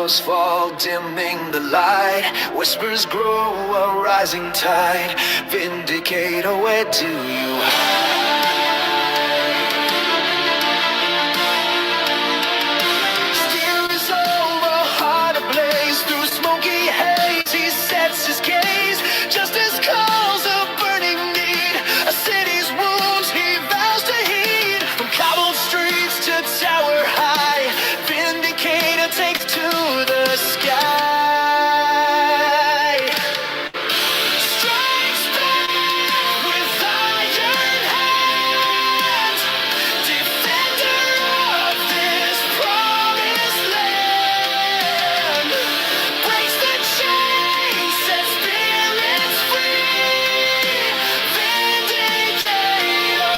shadows fall, dimming the light. Whispers grow, a rising tide. Vindicator, where do you hide? Steel is over, heart ablaze. Through smoky haze, he sets his gaze. Justice calls a burning need. A city's wounds he vows to heed. From cobbled streets to tower high, Vindicator takes to the sky. Strikes back with iron hands, defender of this promised land. Breaks the chains, sets spirits free. Vindicator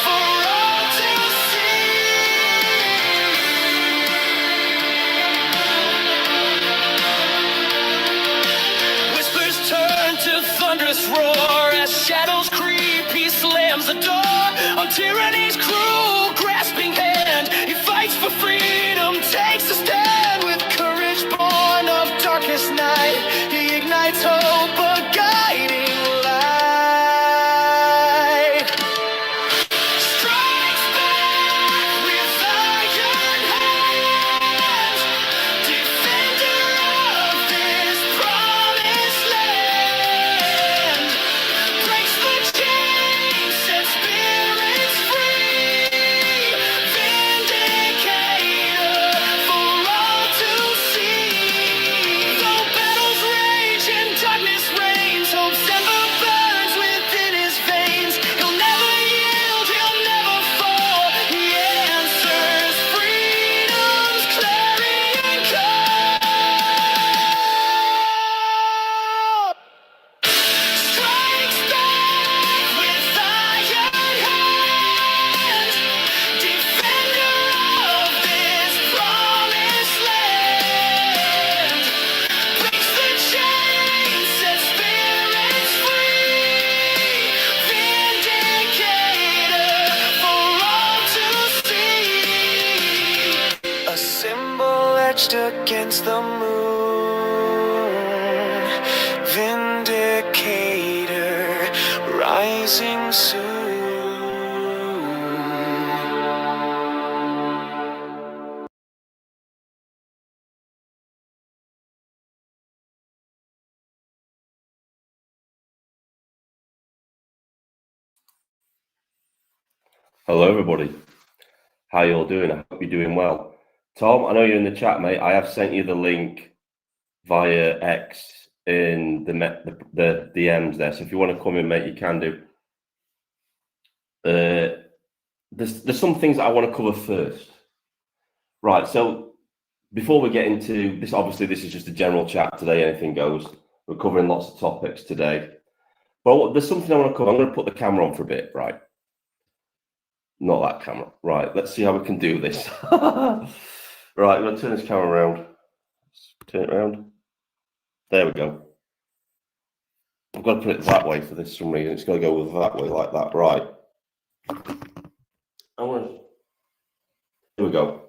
for all to see. Whispers turn to thunderous roar as shadows creep. He slams the door on tyranny's cruel, grasping hand. He fights for freedom, takes a stand with courage born of darkest night. He ignites hope, a guiding light. Strikes back with iron hands, defender of this promised land. Breaks the chains, sets spirits free. Vindicator for all to see. Though battles rage and darkness reigns, hope's ember burns within his veins. He'll never yield, he'll never fall. He answers freedom's clarion call. Strikes back with iron hands, defender of this promised land. Breaks the chains, sets spirits free. Vindicator for all to see. A symbol etched against the moon. Vindicator rising soon. Hello, everybody. How you all doing? I hope you're doing well. Tom, I know you're in the chat, mate. I have sent you the link via X in the DMs there. So if you want to come in, mate, you can do. There's some things that I want to cover first. Right. So before we get into this, obviously this is just a general chat today. Anything goes. We're covering lots of topics today. But there's something I want to cover. I'm going to put the camera on for a bit, right? Not that camera. Right, let's see how we can do this. Right, I'm going to turn this camera around. Turn it around. There we go. I've got to put it that way for this some reason. It's going to go that way like that. Right. Here we go.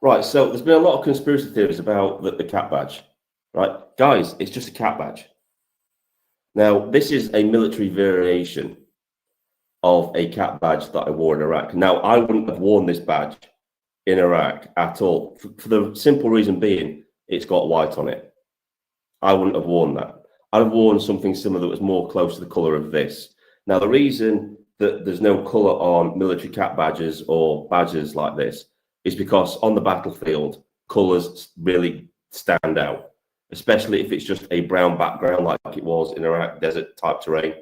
Right, so there's been a lot of conspiracy theories about the cat badge. Right, guys, it's just a cat badge. Now, this is a military variation of a cat badge that I wore in Iraq. Now, I wouldn't have worn this badge in Iraq at all, for the simple reason being it's got white on it. I wouldn't have worn that. I'd have worn something similar that was more close to the colour of this. Now, the reason that there's no colour on military cat badges or badges like this is because on the battlefield, colours really stand out, especially if it's just a brown background like it was in Iraq, desert type terrain.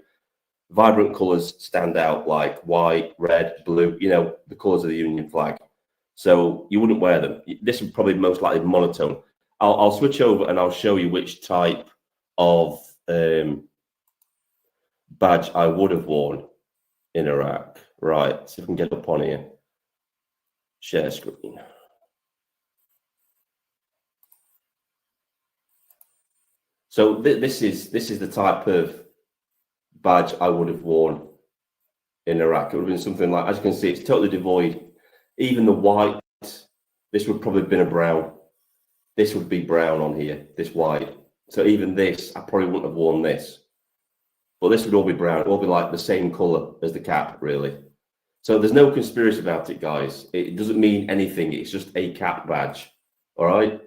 Vibrant colours stand out like white, red, blue, you know, the colours of the Union flag. So you wouldn't wear them. This would probably most likely be monotone. I'll switch over and I'll show you which type of badge I would have worn in Iraq. Right, so if we can get up on here. Share screen. So this is the type of badge I would have worn in Iraq. It would have been something like, as you can see, it's totally devoid. Even the white, this would probably have been a brown. this would be brown on here, this white. So even this, I probably wouldn't have worn this. But this would all be brown. It will be like the same colour as the cap, really. So there's no conspiracy about it, guys. It doesn't mean anything. It's just a cap badge. All right?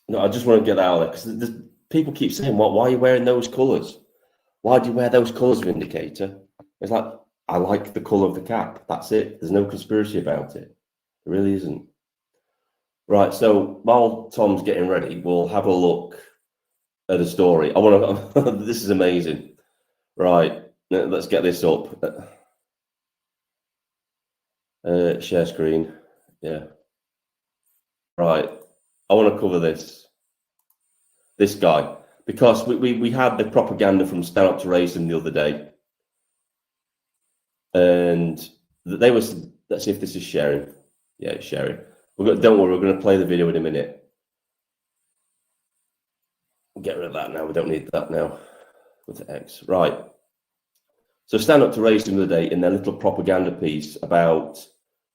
No, I just want to get that out of there because people keep saying, "What? Why are you wearing those colours? Why do you wear those colours, Vindicator?" It's like, I like the colour of the cap. That's it. There's no conspiracy about it. There really isn't. Right. So while Tom's getting ready, we'll have a look at a story. I want to. This is amazing. Right. Let's get this up. Share screen. Yeah. Right. I want to cover this guy, because we had the propaganda from Stand Up to Racism the other day, and they was, let's see if this is sharing. Yeah, it's sharing. Don't worry, we're going to play the video in a minute. Get rid of that now. We don't need that now. With the X, right? So Stand Up to Racism the other day, in their little propaganda piece about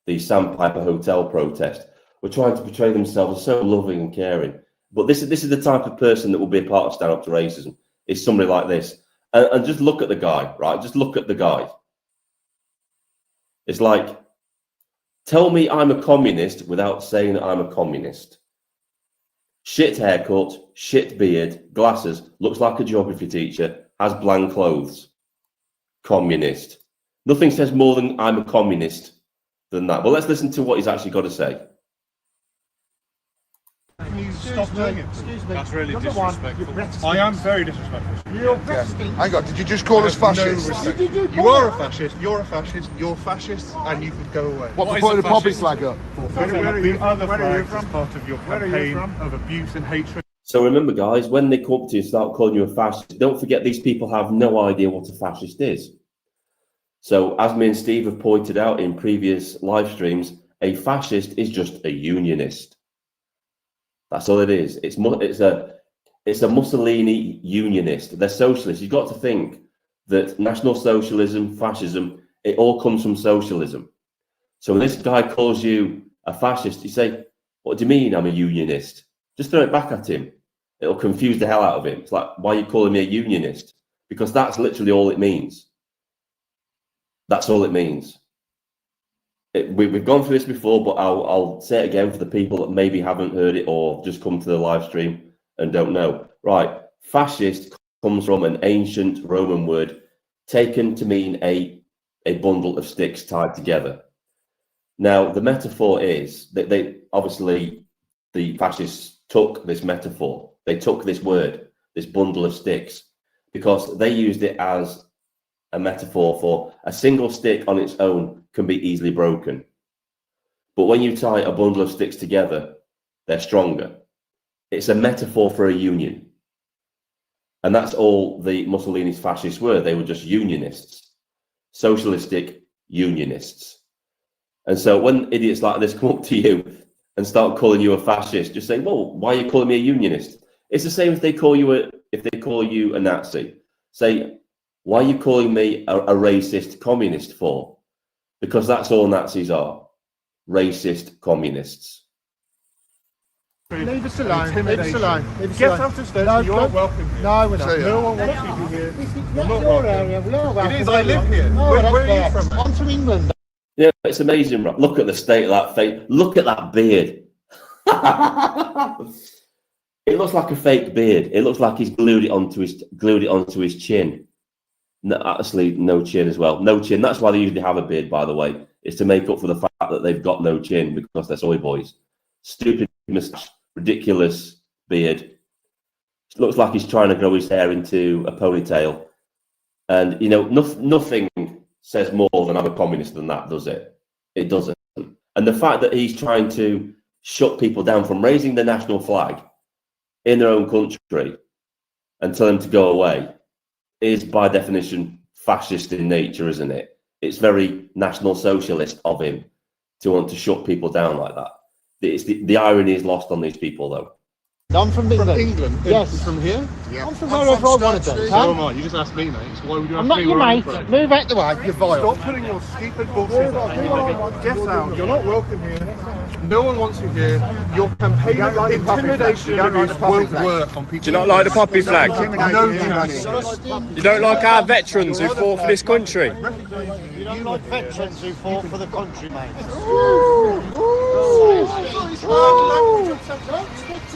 the Sandpiper Hotel protest, were trying to portray themselves as so loving and caring. But this is the type of person that will be a part of Stand Up to Racism, is somebody like this. And just look at the guy, right? Just look at the guy. It's like, tell me I'm a communist without saying that I'm a communist. Shit haircut, shit beard, glasses, looks like a geography teacher, has bland clothes. Communist. Nothing says more than I'm a communist than that. But let's listen to what he's actually got to say. Can you stop doing it? Excuse me. That's really Number one, disrespectful. I am very disrespectful. You're breasting. Hang on, did you just call us fascists? No respect. Did you You are a fascist, you're a fascist, you're fascist, and you can go away. What, for is putting a the poppy fascist? flag up? Putting up the other Where are you flags from? as part of your Where are you campaign from? of abuse and hatred. So remember, guys, when they come up to you and start calling you a fascist, don't forget these people have no idea what a fascist is. So as me and Steve have pointed out in previous live streams, a fascist is just a unionist. That's all it is. It's a Mussolini unionist. They're socialists. You've got to think that National Socialism, fascism, it all comes from socialism. So when this guy calls you a fascist, you say, "What do you mean I'm a unionist?" Just throw it back at him. It'll confuse the hell out of him. It's like, why are you calling me a unionist? Because that's literally all it means. That's all it means. We've gone through this before, but I'll say it again for the people that maybe haven't heard it or just come to the live stream and don't know. Right, fascist comes from an ancient Roman word taken to mean a bundle of sticks tied together. Now, the metaphor is that the fascists took this metaphor. They took this word, this bundle of sticks, because they used it as a metaphor for a single stick on its own can be easily broken. But when you tie a bundle of sticks together, they're stronger. It's a metaphor for a union. And that's all the Mussolini's fascists were. They were just unionists, socialistic unionists. And so when idiots like this come up to you and start calling you a fascist, just say, "Well, why are you calling me a unionist?" It's the same if they call you a Nazi. Say, "Why are you calling me a racist communist for?" Because that's all Nazis are. Racist communists. Leave us alone. Leave us alone. Leave us Get alone. out of stairs, No, you're don't- welcome here. No, we're not. Say No one wants you here. This is You're not not your welcome. area. We are welcome. It is, I live here. No, Where that's are you fair. from, mate? I'm from England. Yeah, it's amazing. Right? Look at the state of that face. Look at that beard. It looks like a fake beard. It looks like he's glued it onto his chin. No, actually, no chin as well. No chin. That's why they usually have a beard, by the way. It's to make up for the fact that they've got no chin because they're soy boys. Stupid moustache, ridiculous beard. It looks like he's trying to grow his hair into a ponytail. And, you know, nothing says more than I'm a communist than that, does it? It doesn't. And the fact that he's trying to shut people down from raising the national flag in their own country and tell them to go away is by definition fascist in nature, isn't it? It's very National Socialist of him to want to shut people down like that. It's the irony is lost on these people, though. I'm from England. From England? Yes. From here? Yeah. I'm from wherever I want to be. So am I. You just asked me, mate. So why would you ask I'm not me your where I'm mate. from? Move out the way. You're vile. Stop putting your stupid bullshit on. Get out. You're not welcome here. No one wants you here. Your campaign of intimidation and abuse won't work on people. Do you not like the poppy flag? No, Danny. You don't like our veterans who fought for this country? You don't like veterans who fought for the country, mate.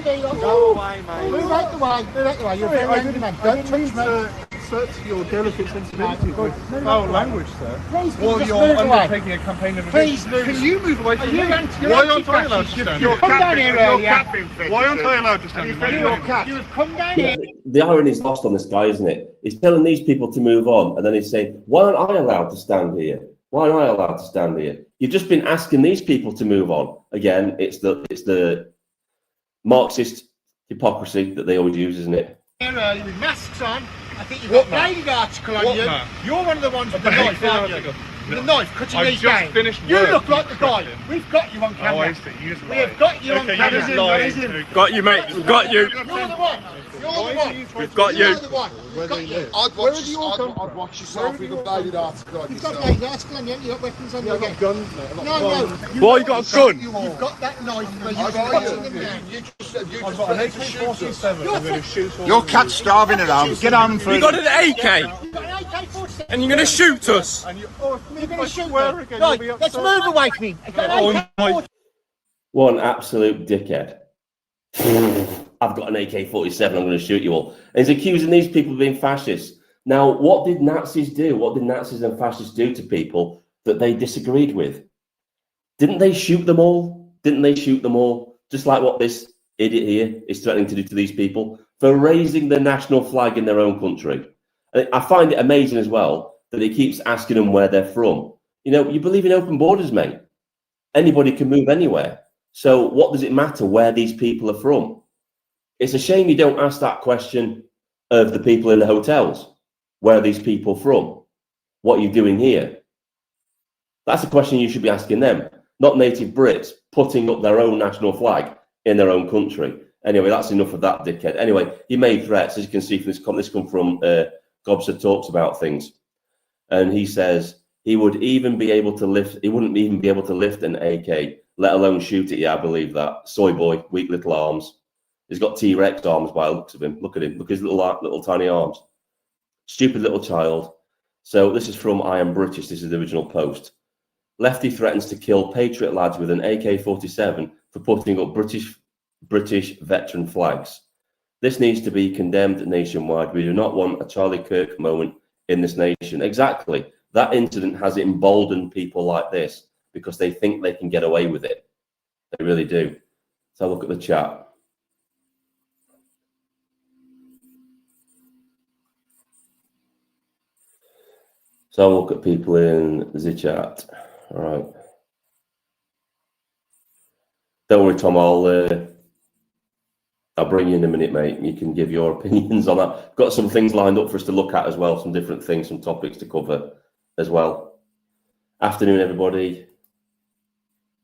Go away, mate. Move out the way. Move out the way. You're a very angry man. Don't touch me. Search your delicate sensibility with Move foul out. language, sir. Please, While just you're move away. undertaking a campaign of Please move. Can you move away from me? You're Why aren't I allowed to anti-fascist. stand You've here? come down here earlier. Why aren't I allowed to stand here? You're a cat. You've come down here. The irony is lost on this guy, isn't it? He's telling these people to move on, and then he's saying, "Why aren't I allowed to stand here? Why aren't I allowed to stand here?" You've just been asking these people to move on. Again, it's the Marxist hypocrisy that they always use, isn't it? Here early with masks on. I think you've got a bladed article on you. You're one of the ones with the knife, aren't you? With the knife cutting I've these just down. finished You work. look like the guy. We've got you on Oh, camera. I see. You just We have got you on Okay, camera. you just lied. Got you, mate. We've got you. You're the one. You're the one. We've got you. You're the one. We've got you. I'd watch yourself with a bladed article on You've got a yourself. bladed article on you. You've got weapons on you I've again. got guns, mate. I've got No, guns. no. Why you got a gun? You've got that knife where you're I cutting got them down. you. You just said you I've just got an said to shoot us. AK-47. I'm going to shoot all Your of you. cat's starving around. Get on for You it. got an AK, You've got an AK-47. and you're going to shoot us. And you, oh, You're going to shoot swear me. again, Right, you'll be let's upset. move away from me. I've got Oh, an AK-47. One absolute dickhead. I've got an AK-47, I'm going to shoot you all. And he's accusing these people of being fascists. Now, what did Nazis do? What did Nazis and fascists do to people that they disagreed with? Didn't they shoot them all? Didn't they shoot them all? Just like what this idiot here is threatening to do to these people for raising the national flag in their own country. And I find it amazing as well that he keeps asking them where they're from. You know, you believe in open borders, mate. Anybody can move anywhere. So what does it matter where these people are from? It's a shame you don't ask that question of the people in the hotels. Where are these people from? What are you doing here? That's a question you should be asking them, not native Brits putting up their own national flag in their own country. Anyway, that's enough of that dickhead. Anyway, he made threats, as you can see from this come from Gobster Talks About Things. And he says he would even be able to lift, he wouldn't even be able to lift an AK, let alone shoot it. Yeah, I believe that. Soy boy, weak little arms. He's got T-Rex arms by the looks of him. Look at him. Look at his little tiny arms. Stupid little child. So this is from I Am British. This is the original post. Lefty threatens to kill patriot lads with an AK-47 for putting up British veteran flags. This needs to be condemned nationwide. We do not want a Charlie Kirk moment in this nation. Exactly. That incident has emboldened people like this because they think they can get away with it. They really do. So look at the chat. So look at people in the chat. All right. Don't worry, Tom. I'll bring you in a minute, mate. You can give your opinions on that. Got some things lined up for us to look at as well. Some different things, some topics to cover as well. Afternoon, everybody.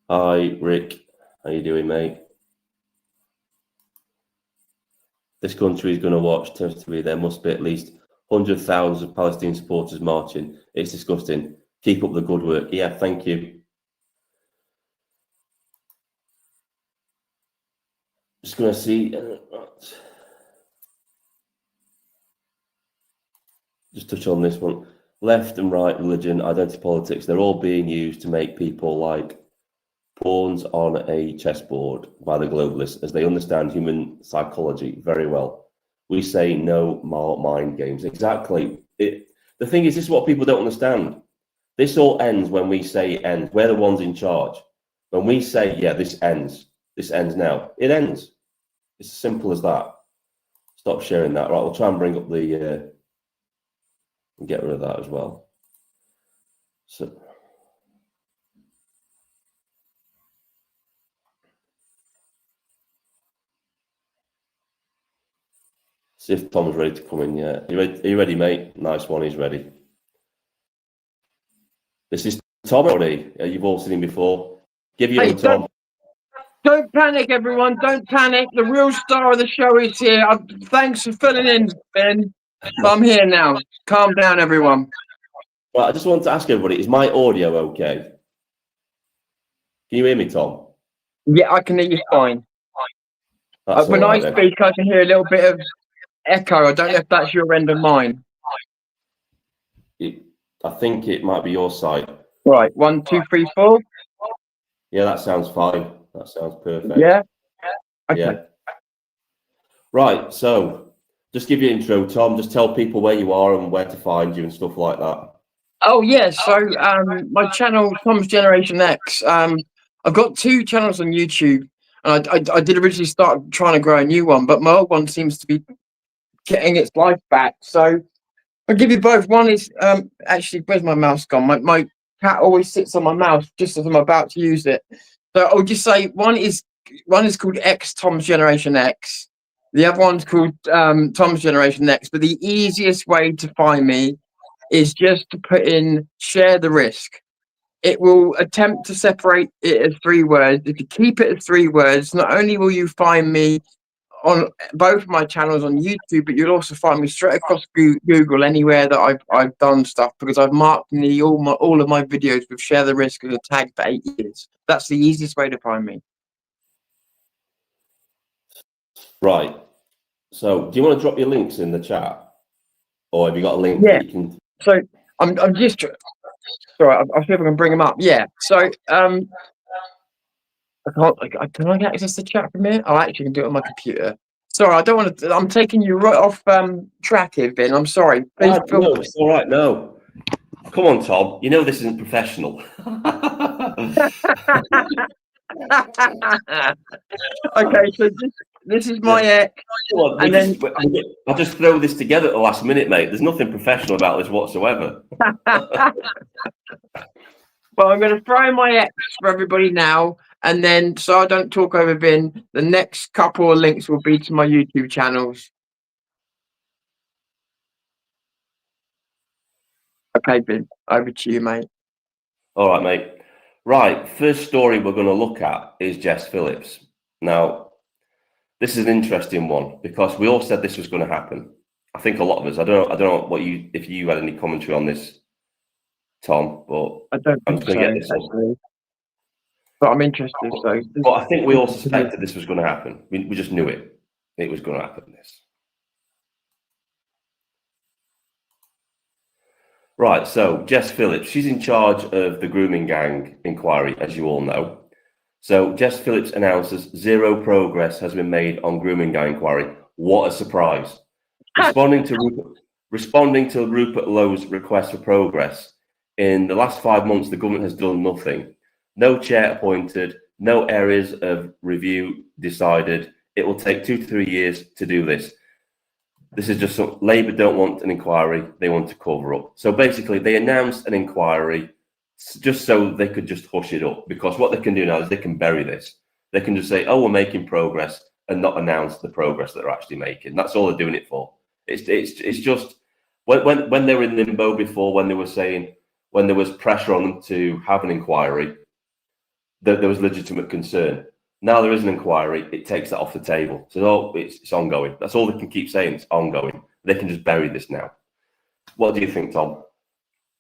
Hi, Rick. How you doing, mate? This country is going to watch TV. There must be at least 100,000 of Palestinian supporters marching. It's disgusting. Keep up the good work. Yeah, thank you. Just going to see. Just touch on this one. Left and right, religion, identity politics, they're all being used to make people like pawns on a chessboard by the globalists as they understand human psychology very well. We say no more mind games. Exactly. The thing is, this is what people don't understand. This all ends when we say end. We're the ones in charge. When we say, yeah, this ends now, it ends. It's as simple as that. Stop sharing that. Right, we'll try and bring up the, and get rid of that as well. So, see if Tom's ready to come in yet. Are you ready, mate? Nice one, he's ready. This is Tom already. You've all seen him before. Give you a Tom. Don't panic, everyone. Don't panic. The real star of the show is here. Thanks for filling in, Ben. I'm here now. Calm down, everyone. Right, I just want to ask everybody, is my audio okay? Can you hear me, Tom? Yeah, I can hear you fine. That's When all I right then. speak, I can hear a little bit of echo. I don't know if that's your end or mine. I think it might be your side. Right, 1, 2, 3, 4. Yeah, that sounds fine. That sounds perfect. Yeah. Okay. Yeah. Right. So, just give your intro, Tom. Just tell people where you are and where to find you and stuff like that. Oh yeah, so my channel Tom's Generation X. I've got 2 channels on YouTube, and I did originally start trying to grow a new one, but my old one seems to be getting its life back. So I'll give you both. One is actually, where's my mouse gone? My cat always sits on my mouse just as I'm about to use it. So I'll just say one is called X Tom's Generation X. The other one's called Tom's Generation X. But the easiest way to find me is just to put in share the risk. It will attempt to separate it as 3 words. If you keep it as 3 words, not only will you find me on both my channels on YouTube, but you'll also find me straight across Google anywhere that I've done stuff, because I've marked all of my videos with share the risk as a tag for 8 years. That's the easiest way to find me. Right. So, do you want to drop your links in the chat, or have you got a link Yeah. that you can? So I'm just sorry. I'll see if I can bring them up. Yeah. So can I get access to chat from here? Oh, I actually can do it on my computer. Sorry, I don't want to. I'm taking you right off track here, Ben. I'm sorry. Please feel No, it's all right. No, come on, Tom. You know this isn't professional. Okay, so this is my ex, Come on, and then I'll just throw this together at the last minute, mate. There's nothing professional about this whatsoever. well, I'm going to throw my ex for everybody now, and then so I don't talk over Ben. The next couple of links will be to my YouTube channels. Okay, Ben, over to you, mate. All right, mate. Right, first story we're going to look at is Jess Phillips. Now, this is an interesting one because we all said this was going to happen. I think a lot of us. I don't know if you had any commentary on this, Tom, but I don't I'm think just going so, to get this up. actually. But I'm interested. So, But I think we all suspected this was going to happen. We just knew it. It was going to happen. This. Right, so Jess Phillips, she's in charge of the grooming gang inquiry, as you all know. So Jess Phillips announces 0 progress has been made on grooming gang inquiry. What a surprise. Responding to Rupert Lowe's request for progress, in the last 5 months, the government has done nothing. No chair appointed, no areas of review decided. It will take 2 to 3 years to do this. This is just Labour don't want an inquiry, they want to cover up. So basically, they announced an inquiry just so they could just hush it up, because what they can do now is they can bury this. They can just say, oh, we're making progress, and not announce the progress that they're actually making. That's all they're doing it for. It's just when they were in limbo before, when they were saying, when there was pressure on them to have an inquiry, that there was legitimate concern. Now there is an inquiry, it takes that off the table. So it's ongoing. That's all they can keep saying, it's ongoing. They can just bury this now. What do you think, Tom?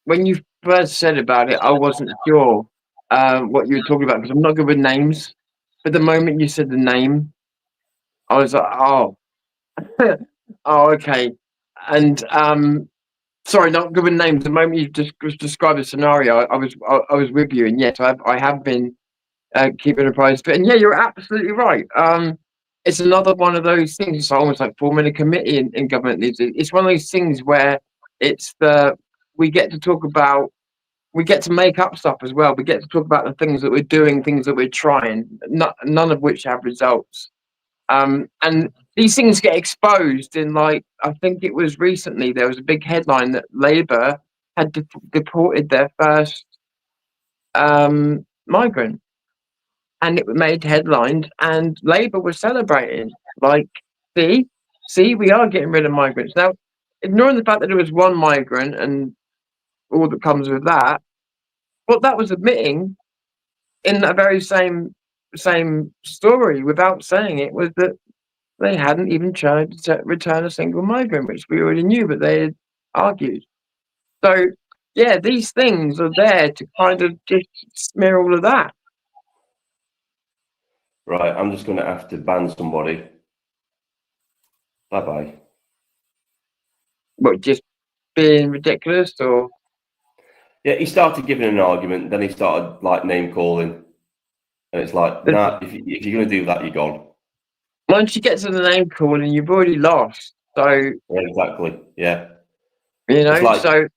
when you first said about it, I wasn't sure what you were talking about, because I'm not good with names. But the moment you said the name, I was like, oh, oh, okay. And sorry, not good with names. The moment you just described the scenario, I was with you, and yes, I have been keeping apprised. But and yeah, you're absolutely right. It's another one of those things. It's almost like forming a committee in government. It's one of those things where it's we get to talk about. We get to make up stuff as well. We get to talk about the things that we're doing, things that we're trying, none of which have results. And these things get exposed in, like, I think it was recently, there was a big headline that Labour had deported their first migrant, and it made headlines, and Labour was celebrating, like, see, we are getting rid of migrants. Now, ignoring the fact that it was one migrant and all that comes with that, what that was admitting in that very same story, without saying it, was that they hadn't even tried to return a single migrant, which we already knew, but they had argued. So, yeah, these things are there to kind of just smear all of that. Right, I'm just going to have to ban somebody. Bye-bye. What, just being ridiculous, or? Yeah, he started giving an argument, then he started like name calling. And it's like, nah, if you're going to do that, you're gone. Once you get to the name calling, you've already lost. So, Yeah, exactly. Yeah. you It's know, like, so,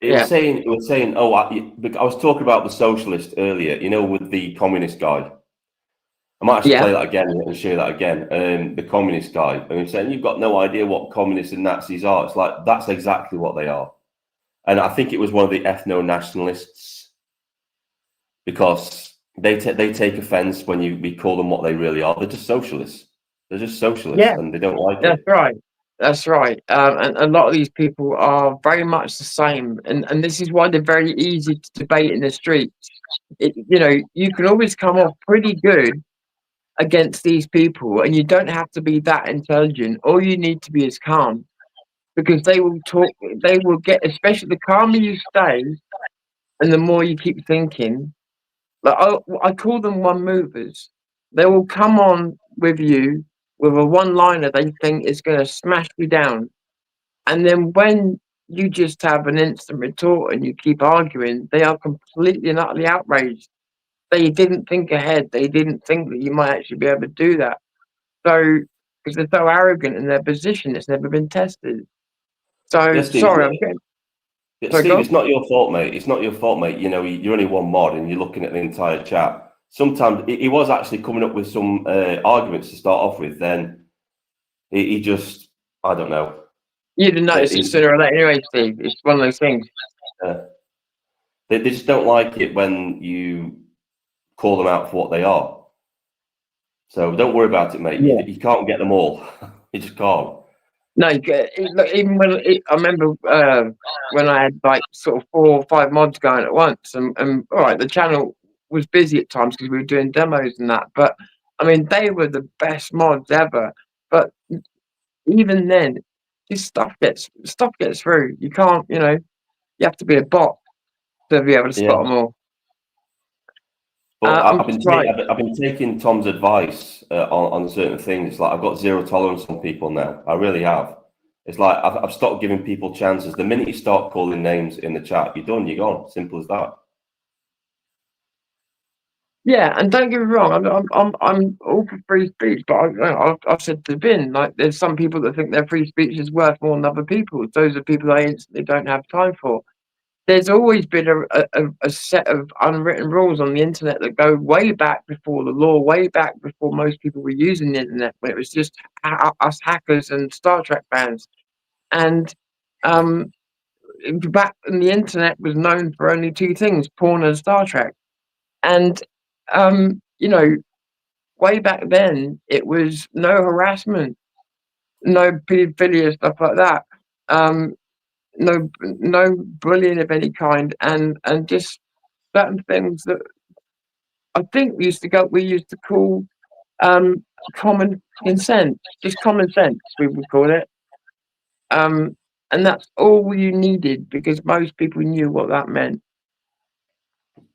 yeah. it was saying, oh, I was talking about the socialist earlier, you know, with the communist guy. I might actually Yeah. play that again and share that again. The communist guy, and he's saying, you've got no idea what communists and Nazis are. It's like, that's exactly what they are. And I think it was one of the ethno-nationalists, because they take offense when we call them what they really are. They're just socialists. They're just socialists, Yeah. and they don't like That's it. right. That's right. And a lot of these people are very much the same. And this is why they're very easy to debate in the streets. You know, you can always come off pretty good against these people, and you don't have to be that intelligent. All you need to be is calm, because they will talk, they will get, especially the calmer you stay and the more you keep thinking. Like I call them one movers. They will come on with you with a one liner they think is going to smash you down. And then when you just have an instant retort and you keep arguing, they are completely and utterly outraged. They didn't think ahead. They didn't think that you might actually be able to do that. So, because they're so arrogant in their position, it's never been tested. So, Yes, Steve. sorry, I'm getting. Yeah, Sorry, Steve, go. it's not your fault, mate. It's not your fault, mate. You know, you're only one mod and you're looking at the entire chat. Sometimes he was actually coming up with some arguments to start off with. Then he just, I don't know. You'd have noticed it He, sooner or later anyway, Steve. It's one of those things. they just don't like it when you call them out for what they are. So don't worry about it, mate. Yeah. You can't get them all. You just can't. No, look, even when I remember when I had like sort of 4 or 5 mods going at once, and all right, the channel was busy at times because we were doing demos and that. But I mean, they were the best mods ever. But even then, this stuff gets through. You can't, you know, you have to be a bot to be able to Yeah. spot them all. But I'm I've been right. I've been taking Tom's advice on certain things. Like I've got zero tolerance on people now. I really have. It's like I've stopped giving people chances. The minute you start calling names in the chat, you're done. You're gone. Simple as that. Yeah, and don't get me wrong, I'm all for free speech, but I've said to Vin, like, there's some people that think their free speech is worth more than other people's. Those are people I instantly don't have time for. There's always been a set of unwritten rules on the internet that go way back before the law, way back before most people were using the internet, when it was just us hackers and Star Trek fans. And back when the internet was known for only 2 things, porn and Star Trek. And you know, way back then, it was no harassment, no pedophilia, stuff like that. No bullying of any kind, and just certain things that I think we used to call common consent, just common sense, we would call it. And that's all you needed because most people knew what that meant.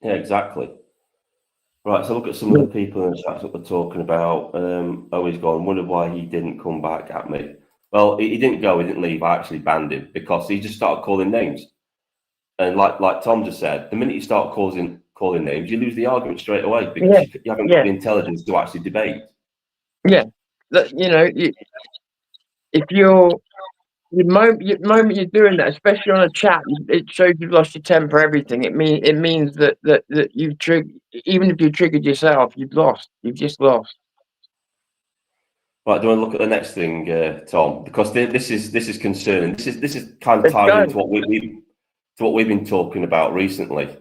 Yeah, exactly. Right, so look at some of the people in the chat that we're talking about. Oh, he's gone. Wondered why he didn't come back at me. Well, he didn't go. He didn't leave. I actually banned him because he just started calling names. And like Tom just said, the minute you start calling names, you lose the argument straight away because you haven't got the intelligence to actually debate. Yeah, you know, if the moment you're doing that, especially on a chat, it shows you've lost your temper. Everything. It means that you've triggered. Even if you triggered yourself, you've lost. You've just lost. Right, do you want to look at the next thing, Tom? Because this is concerning. This is kind of tied into what we've been talking about recently.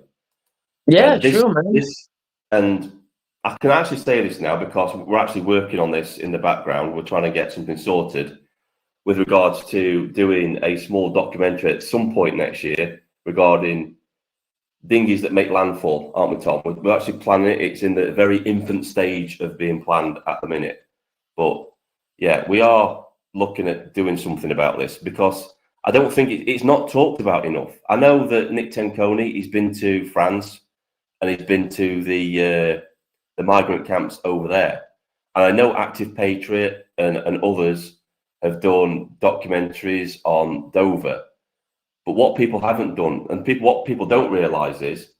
Yeah, sure, man. And I can actually say this now because we're actually working on this in the background. We're trying to get something sorted with regards to doing a small documentary at some point next year regarding dinghies that make landfall, aren't we, Tom? We're actually planning it. It's in the very infant stage of being planned at the minute. But yeah, we are looking at doing something about this because I don't think it's not talked about enough. I know that Nick Tenconi, he's been to France and he's been to the the migrant camps over there. And I know Active Patriot and others have done documentaries on Dover. But what people haven't done, and what people don't realise is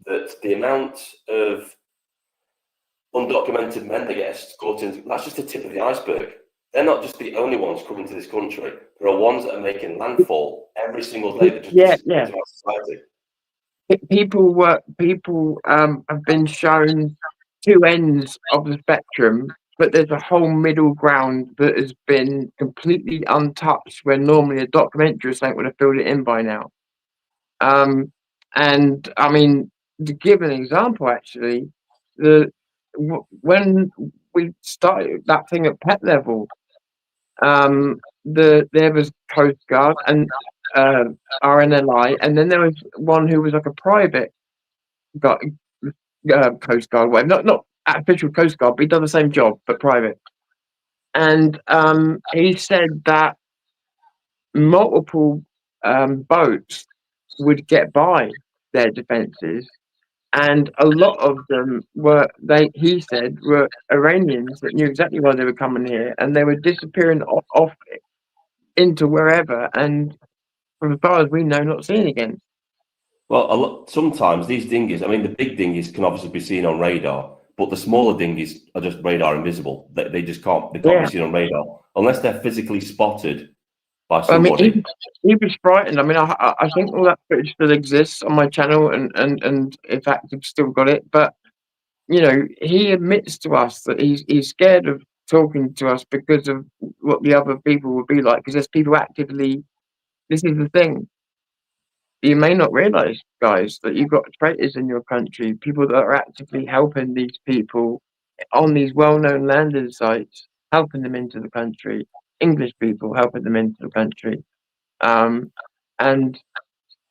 that the amount of undocumented men that get escorted, that's just the tip of the iceberg. They're not just the only ones coming to this country. There are ones that are making landfall every single day that just disappear into our society. People have been shown two ends of the spectrum, but there's a whole middle ground that has been completely untouched, where normally a documentary or something would have filled it in by now. And I mean, to give an example, actually, when we started that thing at pet level, there was Coast Guard and RNLI, and then there was one who was like a private Coast Guard, whatever, not official Coast Guard, but he done the same job but private. And he said that multiple boats would get by their defences, and a lot of them were he said were Iranians that knew exactly why they were coming here, and they were disappearing off into wherever, and from as far as we know, not seen again. Well, sometimes these dinghies, I mean, the big dinghies can obviously be seen on radar, but the smaller dinghies are just radar invisible. They just can't be seen on radar unless they're physically spotted by somebody. I mean, he was frightened. I mean, I think all that footage still exists on my channel, and in fact, I've still got it. But you know, he admits to us that he's scared of talking to us because of what the other people would be like. Because there's people actively. This is the thing. You may not realise, guys, that you've got traitors in your country, people that are actively helping these people on these well-known landing sites, helping them into the country. English people helping them into the country. And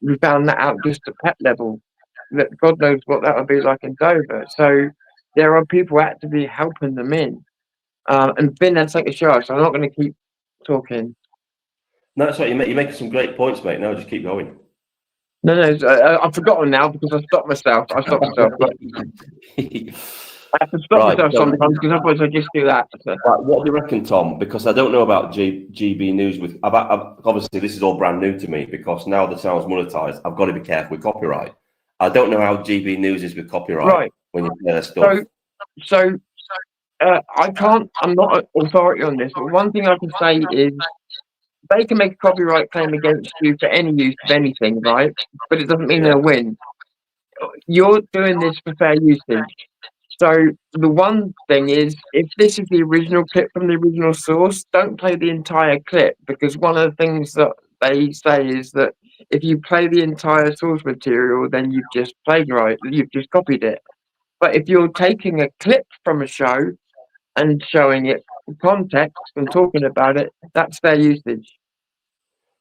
we found that out just at pet level. That God knows what that would be like in Dover. So there are people actively helping them in. And Finn had to take a shower, so I'm not going to keep talking. No, that's right. You're making some great points, mate. No, just keep going. No, I've forgotten now because I stopped myself. But I have to stop myself sometimes because otherwise I just do that. So. Right, what do you reckon, Tom? Because I don't know about GB News. I've obviously this is all brand new to me because now the channel's monetized. I've got to be careful with copyright. I don't know how GB News is with copyright when you play their stuff. So I can't. I'm not an authority on this, but one thing I can say is they can make a copyright claim against you for any use of anything, right? But it doesn't mean they'll win. You're doing this for fair usage. So the one thing is, if this is the original clip from the original source, don't play the entire clip, because one of the things that they say is that if you play the entire source material, then you've just plagiarized, you've just copied it. But if you're taking a clip from a show and showing it in context and talking about it, that's fair usage.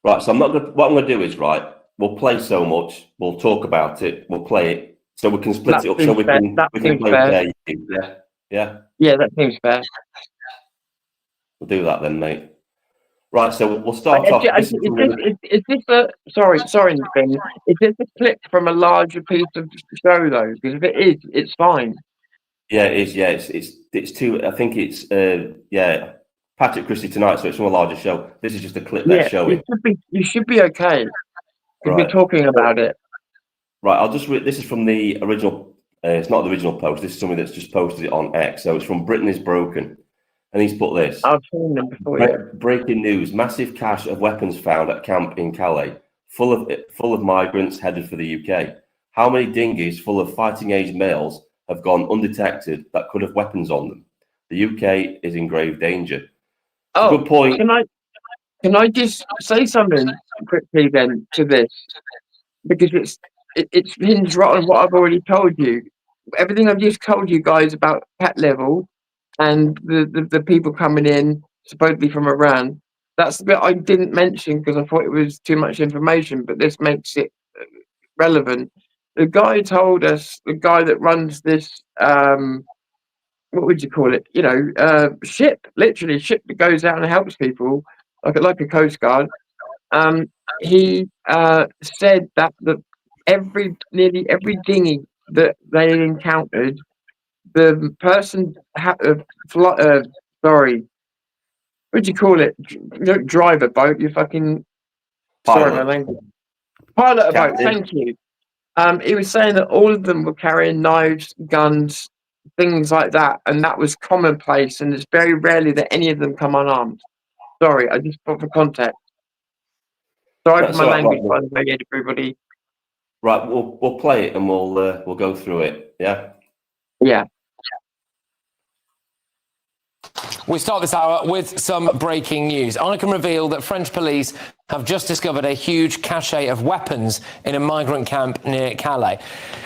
Right, so what I'm going to do is, we'll play so much, we'll talk about it, we'll play it, so we can split it up, so we can play fair. Yeah, that seems fair. We'll do that then, mate. Right, so we'll start off. Is this sorry, Ben. Is this a clip from a larger piece of show though? Because if it is, it's fine. Yeah, it is. Yeah, it's two. I think it's Patrick Christie tonight, so it's from a larger show. This is just a clip they're showing. You should be okay. Because we're talking about it. Right, I'll just read. This is from the original. It's not the original post. This is somebody that's just posted it on X. So it's from Britain is Broken, and he's put this. I've seen them before. Breaking news: massive cache of weapons found at camp in Calais, full of migrants headed for the UK. How many dinghies full of fighting-age males have gone undetected that could have weapons on them? The UK is in grave danger. Oh, good point. Can I just say something quickly then to this? Because it's hinged right on what I've already told you. Everything I've just told you guys about pet level and the people coming in supposedly from Iran, that's the bit I didn't mention because I thought it was too much information, but this makes it relevant. The guy told us, the guy that runs this, what would you call it? Ship, literally a ship that goes out and helps people, like a Coast Guard. He said that nearly every dinghy that they encountered, the person sorry, what do you call it? You don't drive a boat. You fucking sorry, my Pilot, language. Pilot a boat. captain. Thank you. He was saying that all of them were carrying knives, guns, things like that, and that was commonplace. And it's very rarely that any of them come unarmed. Sorry, I just put for context. Sorry for That's my all right. language, by the way, everybody. Right, we'll play it and we'll go through it. Yeah. Yeah. We start this hour with some breaking news. I can reveal that French police have just discovered a huge cache of weapons in a migrant camp near Calais.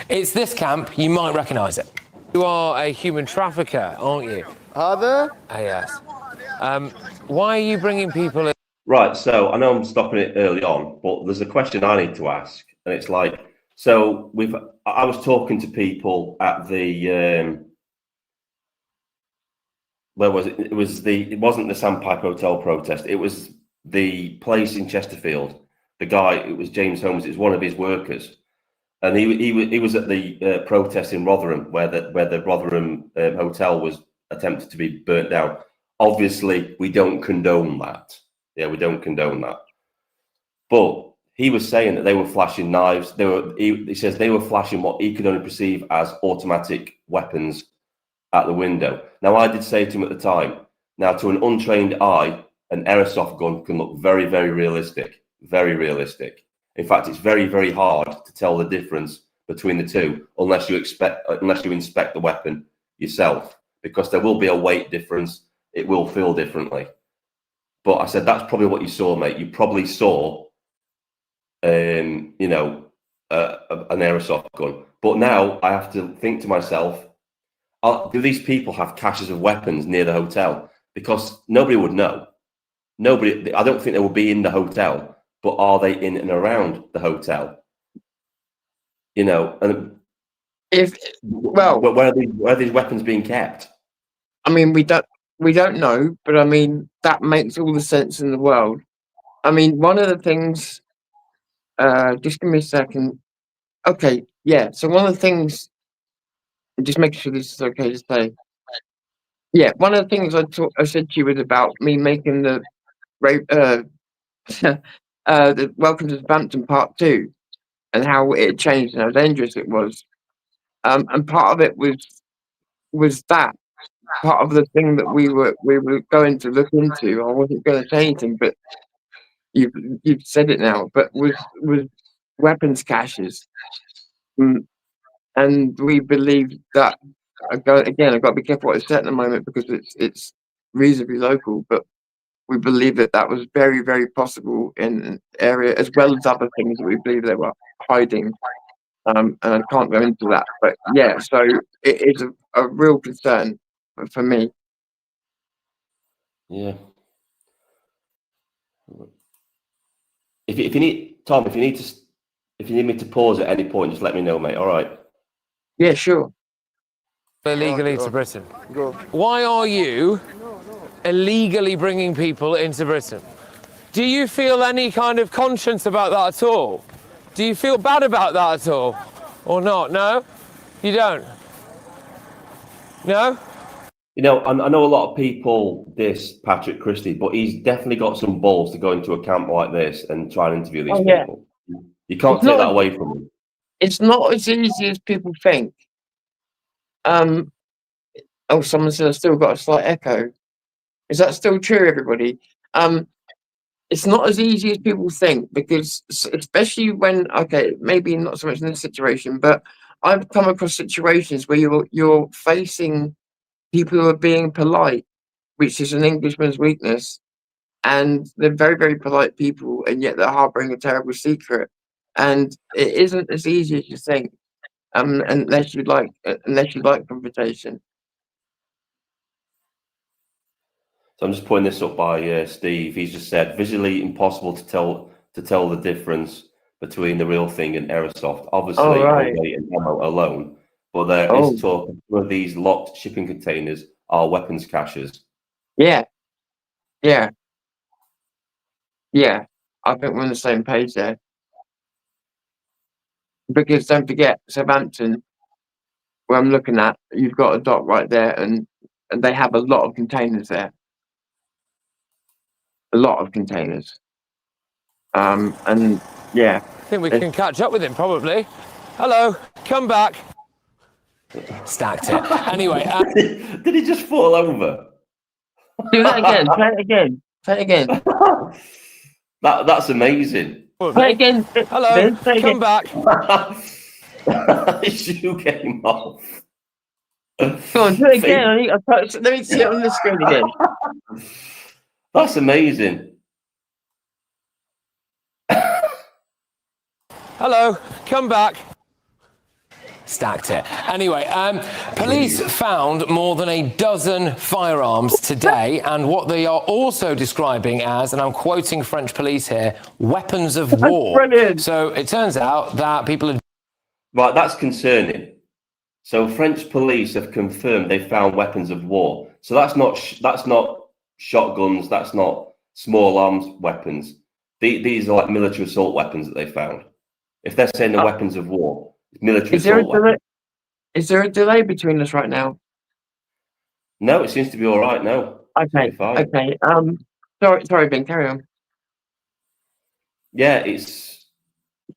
It's this camp, you might recognise it. You are a human trafficker, aren't you? Are there? Yes. Why are you bringing people in? Right, so I know I'm stopping it early on, but there's a question I need to ask, and it's like, so I was talking to people at the where was it? It wasn't the Sandpiper Hotel protest. It was the place in Chesterfield. The guy, it was James Holmes. It was one of his workers, and he was at the protest in Rotherham, where the Rotherham hotel was attempted to be burnt down. Obviously, we don't condone that. Yeah, we don't condone that. But he was saying that they were flashing knives. He says they were flashing what he could only perceive as automatic weapons at the window. Now, I did say to him at the time, now to an untrained eye, an airsoft gun can look very, very realistic. Very realistic. In fact, it's very, very hard to tell the difference between the two unless you inspect the weapon yourself, because there will be a weight difference. It will feel differently. But I said, that's probably what you saw, mate. You probably saw, an airsoft gun. But now I have to think to myself, do these people have caches of weapons near the hotel? Because nobody would know. I don't think they will be in the hotel, but are they in and around the hotel? And where are these weapons being kept? I mean, we don't know, but I mean that makes all the sense in the world. I mean, one of the things. Just give me a second. Okay, yeah. So one of the things, just making sure this is okay to say. Yeah, one of the things I said to you was about me making the the Welcome to Southampton Part 2, and how it changed and how dangerous it was. And part of it was that part of the thing that we were going to look into. I wasn't going to say anything, but you've said it now. But was weapons caches, and we believe that. I've got to be careful what I say at the moment because it's reasonably local, but we believe that was very, very possible in an area, as well as other things that we believe they were hiding. And I can't go into that, but yeah, so it is a real concern for me. Yeah. If you need, Tom, if you need me to pause at any point, just let me know, mate. All right. Yeah, sure. Illegally to Britain. Go. Why are you illegally bringing people into Britain? Do you feel any kind of conscience about that at all? Do you feel bad about that at all? Or not? No? You don't? No? I know a lot of people diss Patrick Christie, but he's definitely got some balls to go into a camp like this and try and interview these people. You can't take that away from him. It's not as easy as people think. Someone said I've still got a slight echo. Is that still true, everybody? It's not as easy as people think, because especially when, maybe not so much in this situation, but I've come across situations where you're facing people who are being polite, which is an Englishman's weakness, and they're very, very polite people, and yet they're harboring a terrible secret, and it isn't as easy as you think, unless you like confrontation. So I'm just putting this up by Steve. He's just said visually impossible to tell the difference between the real thing and airsoft. Obviously, weight and ammo alone, but there is talk of these locked shipping containers are weapons caches. Yeah. I think we're on the same page there. Because don't forget, Southampton where I'm looking at, you've got a dock right there, and they have a lot of containers there. A lot of containers. And yeah. I think we can catch up with him, probably. Hello, come back. Stacked it. Anyway, Did he just fall over? Do that again. Play it again. Play it again. That's amazing. Play it again. hello, Ben, play it come again. back. Shoe came off. Go on, do it again. Let me see it on the screen again. That's amazing. Hello, come back. Stacked it. Anyway, police found more than a dozen firearms today, and what they are also describing as, and I'm quoting French police here, weapons of war. Brilliant. So it turns out that people are... Right, that's concerning. So French police have confirmed they found weapons of war. So that's not shotguns. That's not small arms weapons. These are like military assault weapons that they found. If they're saying they're weapons of war, it's military assault weapons. Is there a delay between us right now? No, it seems to be all right now. Okay. Okay. Sorry, Ben. Carry on. Yeah, it's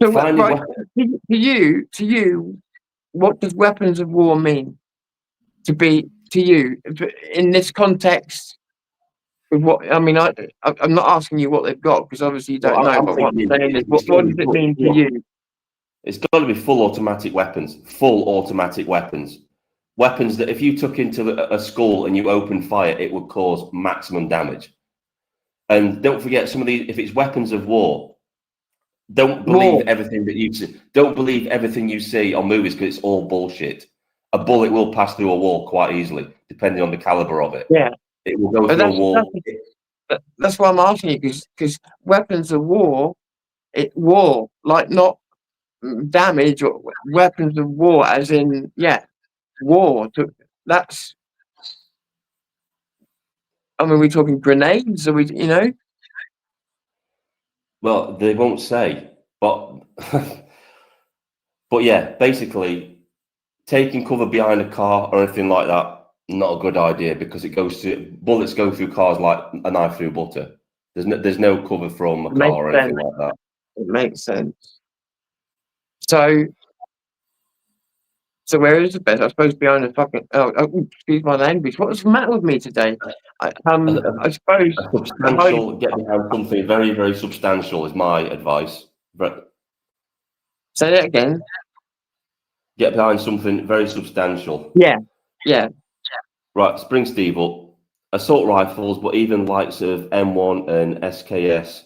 So, finding right, to you, what does weapons of war mean to you in this context? With what I mean, I'm not asking you what they've got because obviously you don't know. But what I'm saying is, what does it mean to you? It's got to be full automatic weapons. Full automatic weapons. Weapons that if you took into a school and you opened fire, it would cause maximum damage. And don't forget, some of these, if it's weapons of war, don't believe everything that you see. Don't believe everything you see on movies because it's all bullshit. A bullet will pass through a wall quite easily, depending on the caliber of it. Yeah, it will go through a wall. That's why I'm asking you because weapons of war, like not damage or weapons of war, as in war. That's. I mean, we're talking grenades, or Well, they won't say, but but yeah, basically, taking cover behind a car or anything like that, not a good idea because bullets go through cars like a knife through butter. There's no cover from a car or anything like that. It makes sense. So where is the best? I suppose behind the fucking. Oh, excuse my language. What's the matter with me today? I suppose Get behind something very, very substantial is my advice. But say that again. Get behind something very substantial. Yeah. Right, spring Steve up. Assault rifles, but even likes of M1 and SKS,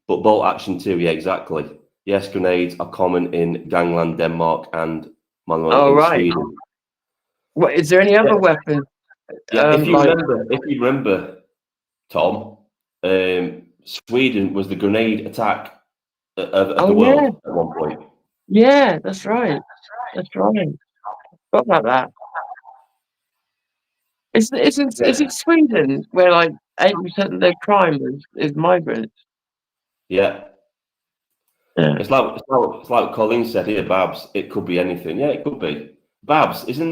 but bolt action too. Yeah, exactly. Yes, grenades are common in gangland, Denmark, and Sweden. What is there any other weapon? Yeah, if you remember, Tom, Sweden was the grenade attack of the world at one point. Yeah, that's right. What about that? Is it Sweden where like 8% of their crime is migrants? Yeah. It's like Colin said here, Babs. It could be anything. Yeah, it could be. Babs, isn't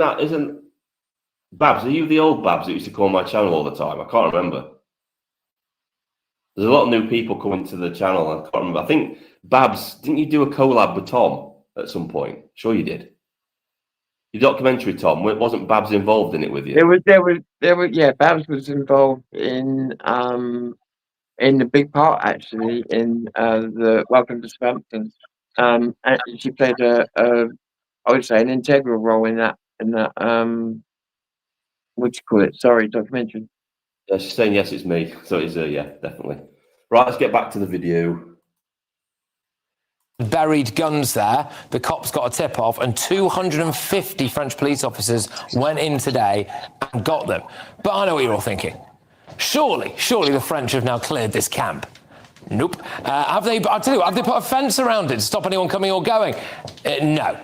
Babs? Are you the old Babs that used to call my channel all the time? I can't remember. There's a lot of new people coming to the channel. I can't remember. I think Babs, didn't you do a collab with Tom at some point? Sure, you did. Your documentary, Tom. Wasn't Babs involved in it with you? There were. Yeah, Babs was involved in the big part actually in the Welcome to Southampton. And she played I would say an integral role in that what do you call it? Sorry, documentary. Yeah, she's saying yes, it's me. So it's yeah, definitely. Right, let's get back to the video. Buried guns there. The cops got a tip off, and 250 French police officers went in today and got them. But I know what you're all thinking. Surely the French have now cleared this camp. Nope. Have they put a fence around it to stop anyone coming or going? No.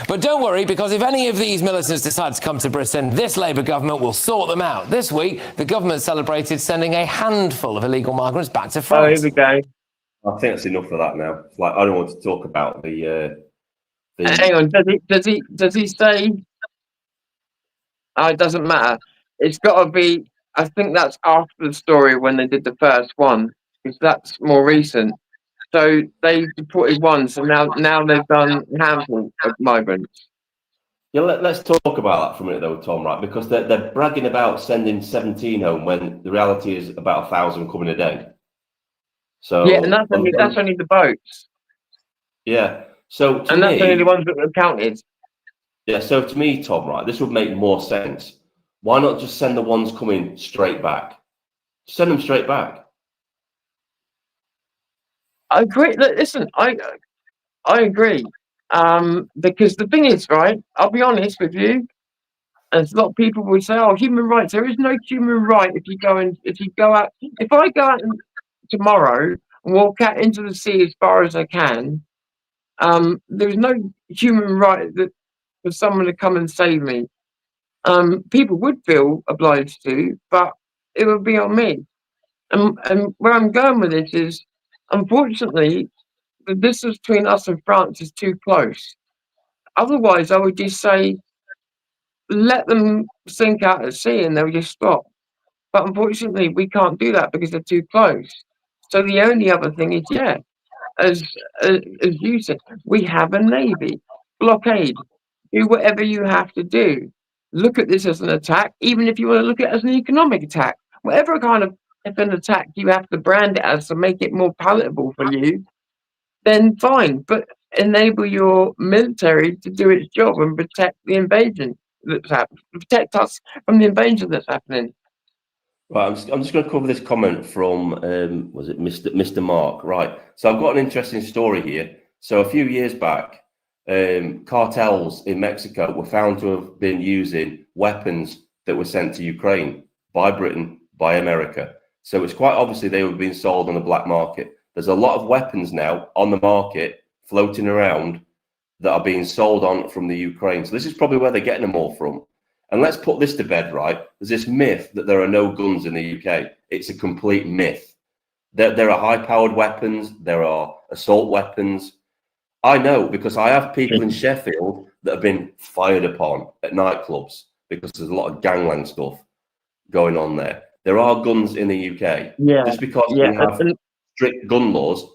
But don't worry, because if any of these militants decide to come to Britain, this Labour government will sort them out. This week, the government celebrated sending a handful of illegal migrants back to France. Oh, here we go. I think that's enough of that now. It's like I don't want to talk about the Hang on, does he say It doesn't matter. It's got to be. I think that's after the story when they did the first one, because that's more recent. So they deported one, so now they've done a handful of migrants. Yeah, let's talk about that for a minute, though, Tom. Right, because they're bragging about sending 17 home when the reality is about 1,000 coming a day. So Yeah, and that's only the boats, yeah. So to and that's only the me, ones that are counted. yeah. So to me, Tom, right, this would make more sense. Why not just send the ones coming straight back? Send them straight back. I agree. Listen, I agree. Because the thing is, right? I'll be honest with you. As a lot of people will say, "Oh, human rights." There is no human right if you go out. If I go out tomorrow and walk out into the sea as far as I can, there's no human right that for someone to come and save me. People would feel obliged to, but it would be on me. And where I'm going with this is, unfortunately, the distance between us and France is too close. Otherwise, I would just say, let them sink out at sea and they'll just stop. But unfortunately, we can't do that because they're too close. So the only other thing is, yeah, as as you said, we have a navy. Blockade. Do whatever you have to do. Look at this as an attack, even if you want to look at it as an economic attack. Whatever kind of if an attack you have to brand it as to make it more palatable for you, then fine. But enable your military to do its job and protect the invasion that's happening. Protect us from the invasion that's happening. Right, I'm just going to cover this comment from was it Mr. Mark? Right. So I've got an interesting story here. So a few years back, cartels in Mexico were found to have been using weapons that were sent to Ukraine by Britain, by America. So it's quite obviously they were being sold on the black market. There's a lot of weapons now on the market floating around that are being sold on from the Ukraine. So this is probably where they're getting them all from. And let's put this to bed, right? There's this myth that there are no guns in the UK. It's a complete myth. There are high-powered weapons. There are assault weapons. I know because I have people in Sheffield that have been fired upon at nightclubs because there's a lot of gangland stuff going on there. There are guns in the UK. Yeah, Just because yeah. we have strict gun laws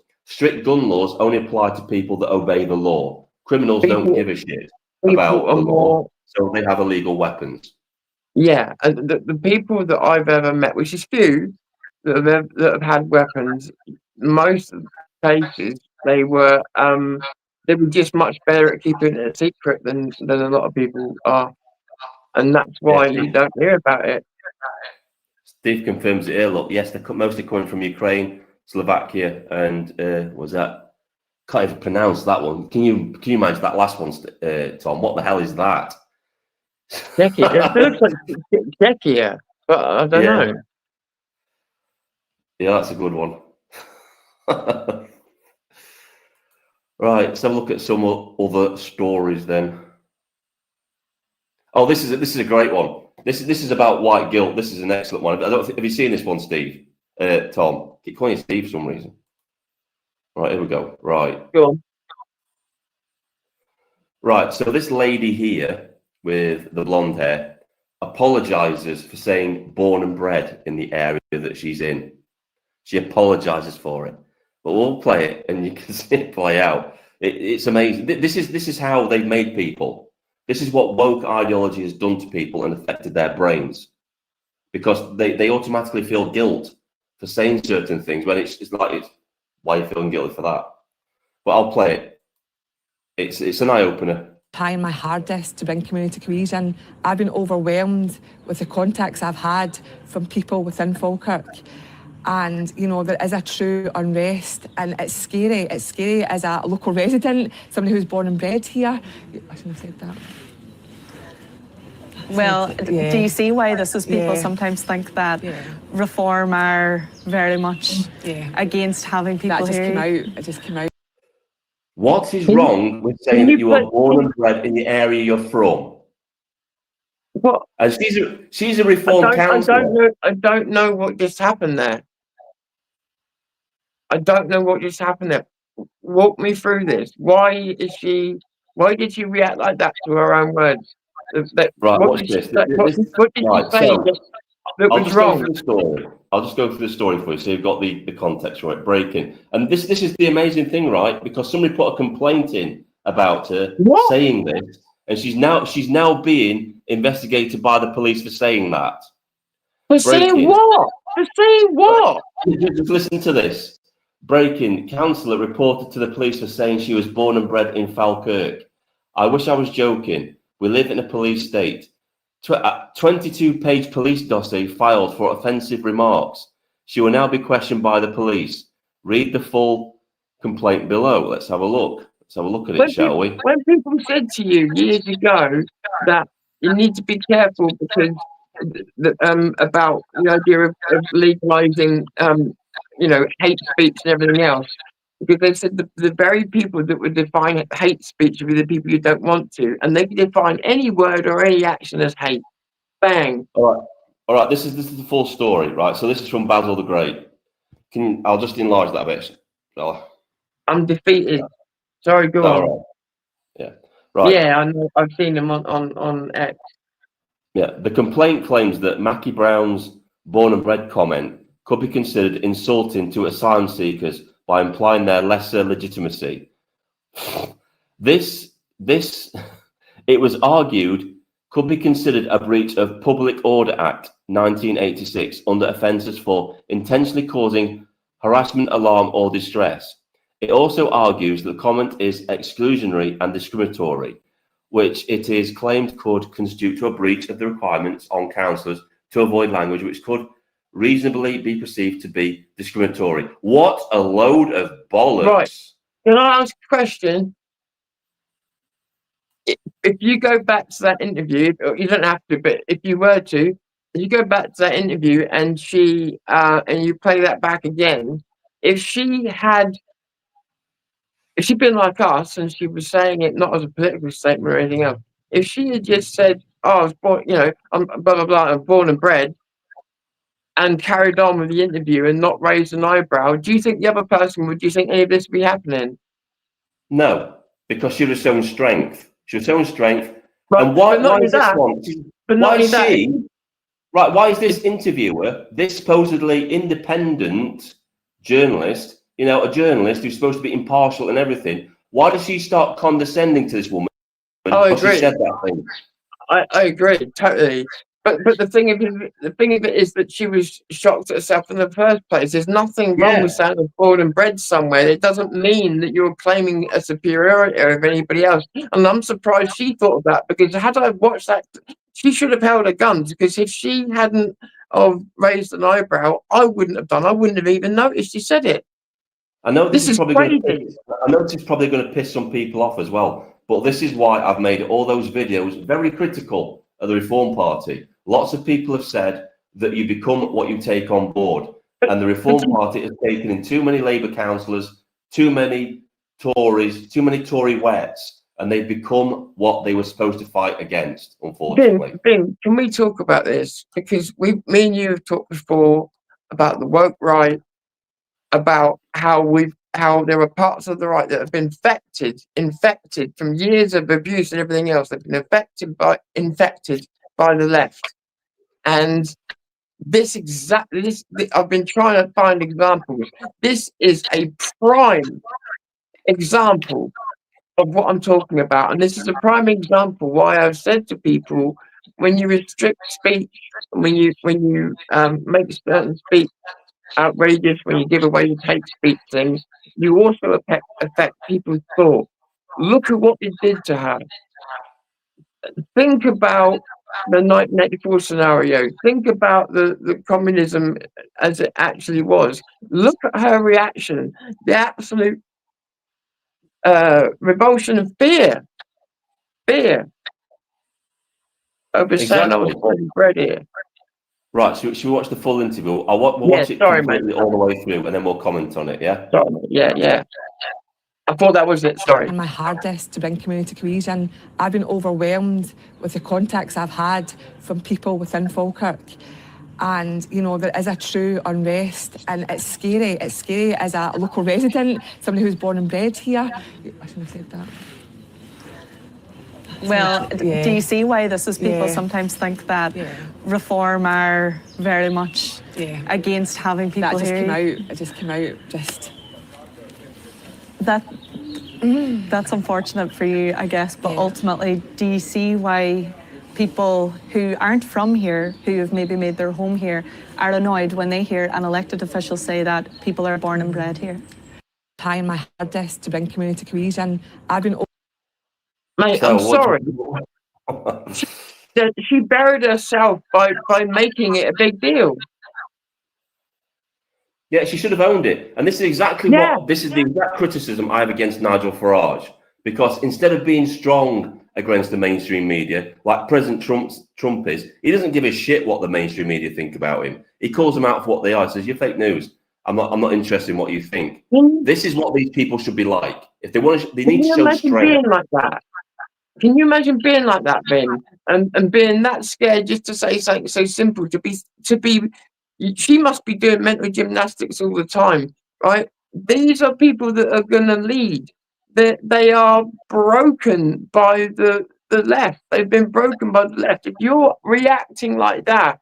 only apply to people that obey the law. Criminals don't give a shit about the law, so they have illegal weapons. Yeah, and the people that I've ever met, which is few, that have had weapons, most of the cases they were just much better at keeping it a secret than a lot of people are, and that's why you don't hear about it. Steve confirms it here. Look, yes, they're mostly coming from Ukraine, Slovakia, and was that? Can't even pronounce that one. Can you imagine that last one, Tom? What the hell is that? Czechia. It looks like Czechia, but I don't know. Yeah, that's a good one. Right, let's have a look at some other stories then. Oh, this is a great one. This is about white guilt. This is an excellent one. Have you seen this one, Steve? Tom, keep calling you Steve for some reason. Right, here we go. Right. Go on. Right, so this lady here with the blonde hair apologizes for saying born and bred in the area that she's in. She apologizes for it. But we'll play it and you can see it play out. It's amazing. This is how they've made people. This is what woke ideology has done to people and affected their brains. Because they automatically feel guilt for saying certain things when it's why are you feeling guilty for that? But I'll play it. It's an eye-opener. Trying my hardest to bring community cohesion. I've been overwhelmed with the contacts I've had from people within Falkirk. And, you know, there is a true unrest and it's scary. It's scary as a local resident, somebody who's born and bred here. I shouldn't have said that. Well, Yeah. do you see why this is people Yeah. sometimes think that Yeah. reform are very much against having people That just here? came out. It just came out. What is wrong with saying that you are born and bred in the area you're from? What? And she's a reformed councillor. I don't know what just happened there. I don't know what just happened there. Walk me through this. Why did she react like that to her own words? Right, what watch did this. you say? What did Right, you say so that I'll was just go wrong? through the story. I'll just go through the story for you, so you've got the context right. Breaking, and this is the amazing thing, right? Because somebody put a complaint in about her What? saying this, and she's now being investigated by the police for saying that. For saying what? For saying what? Just listen to this. Breaking, councillor reported to the police for saying she was born and bred in Falkirk. I wish I was joking. We live in a police state. 22-page police dossier filed for offensive remarks. She will now be questioned by the police. Read the full complaint below. Let's have a look. Let's have a look at it, shall we? When people said to you years ago that you need to be careful because about the idea of legalizing hate speech and everything else, because they said the very people that would define hate speech would be the people you don't want to, and they can define any word or any action as hate. Bang. All right. This is the full story, right? So this is from Basil the Great. I'll just enlarge that a bit. I'm defeated. Sorry, go on. Right. Yeah. Right. Yeah, I know. I've seen them on X. Yeah. The complaint claims that Mackie Brown's born and bred comment could be considered insulting to asylum seekers by implying their lesser legitimacy. This it was argued could be considered a breach of Public Order Act 1986 under offences for intentionally causing harassment, alarm or distress. It also argues that the comment is exclusionary and discriminatory, which it is claimed could constitute to a breach of the requirements on councillors to avoid language which could reasonably be perceived to be discriminatory. What a load of bollocks. Right. Can I ask a question? If you go back to that interview, you don't have to, but if you were to, if you go back to that interview and and you play that back again, if she'd been like us and she was saying it not as a political statement or anything else, if she had just said, "Oh, I was born, I'm blah blah blah, I'm born and bred," and carried on with the interview and not raised an eyebrow, do you think the other person do you think any of this would be happening? No, because she was showing strength. She was showing strength. But, and why is this that, one? But why not is that. she? Right, why is this interviewer, this supposedly independent journalist, a journalist who's supposed to be impartial and everything, why does she start condescending to this woman? I agree. She said that thing. I agree totally. But the thing of it is that she was shocked at herself in the first place. There's nothing wrong with saying I'm born and bred somewhere. It doesn't mean that you're claiming a superiority over anybody else. And I'm surprised she thought of that, because had I watched that, she should have held her guns, because if she hadn't raised an eyebrow, I wouldn't have done. I wouldn't have even noticed she said it. I know this is probably crazy. going to piss some people off as well. But this is why I've made all those videos very critical of the Reform Party. Lots of people have said that you become what you take on board. And the Reform Party has taken in too many Labour councillors, too many Tories, too many Tory wets, and they've become what they were supposed to fight against, unfortunately. Bing, can we talk about this? Because me and you have talked before about the woke right, about how there are parts of the right that have been infected from years of abuse and everything else. They've been infected by the left. And I've been trying to find examples. This is a prime example of what I'm talking about. And this is a prime example why I've said to people, when you restrict speech, when you make certain speech outrageous, when you give away the hate speech things, you also affect people's thought. Look at what it did to her. Think about the 1984 scenario. Think about the communism as it actually was. Look at her reaction, the absolute revulsion of fear over saying I was born and bred here. Right, should we watch the full interview? We'll watch it completely all the way through, and then we'll comment on it, yeah? Sorry, yeah. I thought that was it, sorry. And my hardest to bring community cohesion. I've been overwhelmed with the contacts I've had from people within Falkirk. And, there is a true unrest, and it's scary. It's scary as a local resident, somebody who's born and bred here. I shouldn't have said that. Well, Yeah. do you see why this is? People Yeah. sometimes think that Yeah. reform are very much Yeah. against having people That just here. came out. It just came out. Just. That's unfortunate for you, I guess. But Yeah. ultimately, do you see why people who aren't from here, who have maybe made their home here, are annoyed when they hear an elected official say that people are born and bred here? Trying my hardest to bring community cohesion. I've been. Mate, So I'm what sorry. do She buried herself by making it a big deal. Yeah, she should have owned it. And this is exactly Yeah. what this is the exact criticism I have against Nigel Farage. Because instead of being strong against the mainstream media, like President Trump is, he doesn't give a shit what the mainstream media think about him. He calls them out for what they are. He says, "You're fake news. I'm not interested in what you think." This is what these people should be like. If they want to, they need to show strength. Being like that? Can you imagine being like that, Ben? And being that scared just to say something so simple, to be she must be doing mental gymnastics all the time, right? These are people that are gonna lead. They are broken by the left. They've been broken by the left. If you're reacting like that,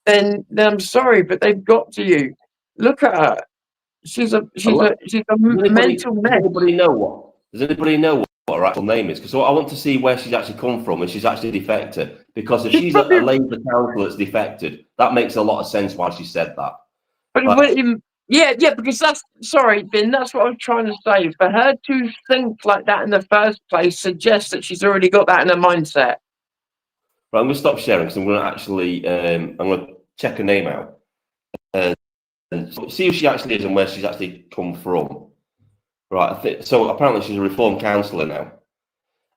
then I'm sorry, but they've got to you. Look at her. She's a mental mess. Does anybody know what her actual name is? Because I want to see where she's actually come from and she's actually defected. Because if she's a Labour councillor that's defected, that makes a lot of sense why she said that. Yeah, because that's Ben. That's what I was trying to say. For her to think like that in the first place suggests that she's already got that in her mindset. Right, I'm going to stop sharing because I'm going to actually I'm going to check her name out and see who she actually is and where she's actually come from. Right, so apparently she's a reformed councillor now.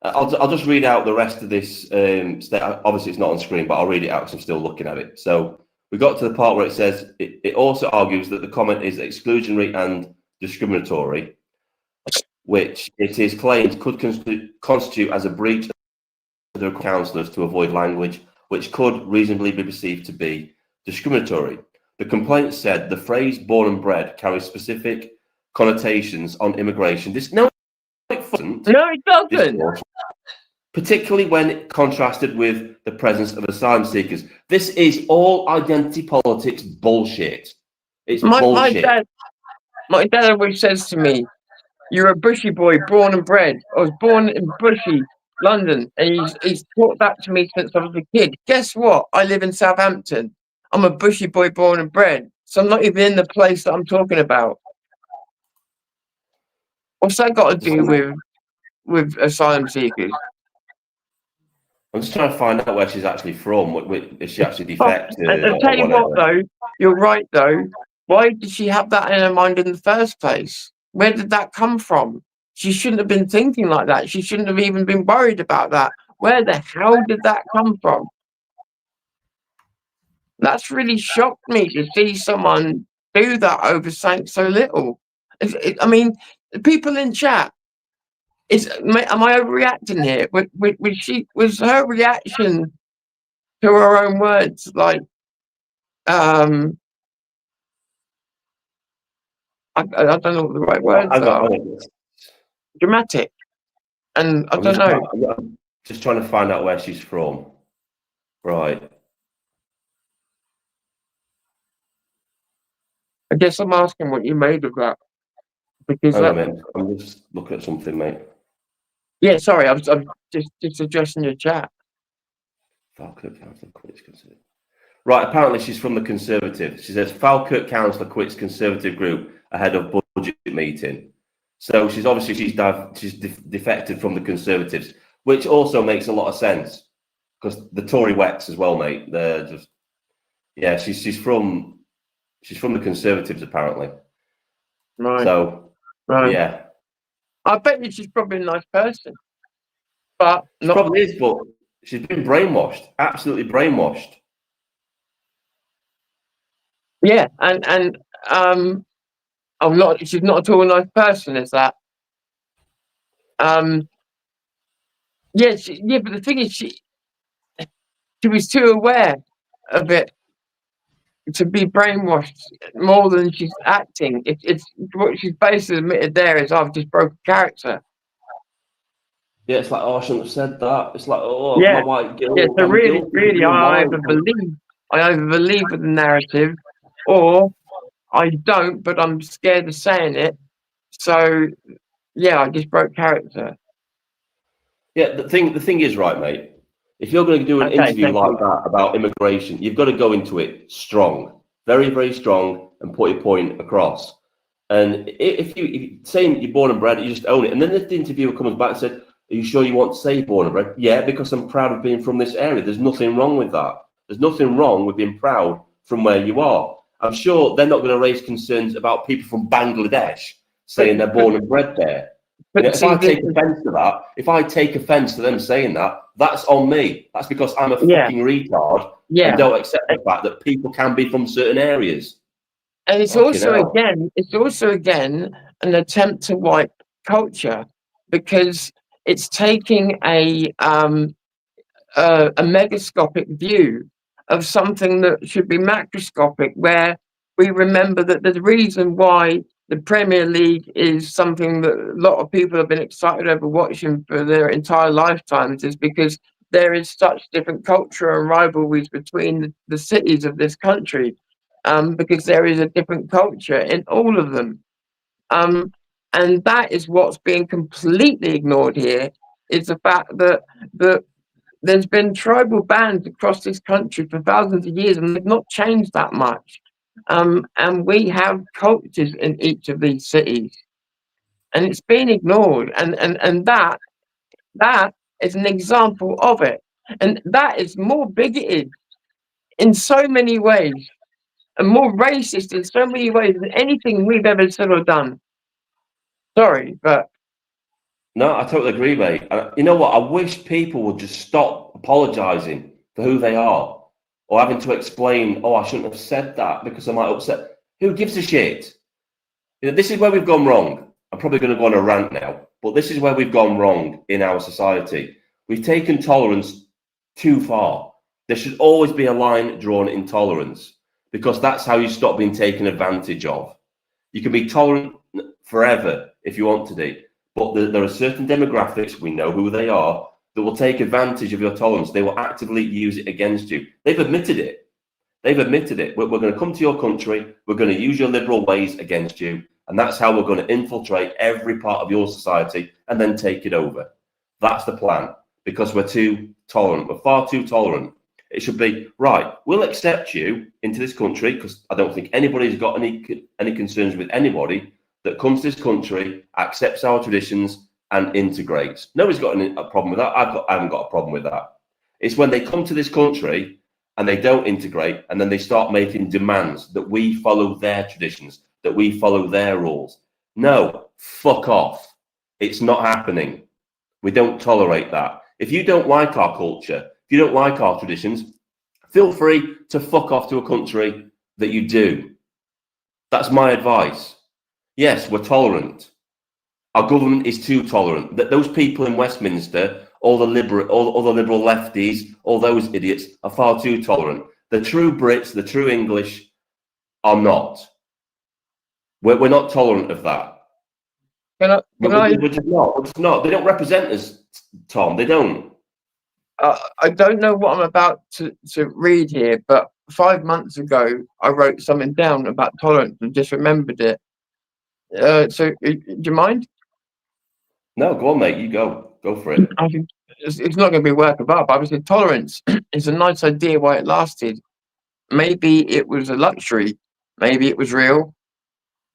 I'll just read out the rest of this. Obviously, it's not on screen, but I'll read it out because I'm still looking at it. So we got to the part where it says it also argues that the comment is exclusionary and discriminatory, which it is claimed could constitute as a breach of the councillors to avoid language which could reasonably be perceived to be discriminatory. The complaint said the phrase "born and bred" carries specific connotations on immigration. No, it doesn't. Particularly when contrasted with the presence of asylum seekers. This is all identity politics bullshit. It's bullshit. My dad always says to me, "You're a bushy boy, born and bred." I was born in Bushy, London, and he's taught that to me since I was a kid. Guess what? I live in Southampton. I'm a bushy boy, born and bred. So I'm not even in the place that I'm talking about. What's that got to do with asylum seekers? I'm just trying to find out where she's actually from. Is she actually defected? I'll tell you what, though. You're right, though. Why did she have that in her mind in the first place? Where did that come from? She shouldn't have been thinking like that. She shouldn't have even been worried about that. Where the hell did that come from? That's really shocked me to see someone do that over something so little. I mean, people in chat, am I overreacting here? Was her reaction to her own words like, I don't know what the right words are. Dramatic, and I don't know. I'm just trying to find out where she's from. Right. I guess I'm asking what you made of that. Because I'm just looking at something, mate. Yeah, sorry, I'm just addressing your chat. Right, apparently she's from the Conservative. She says Falkirk councillor quits Conservative group ahead of budget meeting. So she's defected from the Conservatives, which also makes a lot of sense because the Tory Wex as well, mate. They're just she's from the Conservatives apparently. Right. So yeah, I bet you she's probably a nice person, but she probably is. But she's been brainwashed, absolutely brainwashed. Yeah, and she's not at all a nice person, is that? But the thing is, she was too aware of it to be brainwashed more than she's acting. It's what she's basically admitted there is I've just broken character. Yeah, it's like, oh, I shouldn't have said that. It's like, oh, Yeah, my white guilt. yeah. So I'm really, guilty of really, being white. I either believe with the narrative, or I don't, but I'm scared of saying it. So yeah, I just broke character. Yeah, the thing is, right, mate. If you're going to do an Okay, interview thank like you. that about immigration, you've got to go into it strong, very, very strong, and put your point across. And if you saying you're born and bred, you just own it. And then if the interviewer comes back and said, "Are you sure you want to say born and bred?" Yeah, because I'm proud of being from this area. There's nothing wrong with that. There's nothing wrong with being proud from where you are. I'm sure they're not going to raise concerns about people from Bangladesh saying they're born and bred there. You know, But if see, I take offence to that, if I take offence to them saying that, that's on me. That's because I'm a yeah, fucking retard yeah. and don't accept the fact that people can be from certain areas. And it's Fucking also hell. again an attempt to wipe culture, because it's taking a megascopic view of something that should be macroscopic, where we remember that the reason why the Premier League is something that a lot of people have been excited over watching for their entire lifetimes is because there is such different culture and rivalries between the cities of this country, because there is a different culture in all of them. And that is what's being completely ignored here, is the fact that there's been tribal bands across this country for thousands of years, and they've not changed that much. And we have cultures in each of these cities, and it's been ignored. And that is an example of it. And that is more bigoted in so many ways, and more racist in so many ways than anything we've ever said or done. Sorry, but No, I totally agree, mate. You know what? I wish people would just stop apologising for who they are or having to explain, oh, I shouldn't have said that because I might upset. Who gives a shit? You know, this is where we've gone wrong. I'm probably going to go on a rant now, but this is where we've gone wrong in our society. We've taken tolerance too far. There should always be a line drawn in tolerance, because that's how you stop being taken advantage of. You can be tolerant forever if you want to be, but there are certain demographics, we know who they are, that will take advantage of your tolerance. They will actively use it against you. They've admitted it. They've admitted it. We're going to come to your country. We're going to use your liberal ways against you. And that's how we're going to infiltrate every part of your society and then take it over. That's the plan, because we're too tolerant. We're far too tolerant. It should be, right, we'll accept you into this country, because I don't think anybody's got any concerns with anybody that comes to this country, accepts our traditions and integrates. Nobody's got a problem with that. I haven't got a problem with that. It's when they come to this country and they don't integrate, and then they start making demands that we follow their traditions, that we follow their rules. No, fuck off. It's not happening. We don't tolerate that. If you don't like our culture, if you don't like our traditions, feel free to fuck off to a country that you do. That's my advice. Yes, we're tolerant. Our government is too tolerant. That those people in Westminster, all the liberal lefties, all those idiots are far too tolerant. The true Brits, the true English, are not. We're not tolerant of that. We're just not. We're just not. They don't represent us, Tom. They don't. I don't know what I'm about to read here, but 5 months ago, I wrote something down about tolerance and just remembered it. So, do you mind? No, go on, mate. You go. Go for it. I think it's not going to be work of art, but obviously tolerance is a nice idea why it lasted. Maybe it was a luxury. Maybe it was real,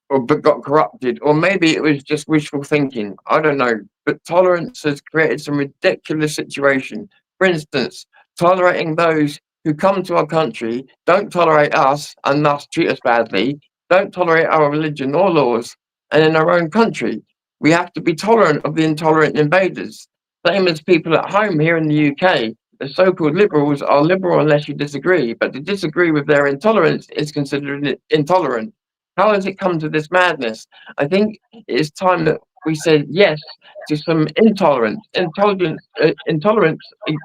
but got corrupted, or maybe it was just wishful thinking. I don't know. But tolerance has created some ridiculous situation. For instance, tolerating those who come to our country, don't tolerate us and thus treat us badly, don't tolerate our religion or laws, and in our own country, we have to be tolerant of the intolerant invaders. Same as people at home here in the UK. The so-called liberals are liberal unless you disagree, but to disagree with their intolerance is considered intolerant. How has it come to this madness? I think it's time that we said yes to some intolerance,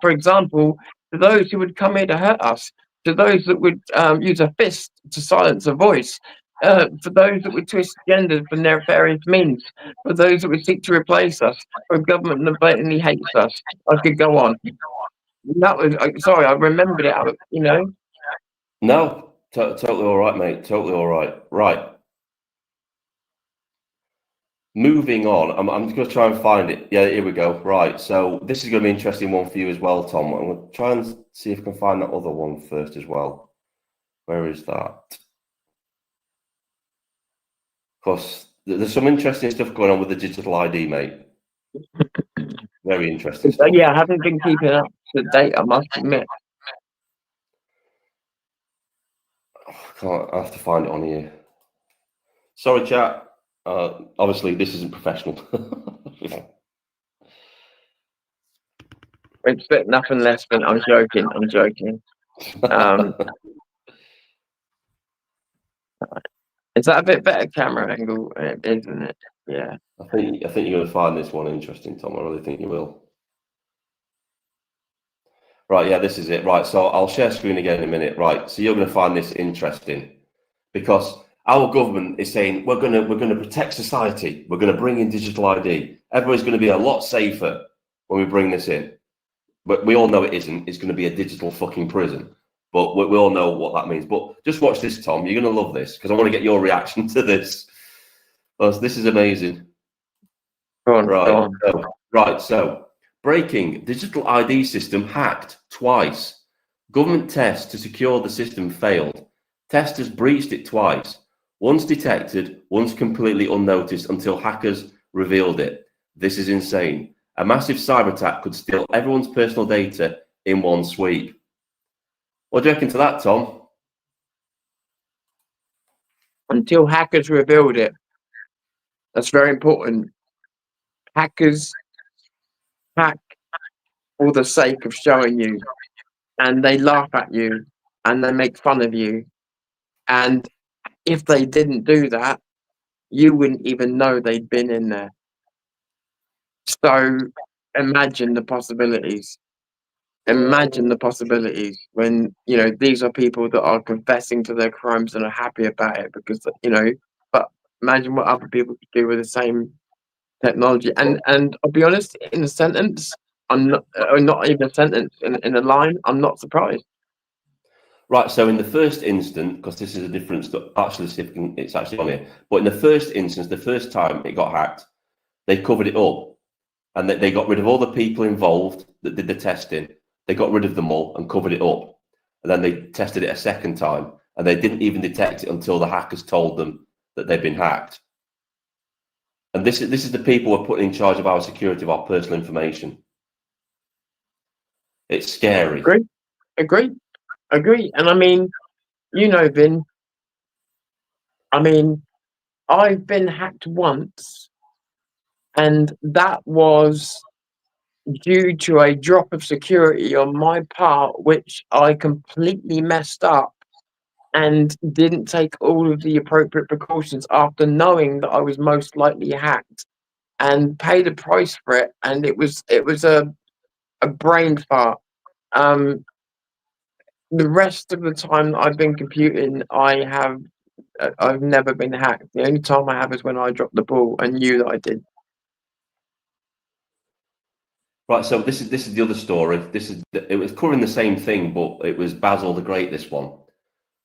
for example, to those who would come here to hurt us, to those that would use a fist to silence a voice. for those that would twist genders for nefarious means, for those that would seek to replace us, for a government that blatantly hates us. I could go on. That was sorry, I remembered it. You know. No, totally all right, mate. Totally all right. Right. Moving on. I'm just going to try and find it. Yeah, here we go. Right. So this is going to be an interesting one for you as well, Tom. I'm going to try and see if I can find that other one first as well. Where is that? Of course, there's some interesting stuff going on with the digital ID, mate. Very interesting stuff. Yeah, I haven't been keeping up to date, I must admit. I have to find it on here. Sorry, chat. Obviously, this isn't professional. Expect nothing less than I'm joking. I'm joking. Is that a bit better camera angle, isn't it? Yeah. I think you're going to find this one interesting, Tom. I really think you will. Right, yeah, this is it. Right, so I'll share screen again in a minute. Right, so you're going to find this interesting because our government is saying we're going to protect society. We're going to bring in digital ID. Everybody's going to be a lot safer when we bring this in. But we all know it isn't. It's going to be a digital fucking prison. But we all know what that means. But just watch this, Tom. You're going to love this because I want to get your reaction to this. This is amazing. Go on, right. Go on. Right. So breaking digital ID system hacked twice. Government test to secure the system failed. Testers breached it twice. Once detected, once completely unnoticed until hackers revealed it. This is insane. A massive cyber attack could steal everyone's personal data in one sweep. What do you reckon to that, Tom? Until hackers revealed it. That's very important. Hackers hack for the sake of showing you, and they laugh at you, and they make fun of you. And if they didn't do that, you wouldn't even know they'd been in there. So imagine the possibilities. Imagine the possibilities when, you know, these are people that are confessing to their crimes and are happy about it because, you know, but imagine what other people could do with the same technology. And I'll be honest, in a sentence, I'm not even a sentence, in a line, I'm not surprised. Right, so in the first instance, because this is a difference that actually it's actually on here, but in the first instance, the first time it got hacked, they covered it up and they got rid of all the people involved that did the testing. They got rid of them all and covered it up. And then they tested it a second time and they didn't even detect it until the hackers told them that they'd been hacked. And this is the people we're putting in charge of our security, of our personal information. It's scary. Agree. And I mean, you know, Vin, I mean, I've been hacked once, and that was due to a drop of security on my part, which I completely messed up and didn't take all of the appropriate precautions after knowing that I was most likely hacked, and paid a price for it. And it was a brain fart. The rest of the time that I've been computing, I've never been hacked. The only time I have is when I dropped the ball and knew that I did. Right, so this is the other story. It was covering the same thing, but it was Basil the Great, this one.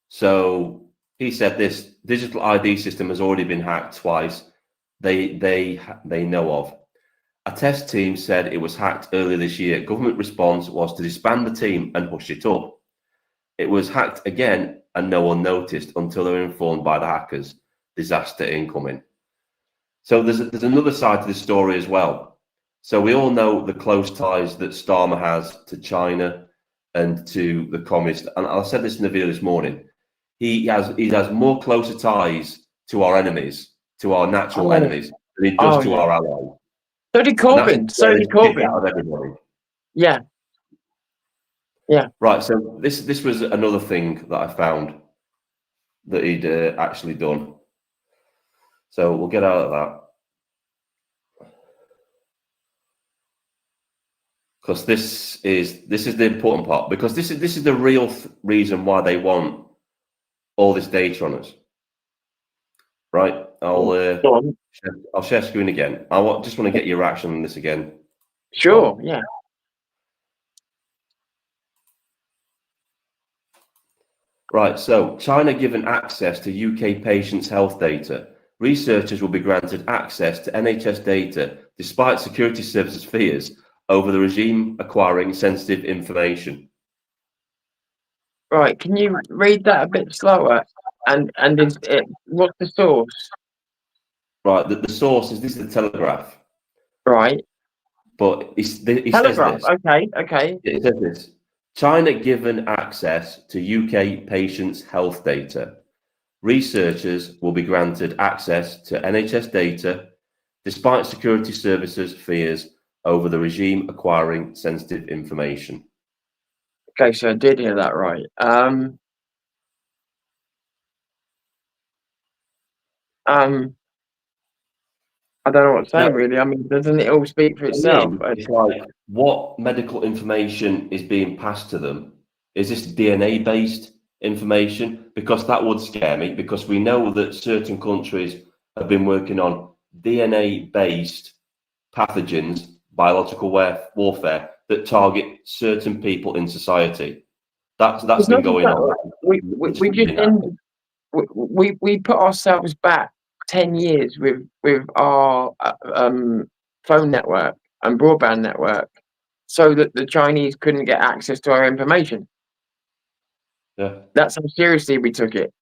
So he said this digital ID system has already been hacked twice. They know of. A test team said it was hacked earlier this year. Government response was to disband the team and hush it up. It was hacked again and no one noticed until they were informed by the hackers. Disaster incoming. So there's another side to the story as well. So we all know the close ties that Starmer has to China and to the communists. And I said this in the video this morning. He has more closer ties to our enemies, to our natural enemies, than he does to our allies. So did Corbyn. Yeah. Right. So this was another thing that I found that he'd actually done. So we'll get out of that. Because this is the important part. Because this is the real reason why they want all this data on us. right? Go on. I'll share screen again. Just want to get your reaction on this again. Sure, yeah. Right, so China given access to UK patients' health data. Researchers will be granted access to NHS data despite security services fears over the regime acquiring sensitive information. Right, can you read that a bit slower? And is it, what's the source? Right, the source is this is the Telegraph, Right. but he says Telegraph. this. Okay. It says this. China given access to UK patients' health data. Researchers will be granted access to NHS data despite security services fears over the regime acquiring sensitive information. Okay, so I did hear that right. I don't know what to say, Now, really. I mean, doesn't it all speak for for itself? me, it's like what medical information is being passed to them? Is this DNA based information? Because that would scare me, because we know that certain countries have been working on DNA based pathogens, biological warfare that target certain people in society. That's It's been not just going that. on. We put ourselves back 10 years with our phone network and broadband network so that the Chinese couldn't get access to our information. Yeah. That's how seriously we took it.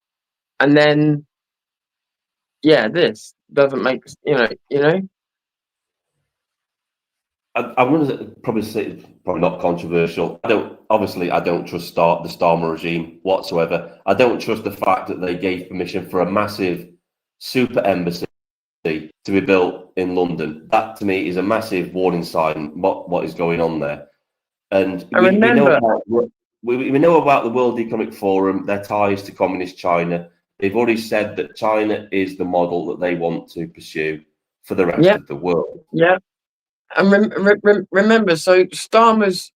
And then, yeah, this doesn't make, you know. I'm going to probably say probably not controversial. I don't trust the Starmer regime whatsoever. I don't trust the fact that they gave permission for a massive super embassy to be built in London. That to me is a massive warning sign what is going on there. And we know about the World Economic Forum, their ties to Communist China. They've already said that China is the model that they want to pursue for the rest of the world. Yeah. And remember, so Starmer's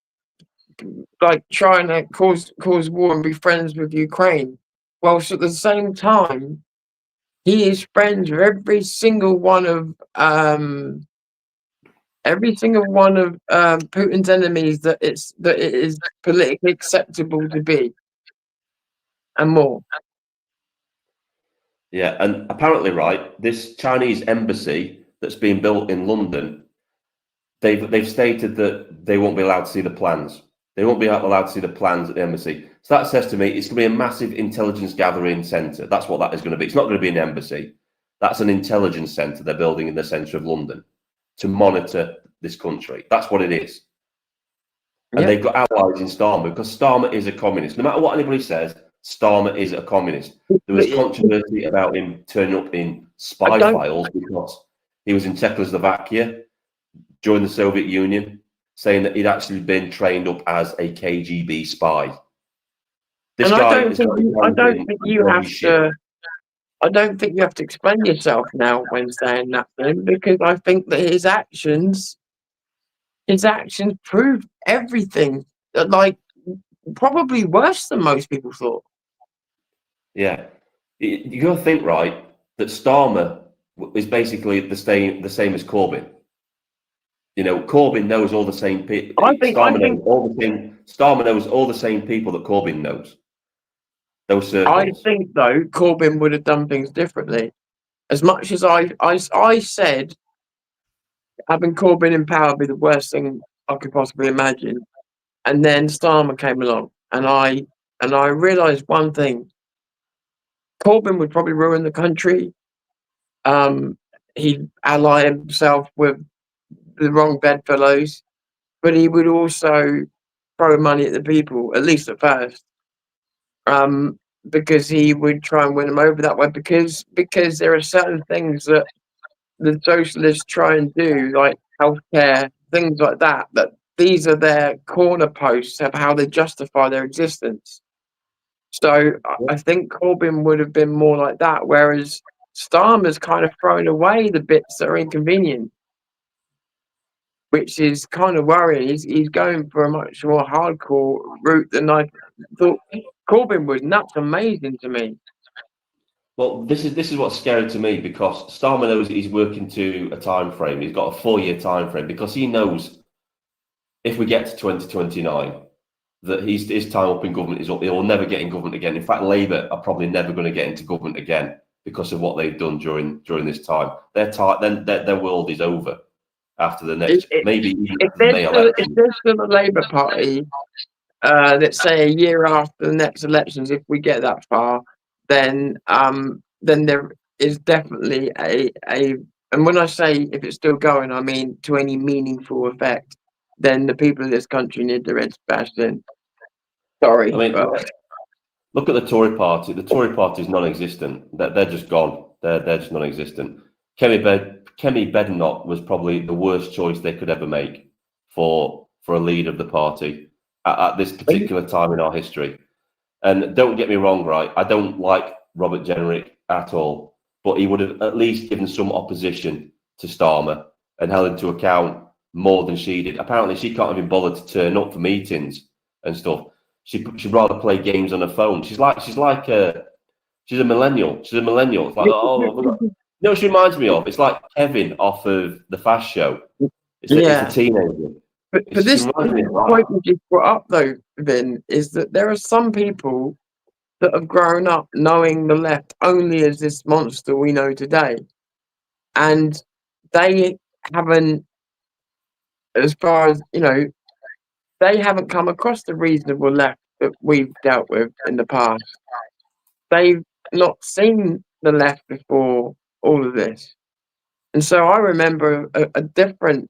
like trying to cause war and be friends with Ukraine, whilst at the same time he is friends with every single one of Putin's enemies that it is politically acceptable to be, and more. Yeah, and apparently, right, this Chinese embassy that's being built in London, they've stated that they won't be allowed to see the plans. They won't be allowed to see the plans at the embassy. So that says to me it's going to be a massive intelligence gathering centre. That's what that is going to be. It's not going to be an embassy. That's an intelligence centre they're building in the centre of London to monitor this country. That's what it is. And they've got allies in Starmer because Starmer is a communist. No matter what anybody says, Starmer is a communist. There was controversy about him turning up in spy files because he was in Czechoslovakia during the Soviet Union, saying that he'd actually been trained up as a KGB spy. This and guy I don't think you have to explain yourself now when saying that, because I think that his actions prove everything. Like probably worse than most people thought. Yeah, you got to think, right, that Starmer is basically the same as Corbyn. You know, Corbyn knows all the same people. Starmer knows all the same people that Corbyn knows. Those circles. I think though Corbyn would have done things differently. As much as I said having Corbyn in power would be the worst thing I could possibly imagine, and then Starmer came along, and I realised one thing: Corbyn would probably ruin the country. He'd ally himself with the wrong bedfellows, but he would also throw money at the people, at least at first, because he would try and win them over that way. Because there are certain things that the socialists try and do, like healthcare, things like that, that these are their corner posts of how they justify their existence. So I think Corbyn would have been more like that, whereas Starmer's kind of thrown away the bits that are inconvenient, which is kind of worrying. He's going for a much more hardcore route than I thought. Corbyn was nuts amazing to me. Well, this is what's scary to me, because Starmer knows he's working to a time frame. He's got a 4-year time frame, because he knows if we get to 2029 that his time up in government is up. He'll never get in government again. In fact, Labour are probably never going to get into government again because of what they've done during this time. Their world is over after the next, maybe even If the May election. if there's still a Labour Party, let's say a year after the next elections, if we get that far, then there is definitely and when I say if it's still going, I mean to any meaningful effect, then the people of this country need their heads bashed in. Sorry, I mean, but look at the Tory party. The Tory party is non-existent. They're just gone. They're just non-existent. Kemi Badenoch was probably the worst choice they could ever make for a leader of the party at this particular time in our history. And don't get me wrong, right? I don't like Robert Jenrick at all, but he would have at least given some opposition to Starmer and held him to account more than she did. Apparently, she can't even bother to turn up for meetings and stuff. She'd rather play games on her phone. She's a millennial. She's a millennial. It's like, you know what she reminds me of? It's like Kevin off of the Fast Show. It's a teenager. But this point you just brought up, though, Vin, is that there are some people that have grown up knowing the left only as this monster we know today. And they haven't, as far as, they haven't come across the reasonable left that we've dealt with in the past. They've not seen the left before all of this. And so I remember a different,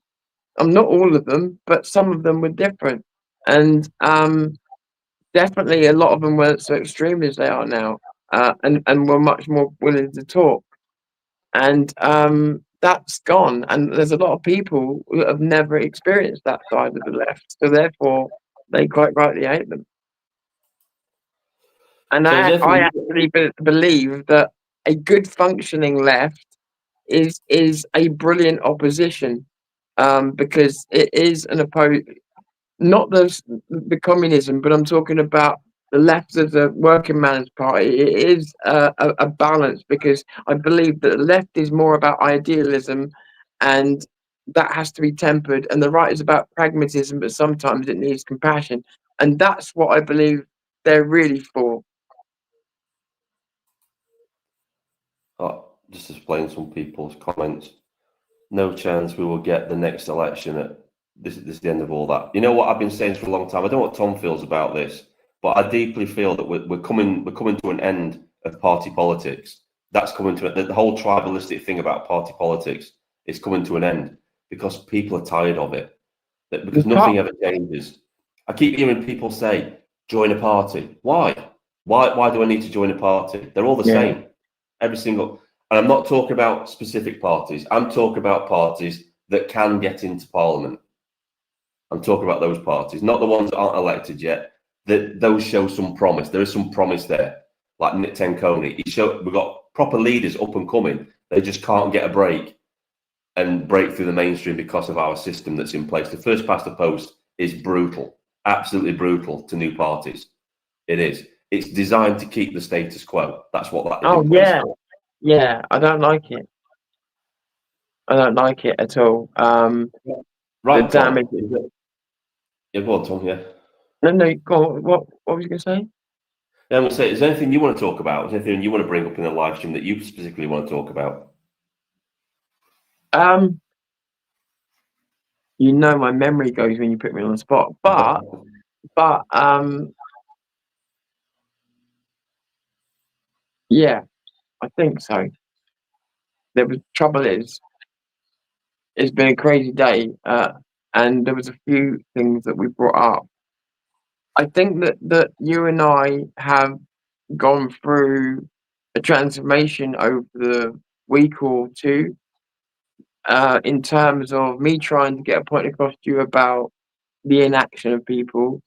not all of them, but some of them were different. And definitely a lot of them weren't so extreme as they are now, and were much more willing to talk. And that's gone. And there's a lot of people who have never experienced that side of the left. So therefore, they quite rightly hate them. And I actually believe that a good functioning left is a brilliant opposition, because it is an not the communism, but I'm talking about the left as a working man's party. It is a balance, because I believe that the left is more about idealism, and that has to be tempered, and the right is about pragmatism, but sometimes it needs compassion, and that's what I believe they're really for. Just explain some people's comments. No chance we will get the next election. This is the end of all that. You know what I've been saying for a long time? I don't know what Tom feels about this, but I deeply feel that we're coming to an end of party politics. That's coming to the whole tribalistic thing about party politics is coming to an end, because people are tired of it. Because nothing ever changes. I keep hearing people say, join a party. Why? Why do I need to join a party? They're all the same. Every single. And I'm not talking about specific parties. I'm talking about parties that can get into Parliament. I'm talking about those parties, not the ones that aren't elected yet. Those show some promise. There is some promise there. Like Nick Tenconi, we've got proper leaders up and coming. They just can't get a break and break through the mainstream because of our system that's in place. The first past the post is brutal, absolutely brutal to new parties. It is. It's designed to keep the status quo. That's what that is. Oh, yeah. I don't like it. I don't like it at all. Right, the damage. Yeah, go on, Tom. Yeah. No, go on. What was you going to say? Yeah, I'm going to say, is there anything you want to talk about? Is there anything you want to bring up in the live stream that you specifically want to talk about? My memory goes when you put me on the spot, but yeah, I think so. Trouble is, it's been a crazy day, and there was a few things that we brought up. I think that you and I have gone through a transformation over the week or two, in terms of me trying to get a point across to you about the inaction of people,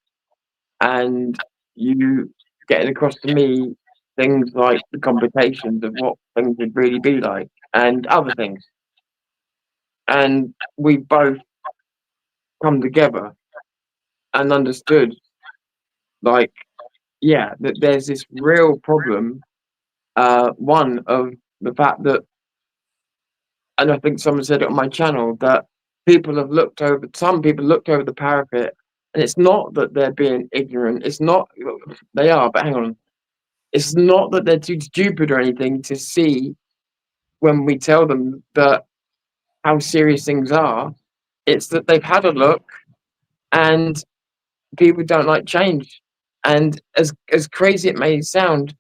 and you getting across to me things like the complications of what things would really be like and other things. And we both come together and understood, that there's this real problem one of the fact that, and I think someone said it on my channel, that some people looked over the parapet, and it's not that they're being ignorant. It's not, they are, but hang on. It's not that they're too stupid or anything to see when we tell them that how serious things are. It's that they've had a look, and people don't like change. And as crazy it may sound,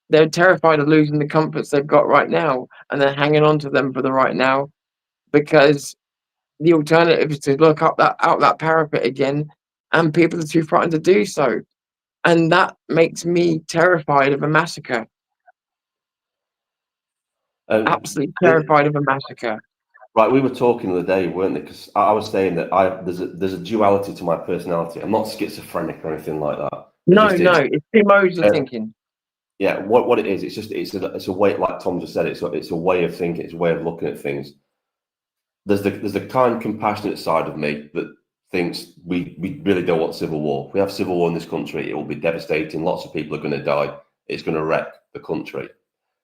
they're terrified of losing the comforts they've got right now, and they're hanging on to them for the right now, because the alternative is to look out that parapet again, and people are too frightened to do so. And that makes me terrified of a massacre. Absolutely terrified of a massacre. Right, we were talking the other day, weren't they? Because I was saying that there's a duality to my personality. I'm not schizophrenic or anything like that. No, it's two modes of thinking. Yeah, what it is, it's a way, like Tom just said, it's a way of thinking, it's a way of looking at things. There's the kind, compassionate side of me that thinks we really don't want civil war. If we have civil war in this country, it will be devastating. Lots of people are going to die. It's going to wreck the country.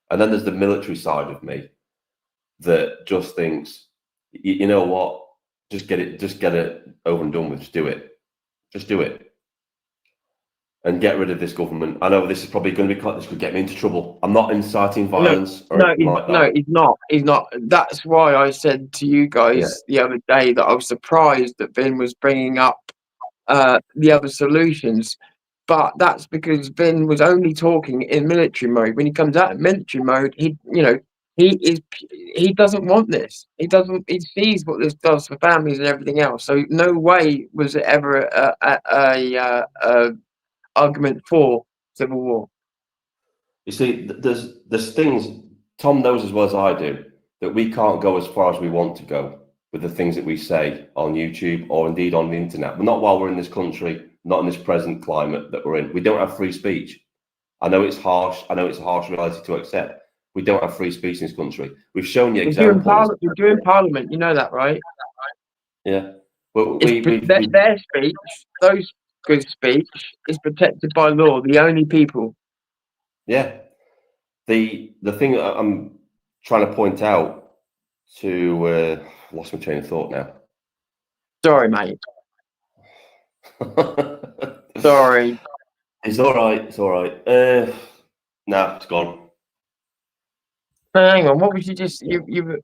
And then there's the military side of me that just thinks, you know what, just get it over and done with. Just do it, and get rid of this government. I know this is probably going to be this could get me into trouble. I'm not inciting violence. He's not. That's why I said to you guys the other day that I was surprised that Vin was bringing up the other solutions. But that's because Vin was only talking in military mode. When he comes out of military mode, he doesn't want this. He sees what this does for families and everything else. So no way was it ever a argument for civil war. You see, there's things Tom knows as well as I do that we can't go as far as we want to go with the things that we say on YouTube or indeed on the internet. But not while we're in this country, not in this present climate that we're in. We don't have free speech. I know it's harsh. I know it's a harsh reality to accept. We don't have free speech in this country. We've shown you examples. We're doing Parliament. You know that, right? Yeah. Well, their speech, those good speech, is protected by law. The only people. Yeah. The thing I'm trying to point out to lost my train of thought now. Sorry, mate. Sorry. It's all right. It's all right. Nah, it's gone. Hang on. What was you just you?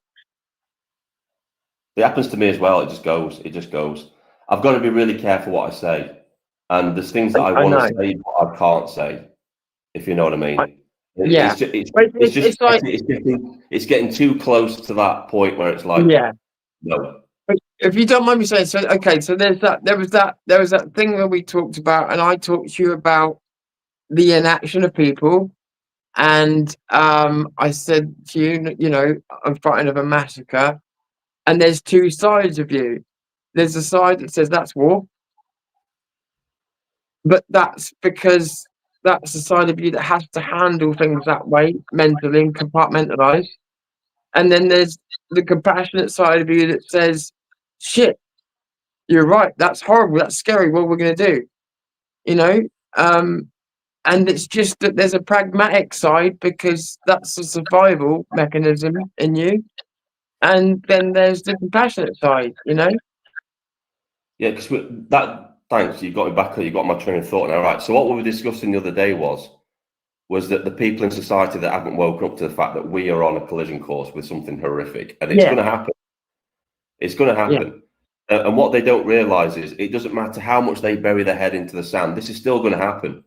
It happens to me as well. It just goes. It just goes. I've got to be really careful what I say, and there's things that I want to say but I can't say. If you know what I mean. Yeah. It's getting too close to that point where it's like, no. If you don't mind me saying so, okay. So there was that thing that we talked about, and I talked to you about the inaction of people, and I said to you, you know, I'm frightened of a massacre, and there's two sides of you. There's a side that says that's war, but that's because that's the side of you that has to handle things that way, mentally and compartmentalize. And then there's the compassionate side of you that says, shit, you're right, that's horrible, that's scary, what we're going to do, you know? And it's just that there's a pragmatic side because that's a survival mechanism in you. And then there's the compassionate side, you know? Yeah, because thanks, you got me back, you got my train of thought now. Right, so what we were discussing the other day was that the people in society that haven't woken up to the fact that we are on a collision course with something horrific, and it's going to happen. It's going to happen. Yeah. And what they don't realize is it doesn't matter how much they bury their head into the sand. This is still going to happen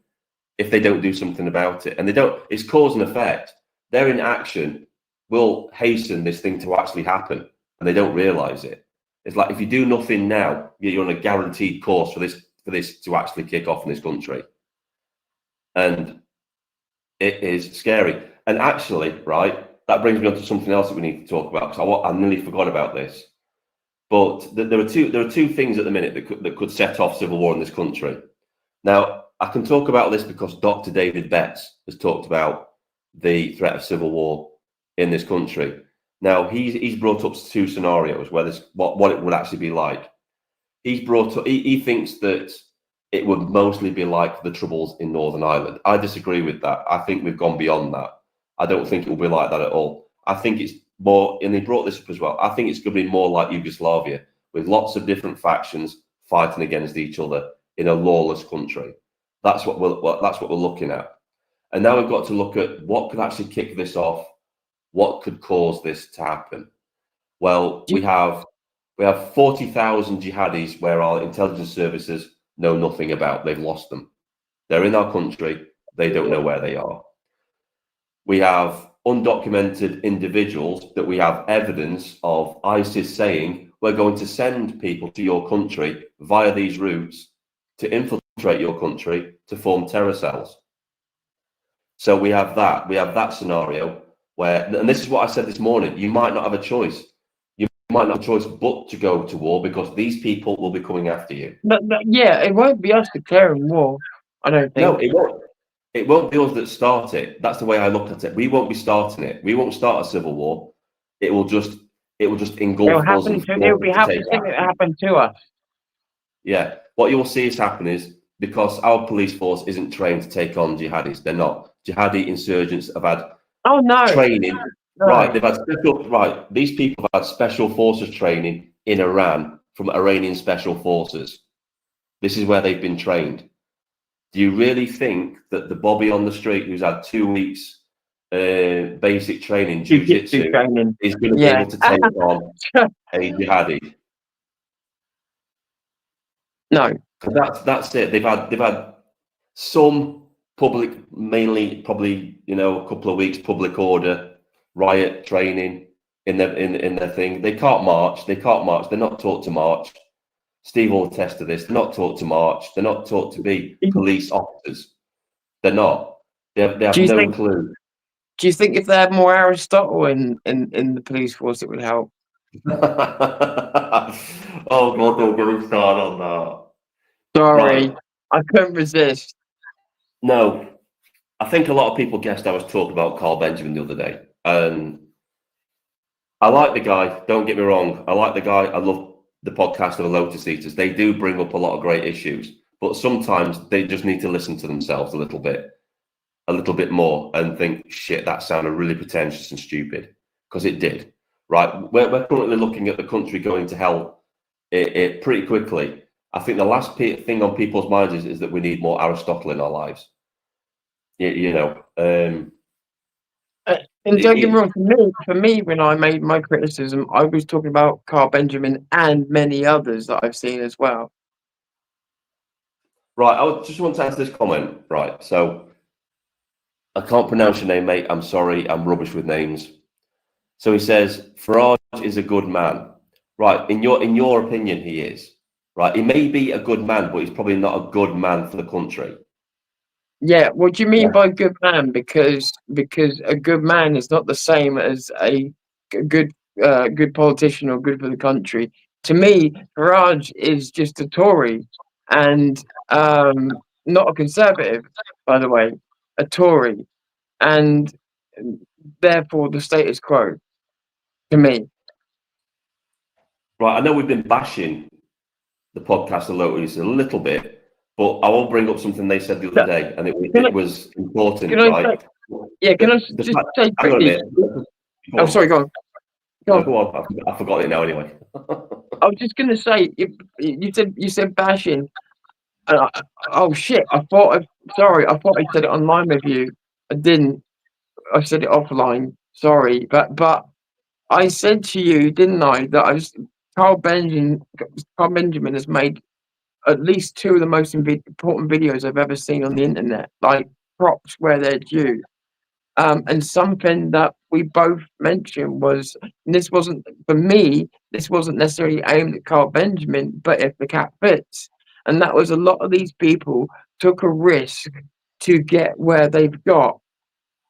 if they don't do something about it. And they don't. It's cause and effect. Their inaction will hasten this thing to actually happen, and they don't realize it. It's like if you do nothing now, you're on a guaranteed course for this to actually kick off in this country. And it is scary. And actually, right, that brings me on to something else that we need to talk about, because I nearly forgot about this. But there are two things at the minute that could set off civil war in this country. Now, I can talk about this because Dr. David Betts has talked about the threat of civil war in this country. Now, he's brought up two scenarios where what it would actually be like. He thinks that it would mostly be like the Troubles in Northern Ireland. I disagree with that. I think we've gone beyond that. I don't think it will be like that at all. I think it's more, and they brought this up as well, I think it's going to be more like Yugoslavia, with lots of different factions fighting against each other in a lawless country. That's what we're looking at. And now we've got to look at what could actually kick this off, what could cause this to happen. Well, we have 40,000 jihadis where our intelligence services know nothing about. They've lost them. They're in our country. They don't know where they are. We have undocumented individuals that we have evidence of ISIS saying, we're going to send people to your country via these routes to infiltrate your country to form terror cells. So we have that scenario where, and this is what I said this morning, you might not have a choice. You might not have a choice but to go to war, because these people will be coming after you. Yeah, it won't be us declaring war, I don't think. No, it won't. It won't be us that start it. That's the way I look at it. We won't be starting it. We won't start a civil war. It will just engulf us. It'll happen to us. Yeah. What you will see is happen is, because our police force isn't trained to take on jihadis. They're not. Jihadi insurgents have had training. No. Right. They've had these people have had special forces training in Iran from Iranian special forces. This is where they've been trained. Do you really think that the Bobby on the street who's had 2 weeks basic training, jiu-jitsu, is going to be able to take on a jihadi? No. That's it. They've had some public, mainly probably a couple of weeks public order riot training in their thing. They can't march. They're not taught to march. Steve will attest to this. They're not taught to march. They're not taught to be police officers. They're not. They have no clue. Do you think if they had more Aristotle in the police force, it would help? Oh God, don't get me started on that. Sorry, right. I couldn't resist. No, I think a lot of people guessed I was talking about Carl Benjamin the other day, and I like the guy. Don't get me wrong. I like the guy. I love the podcast of the Lotus Eaters. They do bring up a lot of great issues, but sometimes they just need to listen to themselves a little bit more, and think, shit, that sounded really pretentious and stupid, because it did. Right? We're currently looking at the country going to hell it pretty quickly. I think the last thing on people's minds is that we need more Aristotle in our lives. And don't get me wrong, for me, when I made my criticism, I was talking about Carl Benjamin and many others that I've seen as well. Right, I just want to answer this comment. Right, so I can't pronounce your name, mate. I'm sorry, I'm rubbish with names. So he says, Farage is a good man. Right, in your opinion, he is. Right, he may be a good man, but he's probably not a good man for the country. Yeah, what do you mean by good man? Because a good man is not the same as a good politician or good for the country. To me, Farage is just a Tory, and not a conservative, by the way, a Tory, and therefore the status quo. To me, right. I know we've been bashing the podcast a little bit, but I will bring up something they said the other day, and it was important, right? Can I just say quickly? Oh, sorry, go on. Go on. I forgot it now anyway. I was just going to say, you said bashing. Oh shit! I thought I said it online with you. I didn't. I said it offline. Sorry, but I said to you, didn't I, that Carl Benjamin has made at least 2 of the most important videos I've ever seen on the internet, like props where they're due. And something that we both mentioned was, and this wasn't, for me, this wasn't necessarily aimed at Carl Benjamin, but if the cat fits. And that was, a lot of these people took a risk to get where they've got.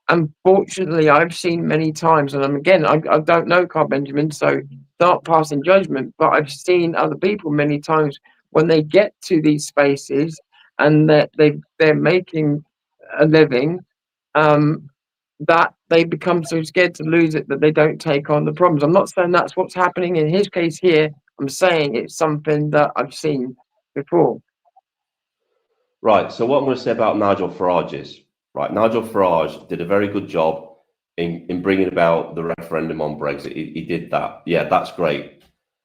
Unfortunately, I've seen many times, and I don't know Carl Benjamin, so not passing judgment, but I've seen other people many times when they get to these spaces and that they're making a living, that they become so scared to lose it that they don't take on the problems. I'm not saying that's what's happening in his case here. I'm saying it's something that I've seen before. Right. So what I'm going to say about Nigel Farage is, right, Nigel Farage did a very good job in bringing about the referendum on Brexit. He did that. Yeah, that's great.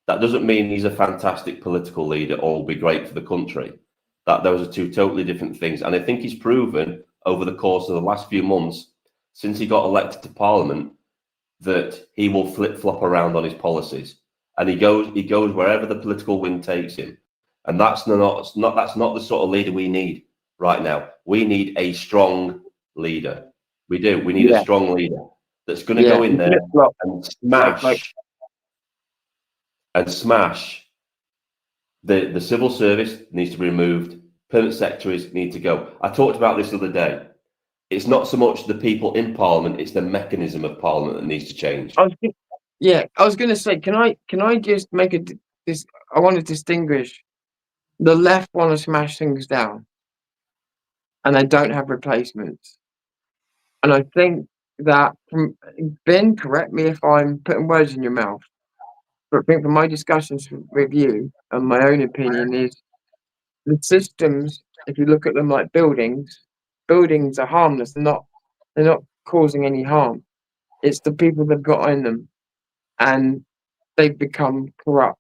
That doesn't mean he's a fantastic political leader or will be great for the country. That those are two totally different things. And I think he's proven over the course of the last few months, since he got elected to Parliament, that he will flip-flop around on his policies. And he goes wherever the political wind takes him. And that's not the sort of leader we need right now. We need a strong leader. We do. We need a strong leader that's going to go in there and smash the civil service needs to be removed. Permanent secretaries need to go. I talked about this the other day. It's not so much the people in Parliament; it's the mechanism of Parliament that needs to change. I was going to say, can I just make this? I want to distinguish. The left want to smash things down, and they don't have replacements. And I think that Ben, correct me if I'm putting words in your mouth, but I think from my discussions with you and my own opinion is the systems. If you look at them like buildings are harmless. They're not causing any harm. It's the people they've got in them, and they've become corrupt,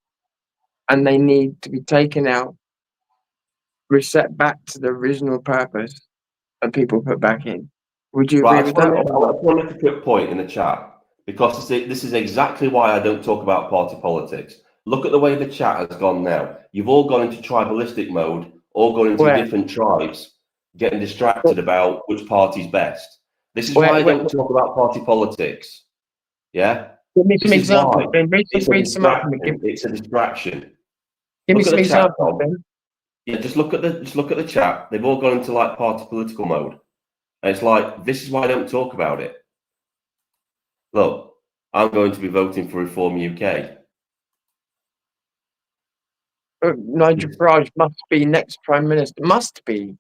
and they need to be taken out, reset back to the original purpose, and people put back in. Would you agree with that? I want to make a quick point in the chat, because this is exactly why I don't talk about party politics. Look at the way the chat has gone now. You've all gone into tribalistic mode, all gone into different tribes, getting distracted about which party's best. This is why I don't talk about party politics. Yeah? Give me some examples. It's a distraction. Give me some examples, Ben. Yeah, just look at the chat. They've all gone into like party political mode. And it's like, this is why I don't talk about it. Look, I'm going to be voting for Reform UK. Nigel Farage must be next Prime Minister. Must be.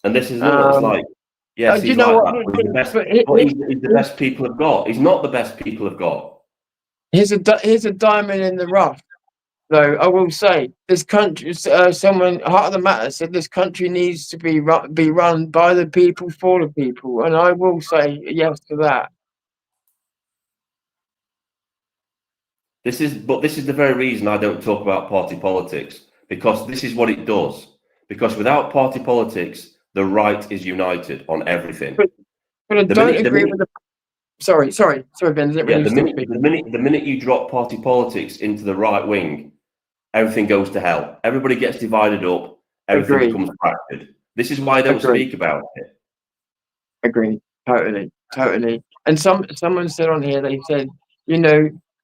And this is it's like, yes, he's like that. But he's the best people have got. He's not the best people have got. Here's a diamond in the rough. Though I will say, this country, someone, Heart of the Matter said this country needs to be run by the people for the people, and I will say yes to that. This is the very reason I don't talk about party politics, because this is what it does. Because without party politics, the right is united on everything. But I don't agree with the. Sorry, Ben. The minute you drop party politics into the right wing, everything goes to hell. Everybody gets divided up. Everything becomes fractured. This is why I don't speak about it. Agree. Totally. And someone said on here, they said,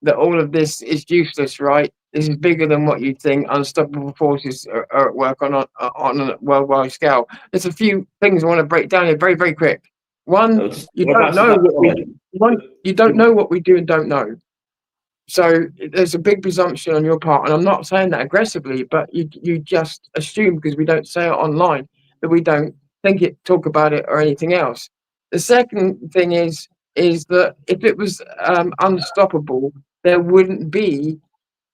that all of this is useless, right? This is bigger than what you think. Unstoppable forces are at work on a worldwide scale. There's a few things I want to break down here very, very quick. One, you don't know what we do and don't know. So there's a big presumption on your part, and I'm not saying that aggressively, but you just assume because we don't say it online that we don't talk about it or anything else. The second thing is that if it was unstoppable, there wouldn't be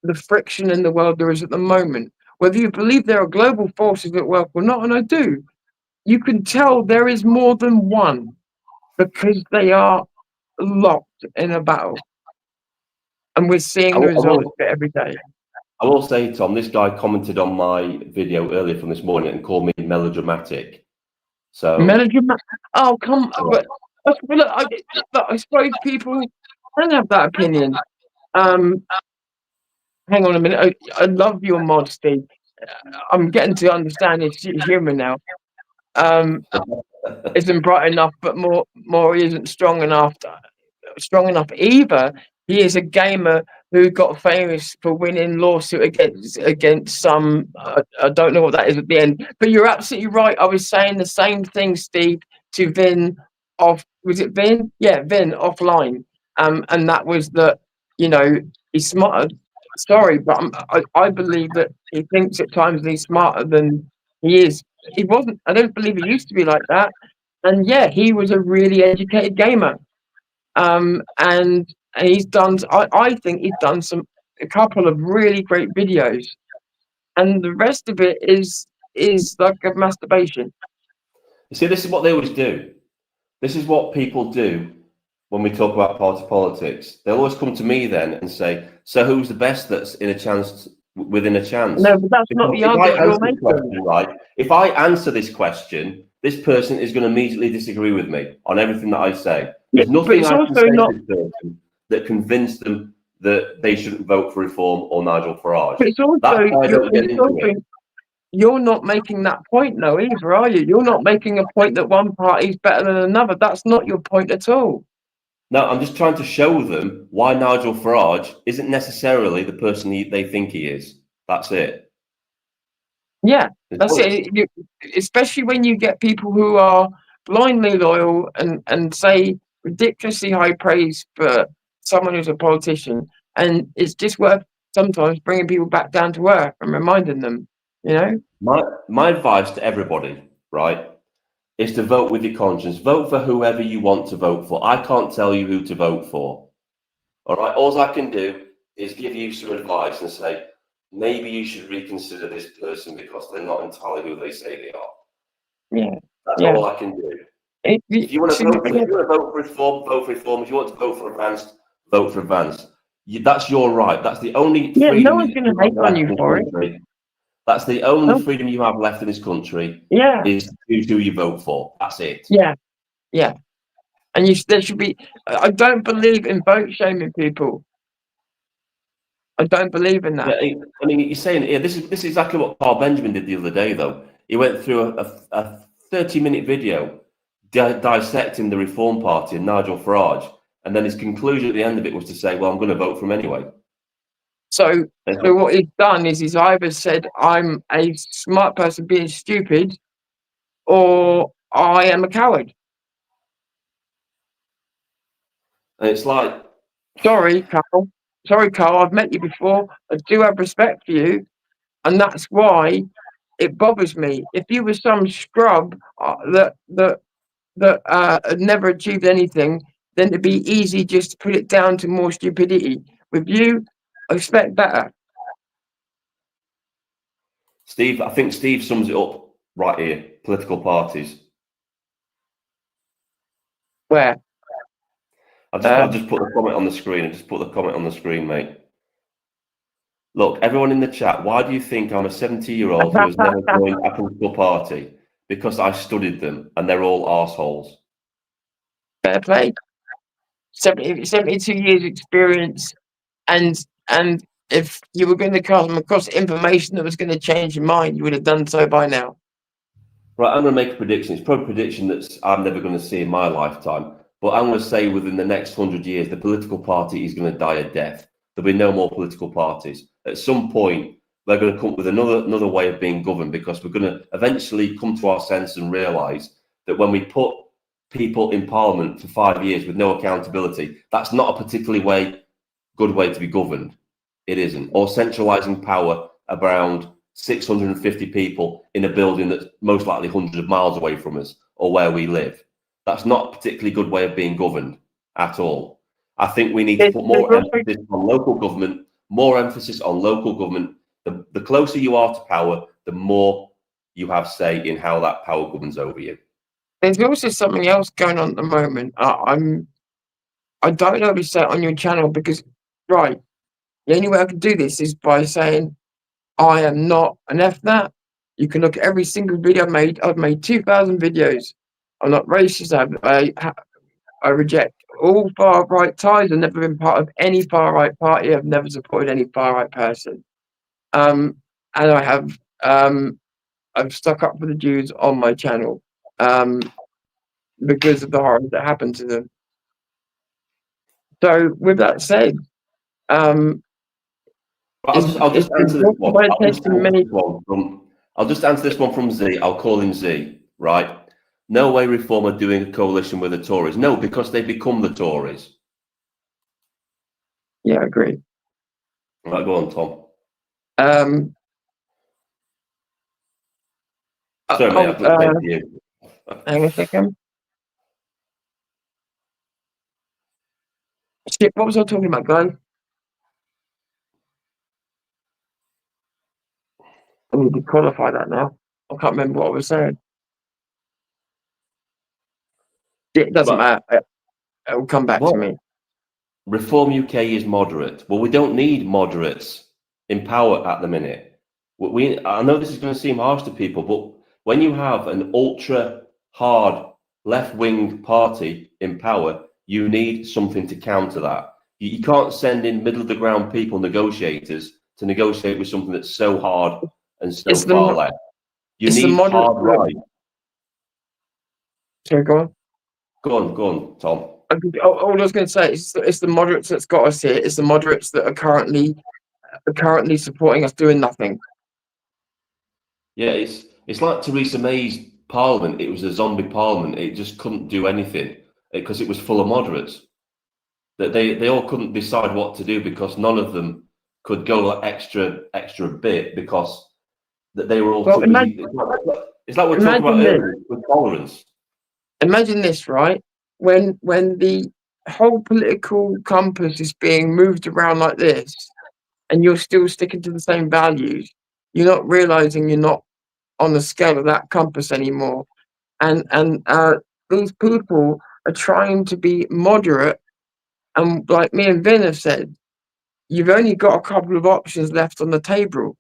the friction in the world there is at the moment. Whether you believe there are global forces at work or not, and I do, you can tell there is more than one because they are locked in a battle. And we're seeing the results of it every day. I will say, Tom, this guy commented on my video earlier from this morning and called me melodramatic. So melodramatic? Oh, come on. But, look, I suppose people don't have that opinion. Hang on a minute. I love your modesty. I'm getting to understand his humour now. Isn't bright enough, but more he isn't strong enough either. He is a gamer who got famous for winning lawsuit against some. I don't know what that is at the end, but you're absolutely right. I was saying the same thing, Steve, to Vin off. Was it Vin? Yeah, Vin offline. And that was that. He's smarter. Sorry, but I believe that he thinks at times he's smarter than he is. He wasn't. I don't believe he used to be like that. And yeah, he was a really educated gamer. And he's done. I think he's done a couple of really great videos, and the rest of it is like a masturbation. You see, this is what they always do. This is what people do when we talk about party politics, they'll always come to me then and say, "So who's the best that's in a chance within a chance?" No, but that's not Because the if I argument you're answer this making. question right, if I answer this question, this person is going to immediately disagree with me on everything that I say. Yeah, There's but nothing it's I can also say not. to this person that convinced them that they shouldn't vote for Reform or Nigel Farage. But it's also That's why I don't get into it. you're not making that point though either, are you? You're not making a point that one party is better than another. That's not your point at all. No, I'm just trying to show them why Nigel Farage isn't necessarily the person they think he is. That's it. Yeah, It's that's funny. it. Especially when you get people who are blindly loyal and say ridiculously high praise for someone who's a politician, and it's just worth sometimes bringing people back down to earth and reminding them, you know. My advice to everybody, right, is to vote with your conscience. Vote for whoever you want to vote for. I can't tell you who to vote for. All right. All I can do is give you some advice and say, maybe you should reconsider this person because they're not entirely who they say they are. Yeah. That's Yeah. all I can do. If you want to vote for Reform, vote for Reform. If you want to vote for Advanced, vote for Advanced. That's your right. That's the only Yeah, freedom no one's you going to have hate on left you in this for it. country. That's the only No. freedom you have left in this country. Yeah. Is to choose who you vote for. That's it. Yeah. Yeah. And there should be. I don't believe in vote shaming people. I don't believe in that. Yeah, I mean, you're saying, yeah, this is exactly what Carl Benjamin did the other day, though. He went through a 30-minute video dissecting the Reform Party and Nigel Farage, and then his conclusion at the end of it was to say, well, I'm going to vote for him anyway. So what he's done is he's either said, I'm a smart person being stupid, or I am a coward. And it's like... Sorry, Carl, I've met you before. I do have respect for you, and that's why it bothers me. If you were some scrub that had never achieved anything, then it'd be easy just to put it down to more stupidity. With you, I expect better. Steve, I think Steve sums it up right here. Political parties. Where? I'll just put the comment on the screen. Mate. Look, everyone in the chat, why do you think I'm a 70-year-old who has never joined a political party? Because I studied them, and they're all arseholes. Fair play. 72 years experience, and if you were going to come across information that was going to change your mind, you would have done so by now. Right, I'm going to make a prediction. It's probably a prediction that I'm never going to see in my lifetime. But I'm going to say within the next 100 years, the political party is going to die a death. There'll be no more political parties. At some point, they're going to come up with another way of being governed, because we're going to eventually come to our senses and realise that when we put people in Parliament for 5 years with no accountability, that's not a particularly good way to be governed. It isn't. Or centralising power around 650 people in a building that's most likely hundreds of miles away from us or where we live. That's not a particularly good way of being governed at all. I think we need to put more emphasis on local government, The closer you are to power, the more you have say in how that power governs over you. There's also something else going on at the moment. I don't know if it's on your channel, because, right, the only way I can do this is by saying I am not an F that. You can look at every single video I've made. I've made 2,000 videos. I'm not racist. I reject all far right ties. I've never been part of any far right party. I've never supported any far right person. And I have I've stuck up for the Jews on my channel because of the horrors that happened to them. So with that said, I'll just answer this one. I'll just answer this one from Z. I'll call him Z, right? No way Reform are doing a coalition with the Tories. No, because they've become the Tories. Yeah, I agree. Right, go on, Tom. Sorry, mate, I've looked at you. Hang on a second. Shit, what was I talking about, Glenn? I need to qualify that now. I can't remember what I was saying. It doesn't matter. It will come back What? to me. Reform UK is moderate. Well, we don't need moderates in power at the minute. I know this is going to seem harsh to people, but when you have an ultra hard left-wing party in power, you need something to counter that. You can't send in middle-of-the-ground people, negotiators, to negotiate with something that's so hard and so far left. You need hard right. Sorry, go on. Go on, Tom. All I was going to say is it's the moderates that's got us here. It's the moderates that are currently supporting us doing nothing. Yeah, it's like Theresa May's parliament. It was a zombie parliament. It just couldn't do anything because it was full of moderates. That they all couldn't decide what to do because none of them could go like extra bit because that they were all too busy. It's like we're talking about earlier with tolerance. Imagine this, right? When the whole political compass is being moved around like this, and you're still sticking to the same values, you're not realizing you're not on the scale of that compass anymore. And these people are trying to be moderate, and like me and Vin have said, you've only got a couple of options left on the table.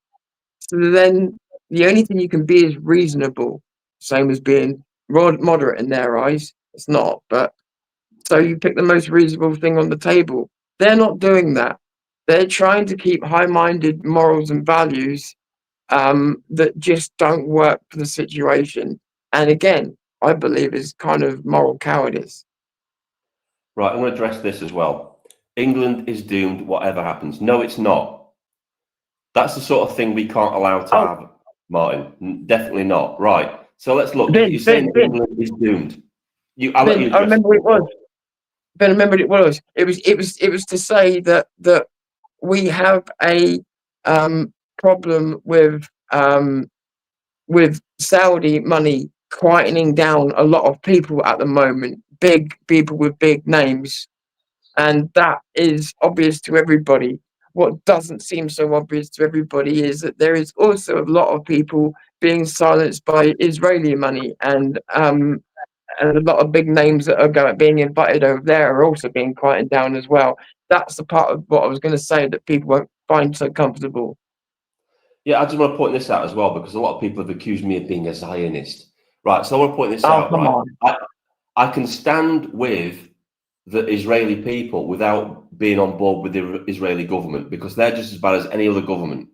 So then the only thing you can be is reasonable, same as being moderate in their eyes. It's not, but so you pick the most reasonable thing on the table. They're not doing that. They're trying to keep high-minded morals and values that just don't work for the situation. And again, I believe is kind of moral cowardice. Right, I'm going to address this as well. England is doomed, whatever happens. No, it's not. That's the sort of thing we can't allow to have, Martin. Definitely not. Right. So let's look. You're saying England is doomed. I remember what it was. Ben, I remember what it was. It was to say that we have a problem with Saudi money quietening down a lot of people at the moment. Big people with big names. And that is obvious to everybody. What doesn't seem so obvious to everybody is that there is also a lot of people being silenced by Israeli money, and a lot of big names that are being invited over there are also being quieted down as well. That's the part of what I was going to say that people won't find so comfortable. Yeah, I just want to point this out as well because a lot of people have accused me of being a Zionist. Right, so I want to point this out. Come right, I can stand with the Israeli people without being on board with the Israeli government because they're just as bad as any other government.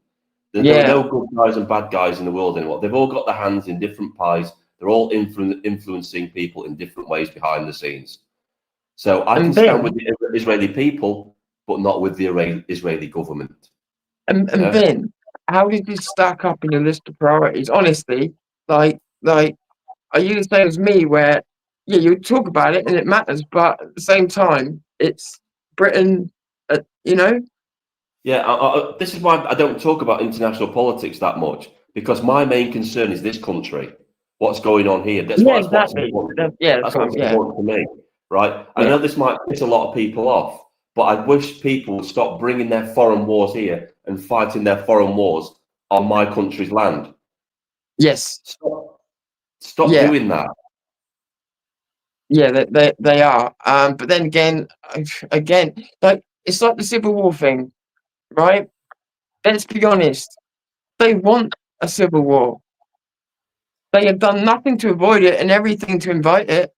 There are no good guys and bad guys in the world anymore. They've all got their hands in different pies. They're all influencing people in different ways behind the scenes. So I can stand with the Israeli people, but not with the Israeli government. And Vin, how did you stack up in your list of priorities? Honestly, like, are you the same as me where, yeah, you talk about it and it matters, but at the same time, it's Britain, you know? Yeah, this is why I don't talk about international politics that much, because my main concern is this country, what's going on here. That's what's important. That's what's important to me, right? I know this might piss a lot of people off, but I wish people would stop bringing their foreign wars here and fighting their foreign wars on my country's land. Yes. Stop doing that. Yeah, they are. But then again, like it's like the Civil War thing, right? Let's be honest. They want a civil war. They have done nothing to avoid it and everything to invite it.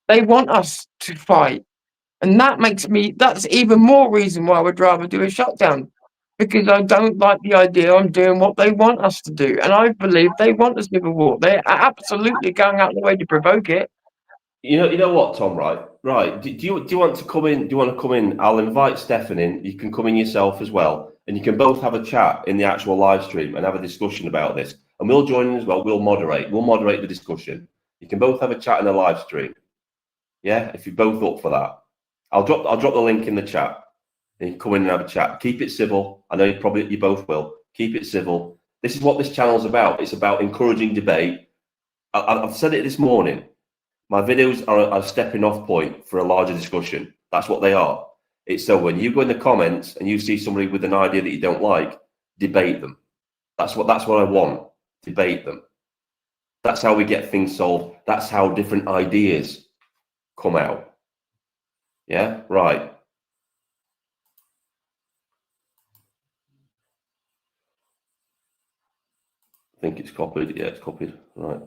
They want us to fight. And that's even more reason why I would rather do a shutdown. Because I don't like the idea I'm doing what they want us to do. And I believe they want a civil war. They're absolutely going out of the way to provoke it. You know what, Tom, right. Do you want to come in? Do you want to come in? I'll invite Stefan in. You can come in yourself as well. And you can both have a chat in the actual live stream and have a discussion about this. And we'll join in as well. We'll moderate the discussion. You can both have a chat in the live stream. Yeah, if you're both up for that. I'll drop the link in the chat. And you can come in and have a chat. Keep it civil. I know you both will. Keep it civil. This is what this channel's about. It's about encouraging debate. I've said it this morning. My videos are a stepping off point for a larger discussion. That's what they are. It's so when you go in the comments and you see somebody with an idea that you don't like, debate them. That's what I want. Debate them. That's how we get things solved. That's how different ideas come out. Yeah, right. I think it's copied. Yeah, it's copied. Right.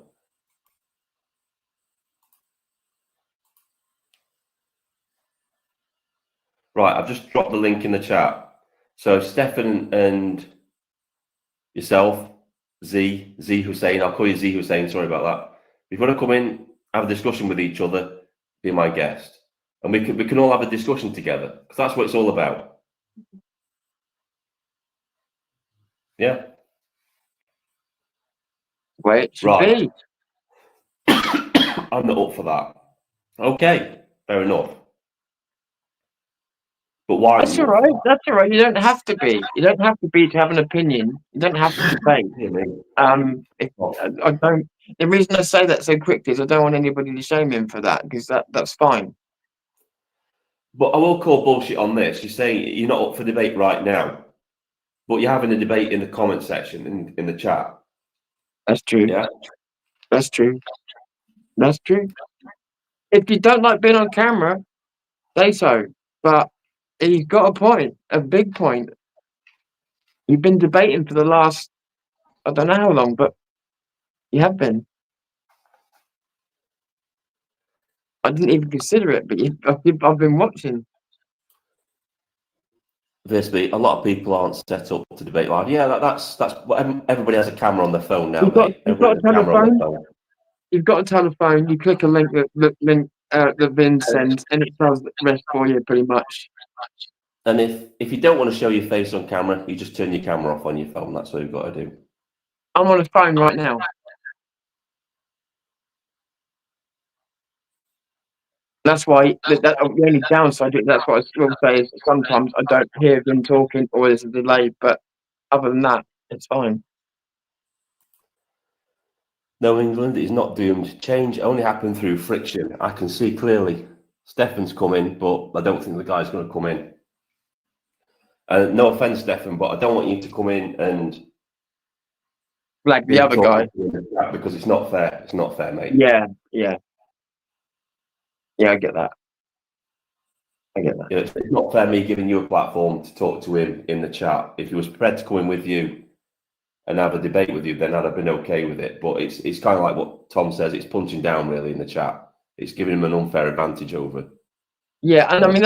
Right, I've just dropped the link in the chat. So Stefan and yourself, Z Hussein, I'll call you Z Hussein, sorry about that. If you want to come in, have a discussion with each other, be my guest. And we can all have a discussion together, because that's what it's all about. Yeah. Where it should Right. be. I'm not up for that. Okay, fair enough. But why aren't That's you all up for right. that? That's all right. You don't have to be. You don't have to be to have an opinion. You don't have to debate. I don't. The reason I say that so quickly is I don't want anybody to shame him for that, because that's fine. But I will call bullshit on this. You're saying you're not up for debate right now, but you're having a debate in the comment section in the chat. That's true. Yeah. That's true. That's true. If you don't like being on camera, say so. But he's got a point, a big point. You've been debating for the last, I don't know how long, but you have been. I didn't even consider it, but I've been watching. Vsb, a lot of people aren't set up to debate live. Yeah, that's everybody has a camera on their phone now, mate. Everybody has a camera on their phone. You've got a telephone. You click a link that Vin sends, and it does the rest for you, pretty much. And if you don't want to show your face on camera, you just turn your camera off on your phone. That's what you've got to do. I'm on a phone right now. That's why the only downside, that's what I will say, is sometimes I don't hear them talking or there's a delay, but other than that, it's fine. No, England is not doomed. Change only happened through friction. I can see clearly. Stefan's coming, but I don't think the guy's going to come in. No offense, Stefan, but I don't want you to come in and like the other guy, because it's not fair. It's not fair, mate. Yeah, I get that. You know, it's not fair me giving you a platform to talk to him in the chat. If he was prepared to come in with you and have a debate with you, then I'd have been okay with it. But it's kind of like what Tom says. It's punching down really in the chat. It's giving him an unfair advantage over. Yeah, and I mean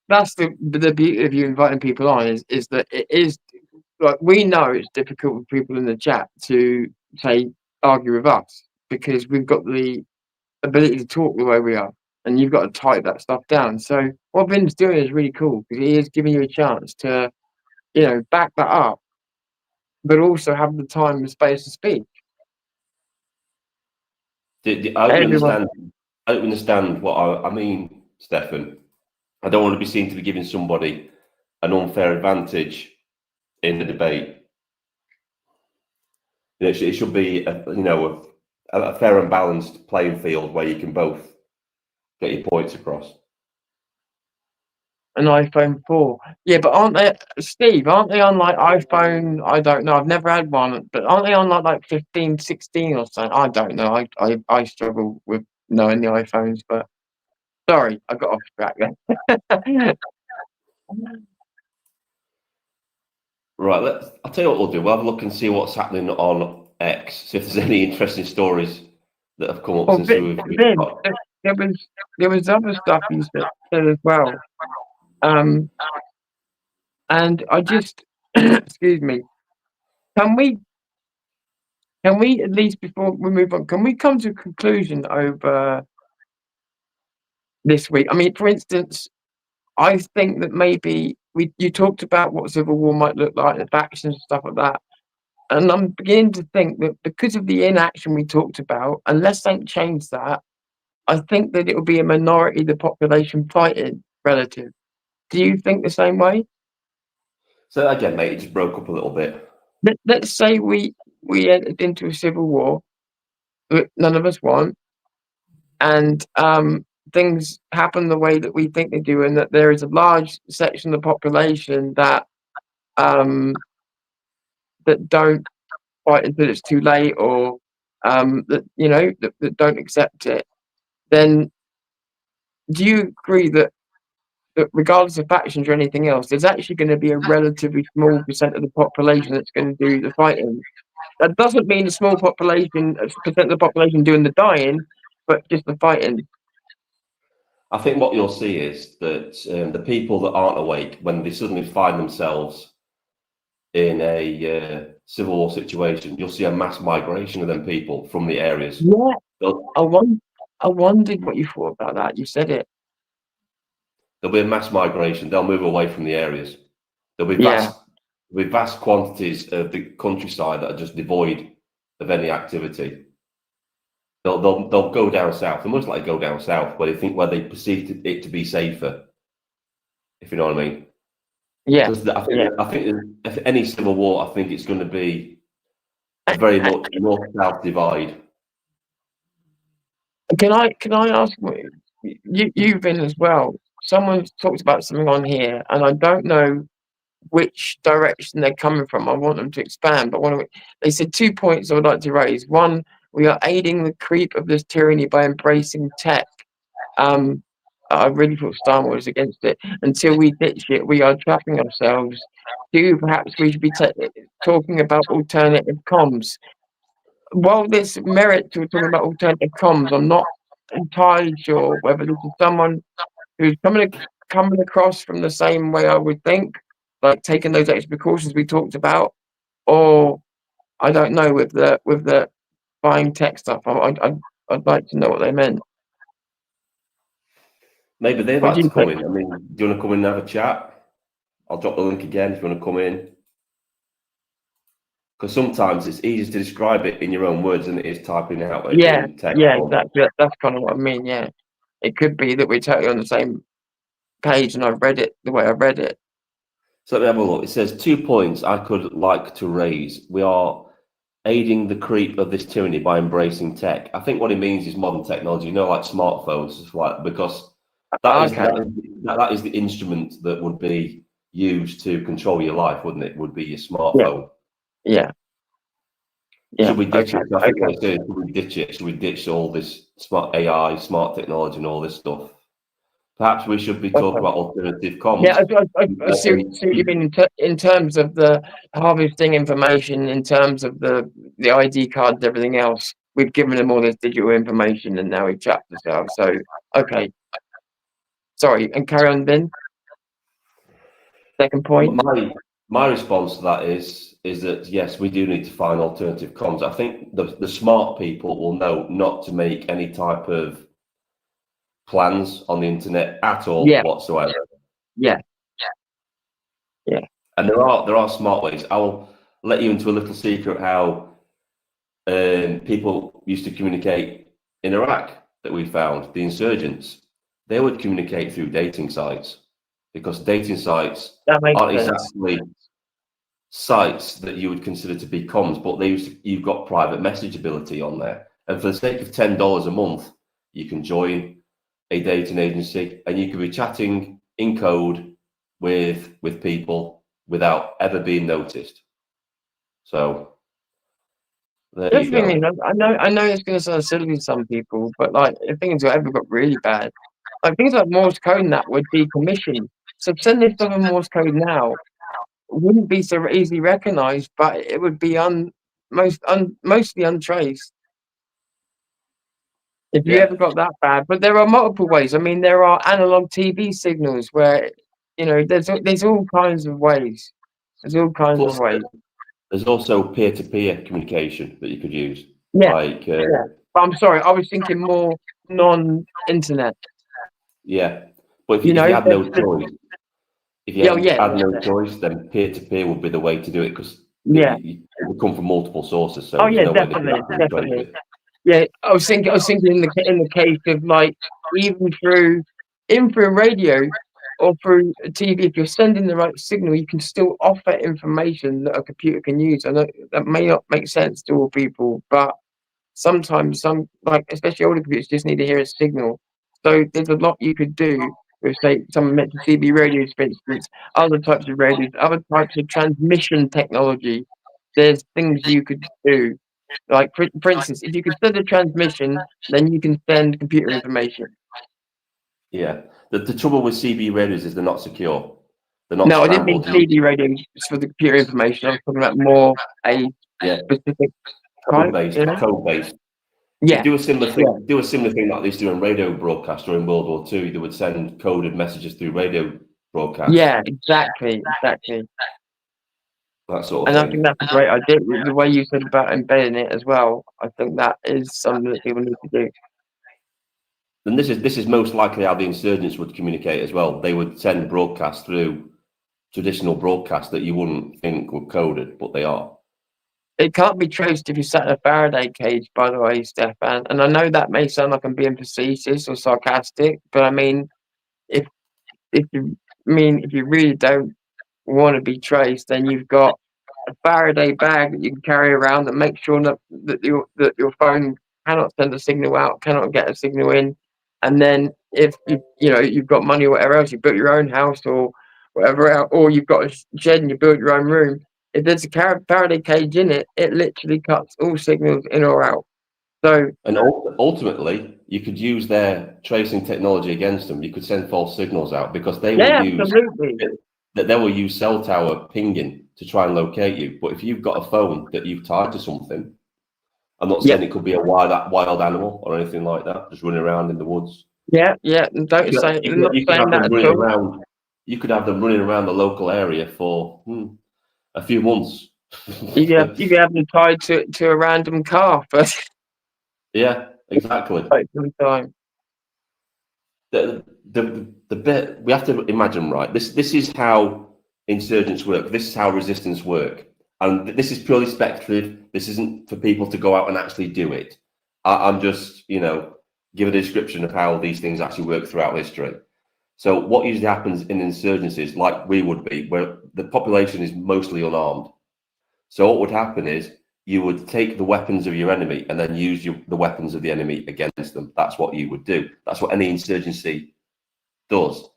that's the beauty of you inviting people on is that it is like, we know it's difficult for people in the chat to argue with us because we've got the ability to talk the way we are, and you've got to type that stuff down. So what Vin's doing is really cool because he is giving you a chance to, back that up, but also have the time and space to speak. I don't understand what I mean, Stefan. I don't want to be seen to be giving somebody an unfair advantage in the debate. It should be a fair and balanced playing field where you can both get your points across. An iPhone 4. Yeah, but aren't they, Steve, aren't they on like iPhone? I don't know. I've never had one, but aren't they on like 15, 16 or something? I don't know. I struggle with knowing the iPhones, but sorry, I got off track there. Right, I'll tell you what we'll do. We'll have a look and see what's happening on X. See if there's any interesting stories that have come up since we've got... there was other stuff you said as well. And I just excuse me. Can we at least, before we move on, can we come to a conclusion over this week? I mean, for instance, I think that maybe you talked about what civil war might look like, the factions and stuff like that. And I'm beginning to think that because of the inaction we talked about, unless they change that, I think that it will be a minority of the population fighting relative. Do you think the same way? So again, mate, it just broke up a little bit. Let's say we entered into a civil war that none of us want, and things happen the way that we think they do, and that there is a large section of the population that don't fight until it's too late, or that don't accept it. Then do you agree that that regardless of factions or anything else, there's actually going to be a relatively small percent of the population that's going to do the fighting. That doesn't mean a small population, percent of the population doing the dying, but just the fighting. I think what you'll see is that the people that aren't awake, when they suddenly find themselves in a civil war situation, you'll see a mass migration of them people from the areas. Yeah, There'll, I wondered what you thought about that. You said it. there'll be a mass migration. They'll move away from the areas. There'll be Yeah. vast quantities of the countryside that are just devoid of any activity. They'll go down south. They most likely go down south where they perceive it to be safer. If you know what I mean. Yeah. I think if any civil war, I think it's going to be very much north-south divide. Can I ask you've been as well? Someone's talked about something on here, and I don't know which direction they're coming from. I want them to expand, but they said 2 points I would like to raise. One, we are aiding the creep of this tyranny by embracing tech. I really thought Star Wars was against it. Until we ditch it, we are trapping ourselves. Two, perhaps we should be talking about alternative comms. While there's merit to talking about alternative comms, I'm not entirely sure whether this is someone who's coming across from the same way I would think, like taking those extra precautions we talked about, or I don't know with the buying tech stuff. I'd like to know what they meant. Maybe they'd What like do to you come think? in. I mean, do you want to come in and have a chat? I'll drop the link again if you want to come in. Because sometimes it's easier to describe it in your own words than it is typing out Yeah, in text. yeah, exactly. That's kind of what I mean. Yeah, it could be that we're totally on the same page, and I've read it the way I read it. So let me have a look. It says 2 points I could like to raise. We are aiding the creep of this tyranny by embracing tech. I think what it means is modern technology, like smartphones, because that is the instrument that would be used to control your life, wouldn't it? Would be your smartphone. Yeah. Should we ditch it? I think Okay. what it's saying, should we ditch it? Should we ditch all this smart AI, smart technology, and all this stuff? Perhaps we should be talking about alternative comms. Yeah, I see what you mean in terms of the harvesting information, in terms of the ID cards, and everything else. We've given them all this digital information, and now we've trapped ourselves. So, okay. Sorry, and carry on, Ben. Second point. My response to that is that yes, we do need to find alternative comms. I think the smart people will know not to make any type of plans on the internet at all whatsoever. Yeah. And there are smart ways. I'll let you into a little secret how people used to communicate in Iraq that we found, the insurgents. They would communicate through dating sites because dating sites aren't exactly sites that you would consider to be comms, but you've got private message ability on there. And for the sake of $10 a month, you can join a dating agency and you can be chatting in code with people without ever being noticed. So there you go. I know it's going to sound silly to some people, but like if things ever got really bad, like things like Morse code and that would be commissioned. So send this stuff in Morse code now. Wouldn't be so easily recognized, but it would be mostly untraced. If you ever got that bad, but there are multiple ways. I mean, there are analog TV signals where there's all kinds of ways. There's all kinds of ways. There's also peer-to-peer communication that you could use. Yeah. But I'm sorry, I was thinking more non-internet. Yeah, but if you had no choice, had no choice, then peer-to-peer would be the way to do it because it would come from multiple sources. So definitely. Yeah, I was thinking in the case of like even through radio or through TV, if you're sending the right signal, you can still offer information that a computer can use. I know that may not make sense to all people, but sometimes especially older computers just need to hear a signal. So there's a lot you could do with, say, someone meant to CB radios, for instance, other types of radios, other types of transmission technology. There's things you could do. Like, for instance, if you could send a transmission, then you can send computer information. Yeah. The trouble with CB radios is they're not secure. They're not No, I didn't mean scrambled. CD radios for the computer information. I was talking about more a Yeah. specific Code type. based. You know? Code based. Yeah. Do a similar thing. Do a similar thing like they used to do in radio broadcast during World War II. They would send coded messages through radio broadcasts. Yeah, exactly. That sort of And I thing. think that's a great idea. The way you said about embedding it as well, I think that is something that people need to do. And this is most likely how the insurgents would communicate as well. They would send broadcasts through traditional broadcasts that you wouldn't think were coded, but they are. It can't be traced if you sat in a Faraday cage, by the way, Stefan. And I know that may sound like I'm being facetious or sarcastic, but I mean, if you really don't want to be traced, then you've got a Faraday bag that you can carry around that makes sure that your phone cannot send a signal out, cannot get a signal in. And then if you've got money or whatever else, you built your own house or whatever else, or you've got a shed and you built your own room. If there's a Faraday cage in it, it literally cuts all signals in or out. So, and ultimately, you could use their tracing technology against them. You could send false signals out because they will use cell tower pinging to try and locate you. But if you've got a phone that you've tied to something, I'm not saying it could be a wild animal or anything like that, just running around in the woods. Yeah. And don't say I'm not saying that at all. You could have them running around the local area for a few months. You could have them tied to a random car for yeah, exactly. some time. The bit we have to imagine, right? This is how insurgents work. This is how resistance work, and this is purely speculative. This isn't for people to go out and actually do it. I'm just give a description of how these things actually work throughout history. So what usually happens in insurgencies, like we would be, where the population is mostly unarmed. So what would happen is you would take the weapons of your enemy and then use the weapons of the enemy against them. That's what you would do. That's what any insurgency does.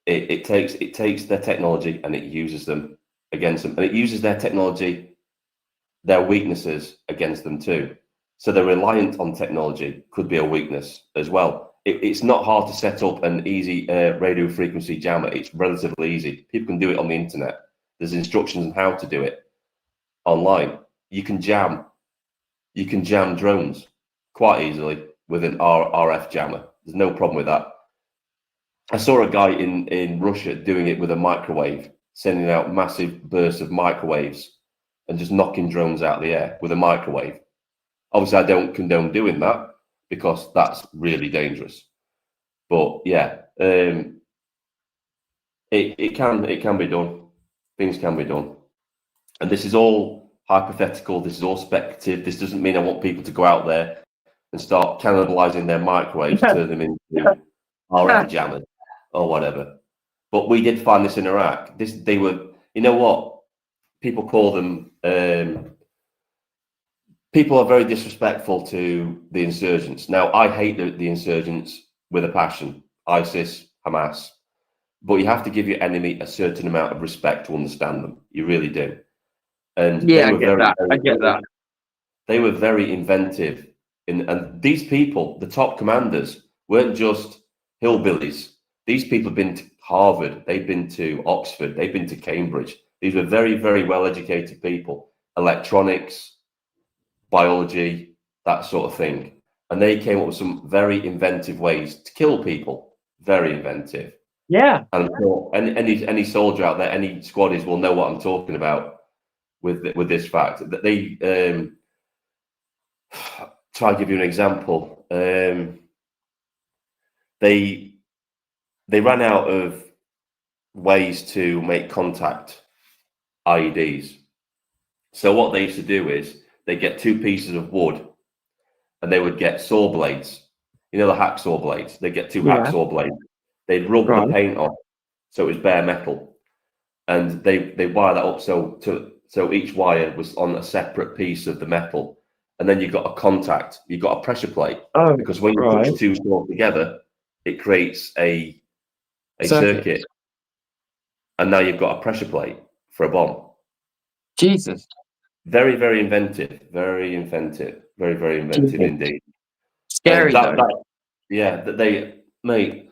It takes their technology and it uses them against them. And it uses their technology, their weaknesses against them too. So they're reliant on technology, could be a weakness as well. It's not hard to set up an easy radio frequency jammer. It's relatively easy. People can do it on the internet. There's instructions on how to do it online. You can jam drones quite easily with an RF jammer. There's no problem with that. I saw a guy in Russia doing it with a microwave, sending out massive bursts of microwaves and just knocking drones out of the air with a microwave. Obviously, I don't condone doing that because that's really dangerous. But yeah, it can be done. Things can be done. And this is all hypothetical. This is all speculative. This doesn't mean I want people to go out there and start cannibalizing their microwaves, turn them into RF jammers or whatever. But we did find this in Iraq. They were, what? People call them, people are very disrespectful to the insurgents. Now, I hate the insurgents with a passion, ISIS, Hamas. But you have to give your enemy a certain amount of respect to understand them. You really do. And yeah, I get that. They were very inventive. And these people, the top commanders, weren't just hillbillies. These people have been to Harvard, they've been to Oxford, they've been to Cambridge. These were very, very well-educated people. Electronics, biology, that sort of thing. And they came up with some very inventive ways to kill people. Very inventive. Yeah. And any soldier out there, any squaddies will know what I'm talking about with this fact. That they try to give you an example. They ran out of ways to make contact IEDs. So what they used to do is they get 2 pieces of wood and they would get saw blades. The hacksaw blades. They get 2 hacksaw blades. They'd rub the paint off so it was bare metal. And they wire that up so each wire was on a separate piece of the metal. And then you've got a contact, you've got a pressure plate. Oh, because when you put 2 saws together, it creates a circuit. And now you've got a pressure plate for a bomb. Jesus. Very, very inventive. Very inventive. Very, very inventive indeed. Scary though. Mate,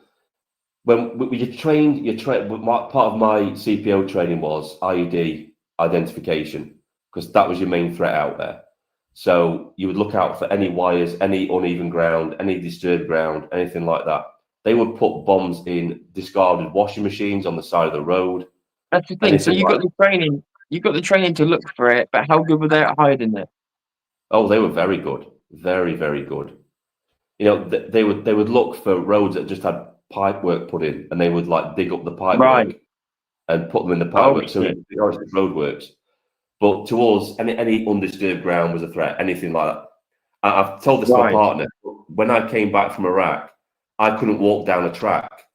when you trained, part of my CPO training was IED identification, because that was your main threat out there. So you would look out for any wires, any uneven ground, any disturbed ground, anything like that. They would put bombs in discarded washing machines on the side of the road. That's the thing. So you got the training. You got the training to look for it, but how good were they at hiding it? Oh, they were very good, very, very good. You know, they would look for roads that just had pipe work put in, and they would like dig up the pipe work and put them in the pipe work. So the road works. But to us, any undisturbed ground was a threat. Anything like that. I've told this to my partner. When I came back from Iraq, I couldn't walk down a track.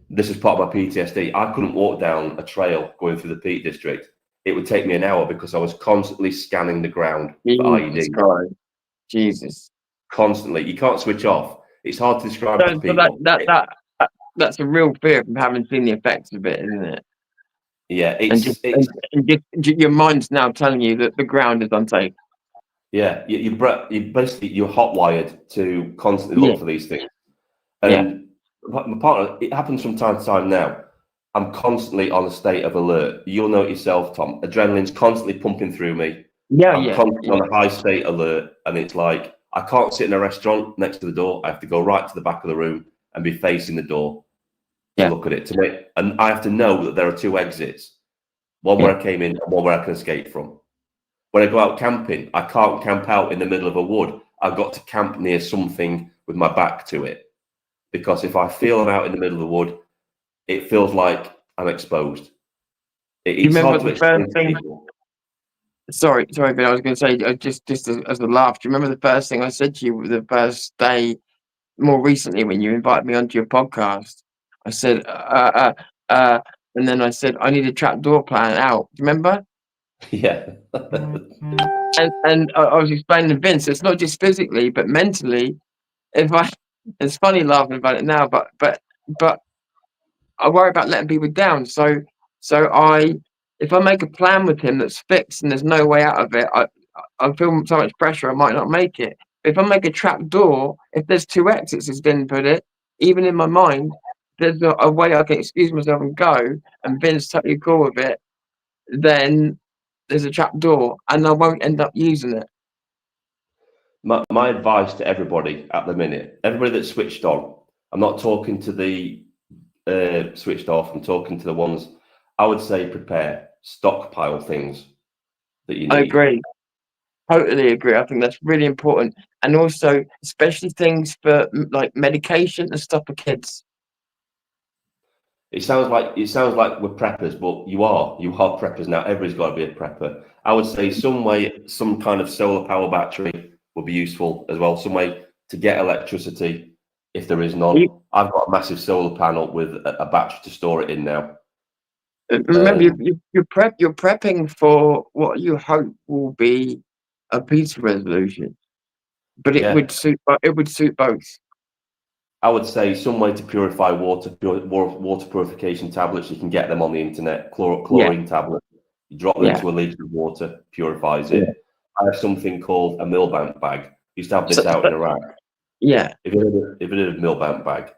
This is part of my PTSD. I couldn't walk down a trail going through the Peak District. It would take me an hour because I was constantly scanning the ground for IED. Jesus. Constantly. You can't switch off. It's hard to describe to people. That's a real fear from having seen the effects of it, isn't it? Yeah, your mind's now telling you that the ground is unsafe. Yeah, you're hotwired to constantly look for these things. And my partner, it happens from time to time now. I'm constantly on a state of alert. You'll know it yourself, Tom. Adrenaline's constantly pumping through me. I'm constantly on a high state alert, and it's like I can't sit in a restaurant next to the door. I have to go right to the back of the room and be facing the door to look at it. And I have to know that there are two exits, one where I came in and one where I can escape from. When I go out camping, I can't camp out in the middle of a wood. I've got to camp near something with my back to it. Because if I feel I'm out in the middle of the wood, it feels like I'm exposed. It's hard to explain to people. Sorry, but I was going to say, just as a laugh, do you remember the first thing I said to you the first day, more recently, when you invited me onto your podcast? I said, and then I said, I need a trapdoor plan out. Do you remember? Yeah. and I was explaining to Vince, it's not just physically, but mentally. It's funny laughing about it now, but I worry about letting people down. So if I make a plan with him that's fixed and there's no way out of it, I feel so much pressure I might not make it. If I make a trap door, if there's two exits as Vin put it, even in my mind, there's a way I can excuse myself and go, and Vin's totally cool with it, then there's a trap door and I won't end up using it. My advice to everybody at the minute, everybody that's switched on, I'm not talking to the switched off, I'm talking to the ones, I would say prepare, stockpile things that you need. I agree. Totally agree. I think that's really important. And also, especially things for like medication and stuff for kids. It sounds like we're preppers, but you are preppers now. Everybody's got to be a prepper. I would say some kind of solar power battery would be useful as well. Some way to get electricity if there is none. I've got a massive solar panel with a battery to store it in now. Remember, you're prepping for what you hope will be a peace resolution, but it would suit both. I would say some way to purify water purification tablets. You can get them on the internet. Chlorine tablets. You drop them into a liter of water, purifies it. I have something called a Milbank bag. Used to have this out in Iraq. Yeah. If you did a Milbank bag,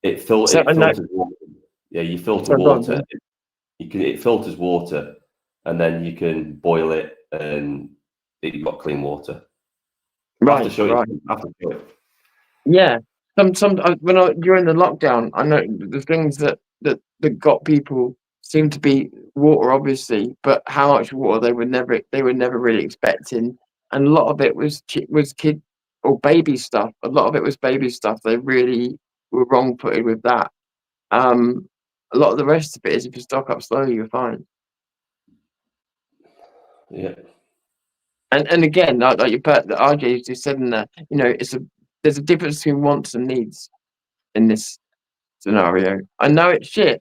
it filters water. Yeah, you filter water. It filters water, and then you can boil it, and you've got clean water. Right. I have to show you. Yeah. During the lockdown, I know the things that got people seemed to be water, obviously, but how much water they were never really expecting, and a lot of it was kid or baby stuff. A lot of it was baby stuff. They really were wrong-footed with that. A lot of the rest of it is if you stock up slowly, you're fine. Yeah. And again, like RJ just said in there, there's a difference between wants and needs in this scenario. I know it's shit,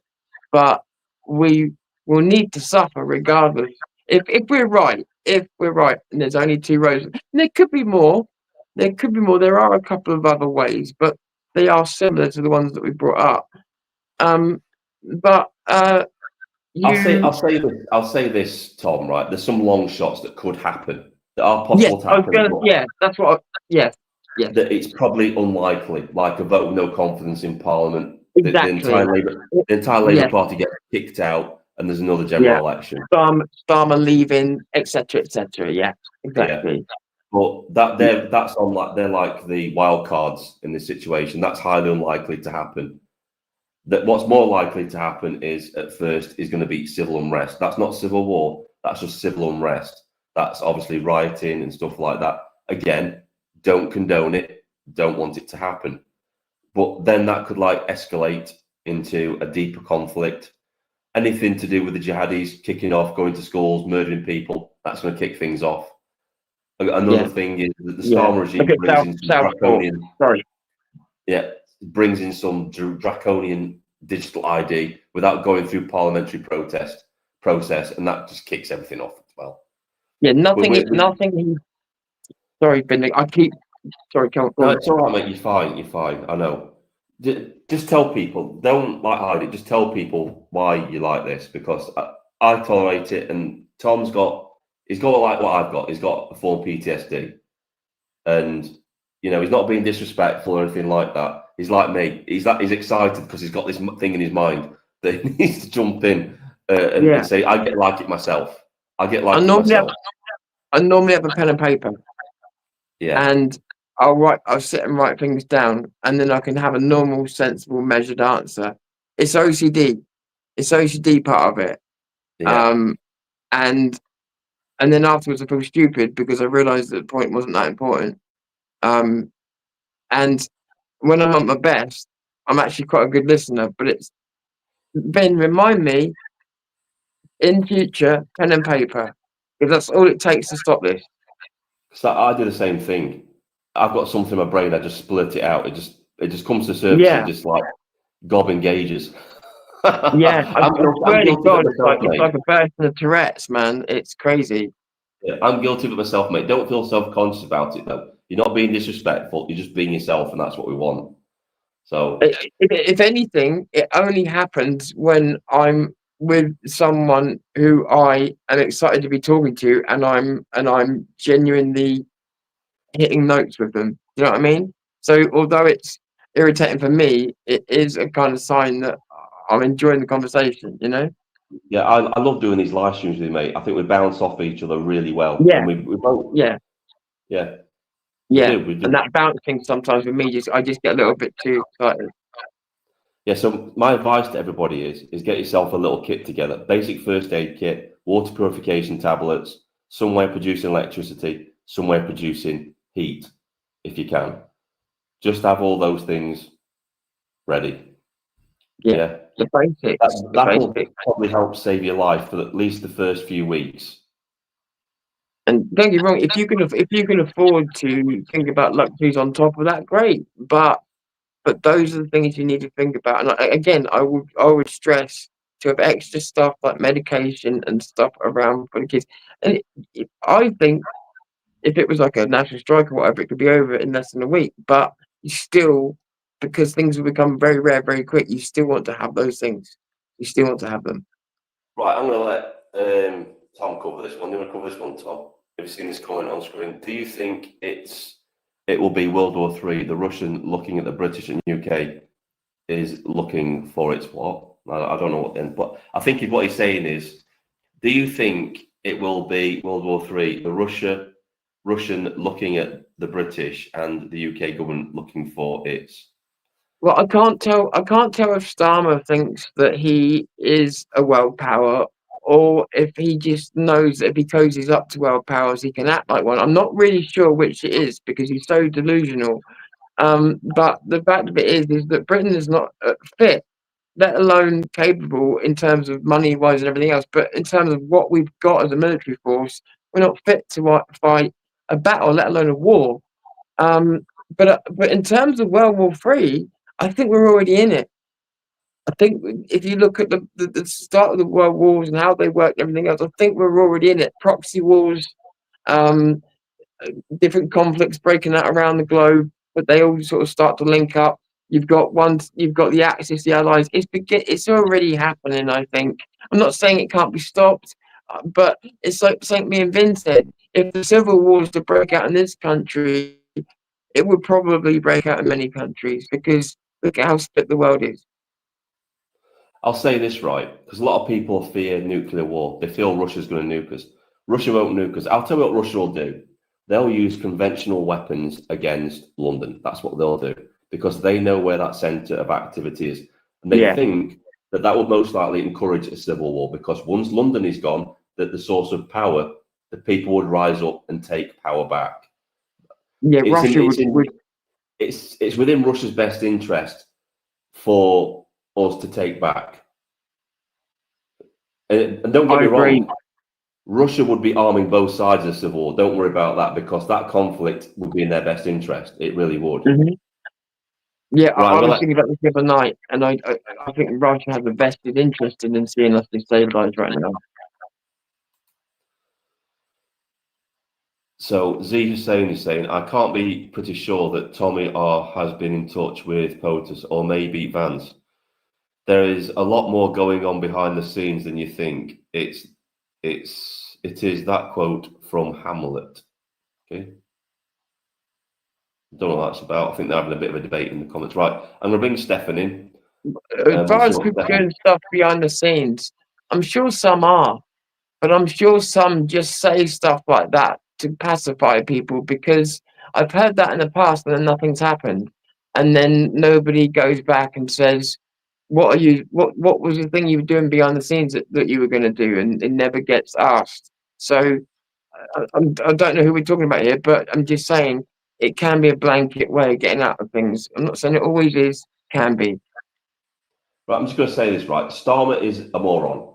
but we will need to suffer regardless. If we're right, and there's only two roads, and there could be more. There are a couple of other ways, but they are similar to the ones that we brought up. I'll say this, Tom. Right, there's some long shots that could happen, that are possible to happen. That's what. Yes. That it's probably unlikely, like a vote of no confidence in Parliament. Exactly. The entire Labour Yeah. Party gets kicked out, and there's another Yeah. general election. Starmer leaving, etc., etc. Yeah, exactly. But that's on like they're like the wild cards in this situation. That's highly unlikely to happen. That what's more likely to happen is at first is going to be civil unrest. That's not civil war. That's just civil unrest. That's obviously rioting and stuff like that. Again, don't condone it. Don't want it to happen. But then that could like escalate into a deeper conflict. Anything to do with the jihadis kicking off, going to schools, murdering people, that's going to kick things off. Another thing is that the Starmer regime brings in some draconian. Brings in some draconian digital ID without going through parliamentary process, and that just kicks everything off as well. Yeah, nothing. Sorry, Binley. Sorry, come No, on. it's all right, mate. You're fine. You're fine. I know. Just tell people. Don't like hide it. Just tell people why you like this, because I tolerate it, and Tom's got. He's got like what I've got. He's got a form PTSD, and he's not being disrespectful or anything like that. He's like me. He's excited because he's got this thing in his mind that he needs to jump in and say, "I get like it myself. I get like it myself." I normally have a pen and paper. Yeah. And I'll sit and write things down, and then I can have a normal, sensible, measured answer. It's OCD. It's OCD part of it. Yeah. And then afterwards I feel stupid because I realised that the point wasn't that important. And when I'm at my best, I'm actually quite a good listener, but it's Ben, remind me in future, pen and paper. Because that's all it takes to stop this. So I do the same thing. I've got something in my brain. I just split it out. It just comes to the surface. Yeah. And just like gob engages. Yeah, I swear to God, it's like a person of Tourette's, man. It's crazy. Yeah, I'm guilty of it myself, mate. Don't feel self-conscious about it, though. You're not being disrespectful. You're just being yourself, and that's what we want. So, if anything, it only happens when I'm with someone who I am excited to be talking to, and I'm genuinely hitting notes with them. You know what I mean? So although it's irritating for me, it is a kind of sign that I'm enjoying the conversation. yeah, I love doing these live streams with you, mate. I think we bounce off each other really well. Yeah. And we both. Yeah. Yeah. Yeah. We do. And that bouncing sometimes with me, I just get a little bit too excited. Yeah, so my advice to everybody is get yourself a little kit together. Basic first aid kit, water purification tablets, somewhere producing electricity, somewhere producing heat, if you can. Just have all those things ready. Yeah. The basics. That will probably help save your life for at least the first few weeks. And don't get me wrong, if you can afford to think about luxuries on top of that, great. But those are the things you need to think about. And again, I would stress to have extra stuff like medication and stuff around for the kids. And I think if it was like a national strike or whatever, it could be over in less than a week. But you still, because things will become very rare very quick, you still want to have those things. You still want to have them. Right, I'm going to let Tom cover this one. Do you want to cover this one, Tom? Have you seen this comment on screen? Do you think it will be World War III? The Russian looking at the British and UK is looking for its what? I don't know what then, but I think what he's saying is, do you think it will be World War III? The Russian looking at the British and the UK government looking for its. Well, I can't tell if Starmer thinks that he is a world power, or if he just knows that if he cozies up to world powers, he can act like one. I'm not really sure which it is because he's so delusional. But the fact of it is that Britain is not fit, let alone capable in terms of money-wise and everything else. But in terms of what we've got as a military force, we're not fit to fight a battle, let alone a war. But in terms of World War III, I think we're already in it. I think if you look at the start of the world wars and how they work and everything else, I think we're already in it. Proxy wars, different conflicts breaking out around the globe, but they all sort of start to link up. You've got the Axis, the Allies. It's already happening, I think. I'm not saying it can't be stopped, but it's like something me and Vin said. If the civil wars to break out in this country, it would probably break out in many countries because look at how split the world is. I'll say this, right, because a lot of people fear nuclear war. They feel Russia's going to nuke us. Russia won't nuke us. I'll tell you what Russia will do. They'll use conventional weapons against London. That's what they'll do, because they know where that centre of activity is. And they think that that would most likely encourage a civil war, because once London is gone, that the source of power, the people would rise up and take power back. Yeah, It's within Russia's best interest for us to take back. And don't get me wrong, Russia would be arming both sides of the civil war. Don't worry about that, because that conflict would be in their best interest. It really would. Yeah, Right, I was thinking about this the other night, and I think Russia has a vested interest in seeing us destabilised right now. So Z Hussein is saying, I can't be pretty sure that Tommy R has been in touch with POTUS or maybe Vance. There is a lot more going on behind the scenes than you think. It is that quote from Hamlet. Okay. Don't know what that's about. I think they're having a bit of a debate in the comments. Right, I'm going to bring Stefan in. As far as people doing stuff behind the scenes, I'm sure some are, but I'm sure some just say stuff like that to pacify people, because I've heard that in the past and then nothing's happened, and then nobody goes back and says, what was the thing you were doing behind the scenes that you were going to do, and it never gets asked. So I don't know who we're talking about here, but I'm just saying it can be a blanket way of getting out of things. I'm not saying it always is, can be. Right, I'm just going to say this, right. Starmer is a moron.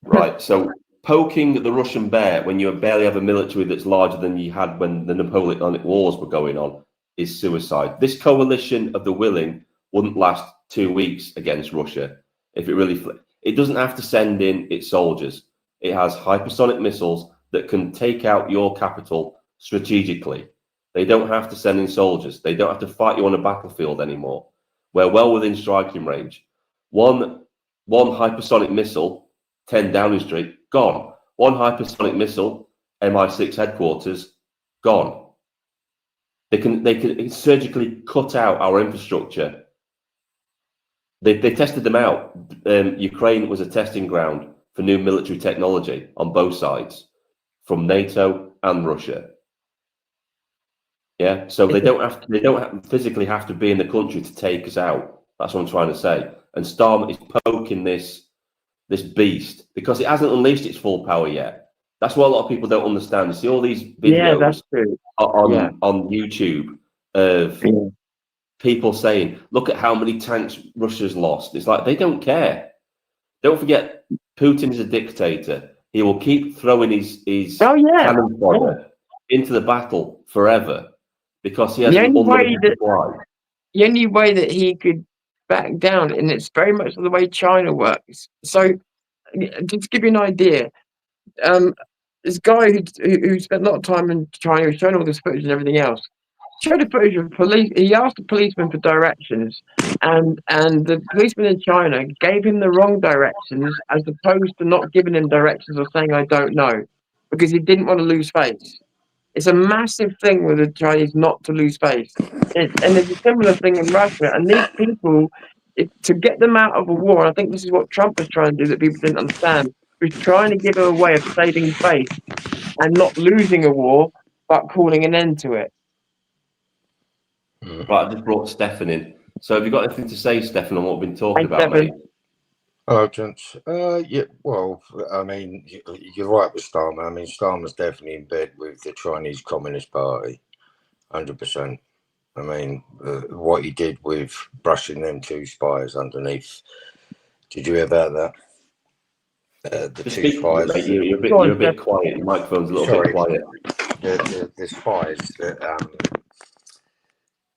Right, so poking the Russian bear when you barely have a military that's larger than you had when the Napoleonic Wars were going on is suicide. This coalition of the willing wouldn't last 2 weeks against Russia if it really... It doesn't have to send in its soldiers. It has hypersonic missiles that can take out your capital strategically. They don't have to send in soldiers. They don't have to fight you on a battlefield anymore. We're well within striking range. One hypersonic missile, 10 Downing Street, gone. One hypersonic missile, MI6 headquarters, gone. They can surgically cut out our infrastructure. They tested them out. Ukraine was a testing ground for new military technology on both sides, from NATO and Russia. Yeah, so they don't physically have to be in the country to take us out. That's what I'm trying to say. And Starmer is poking this beast because it hasn't unleashed its full power yet. That's what a lot of people don't understand. You see all these videos on YouTube of people saying, "Look at how many tanks Russia's lost." It's like they don't care. Don't forget, Putin is a dictator. He will keep throwing his cannon fodder into the battle forever because he has an unlimited supply. The only way that he could back down, and it's very much the way China works. So, just to give you an idea, this guy who spent a lot of time in China, was showing all this footage and everything else, showed a footage of police. He asked the policeman for directions, and the policeman in China gave him the wrong directions, as opposed to not giving him directions or saying "I don't know," because he didn't want to lose face. It's a massive thing with the Chinese not to lose face. And there's a similar thing in Russia. And these people, to get them out of a war, and I think this is what Trump was trying to do that people didn't understand, was trying to give them a way of saving face and not losing a war, but calling an end to it. Right, I just brought Stefan in. So have you got anything to say, Stefan, on what we've been talking about, mate? Hello, gents. Yeah, well, I mean, you're right with Starmer. I mean, Starmer's definitely in bed with the Chinese Communist Party, 100%. I mean, what he did with brushing them two spies underneath. Did you hear about that? The two spies. Mate, you're a bit quiet. Your microphone's a little bit quiet. The spies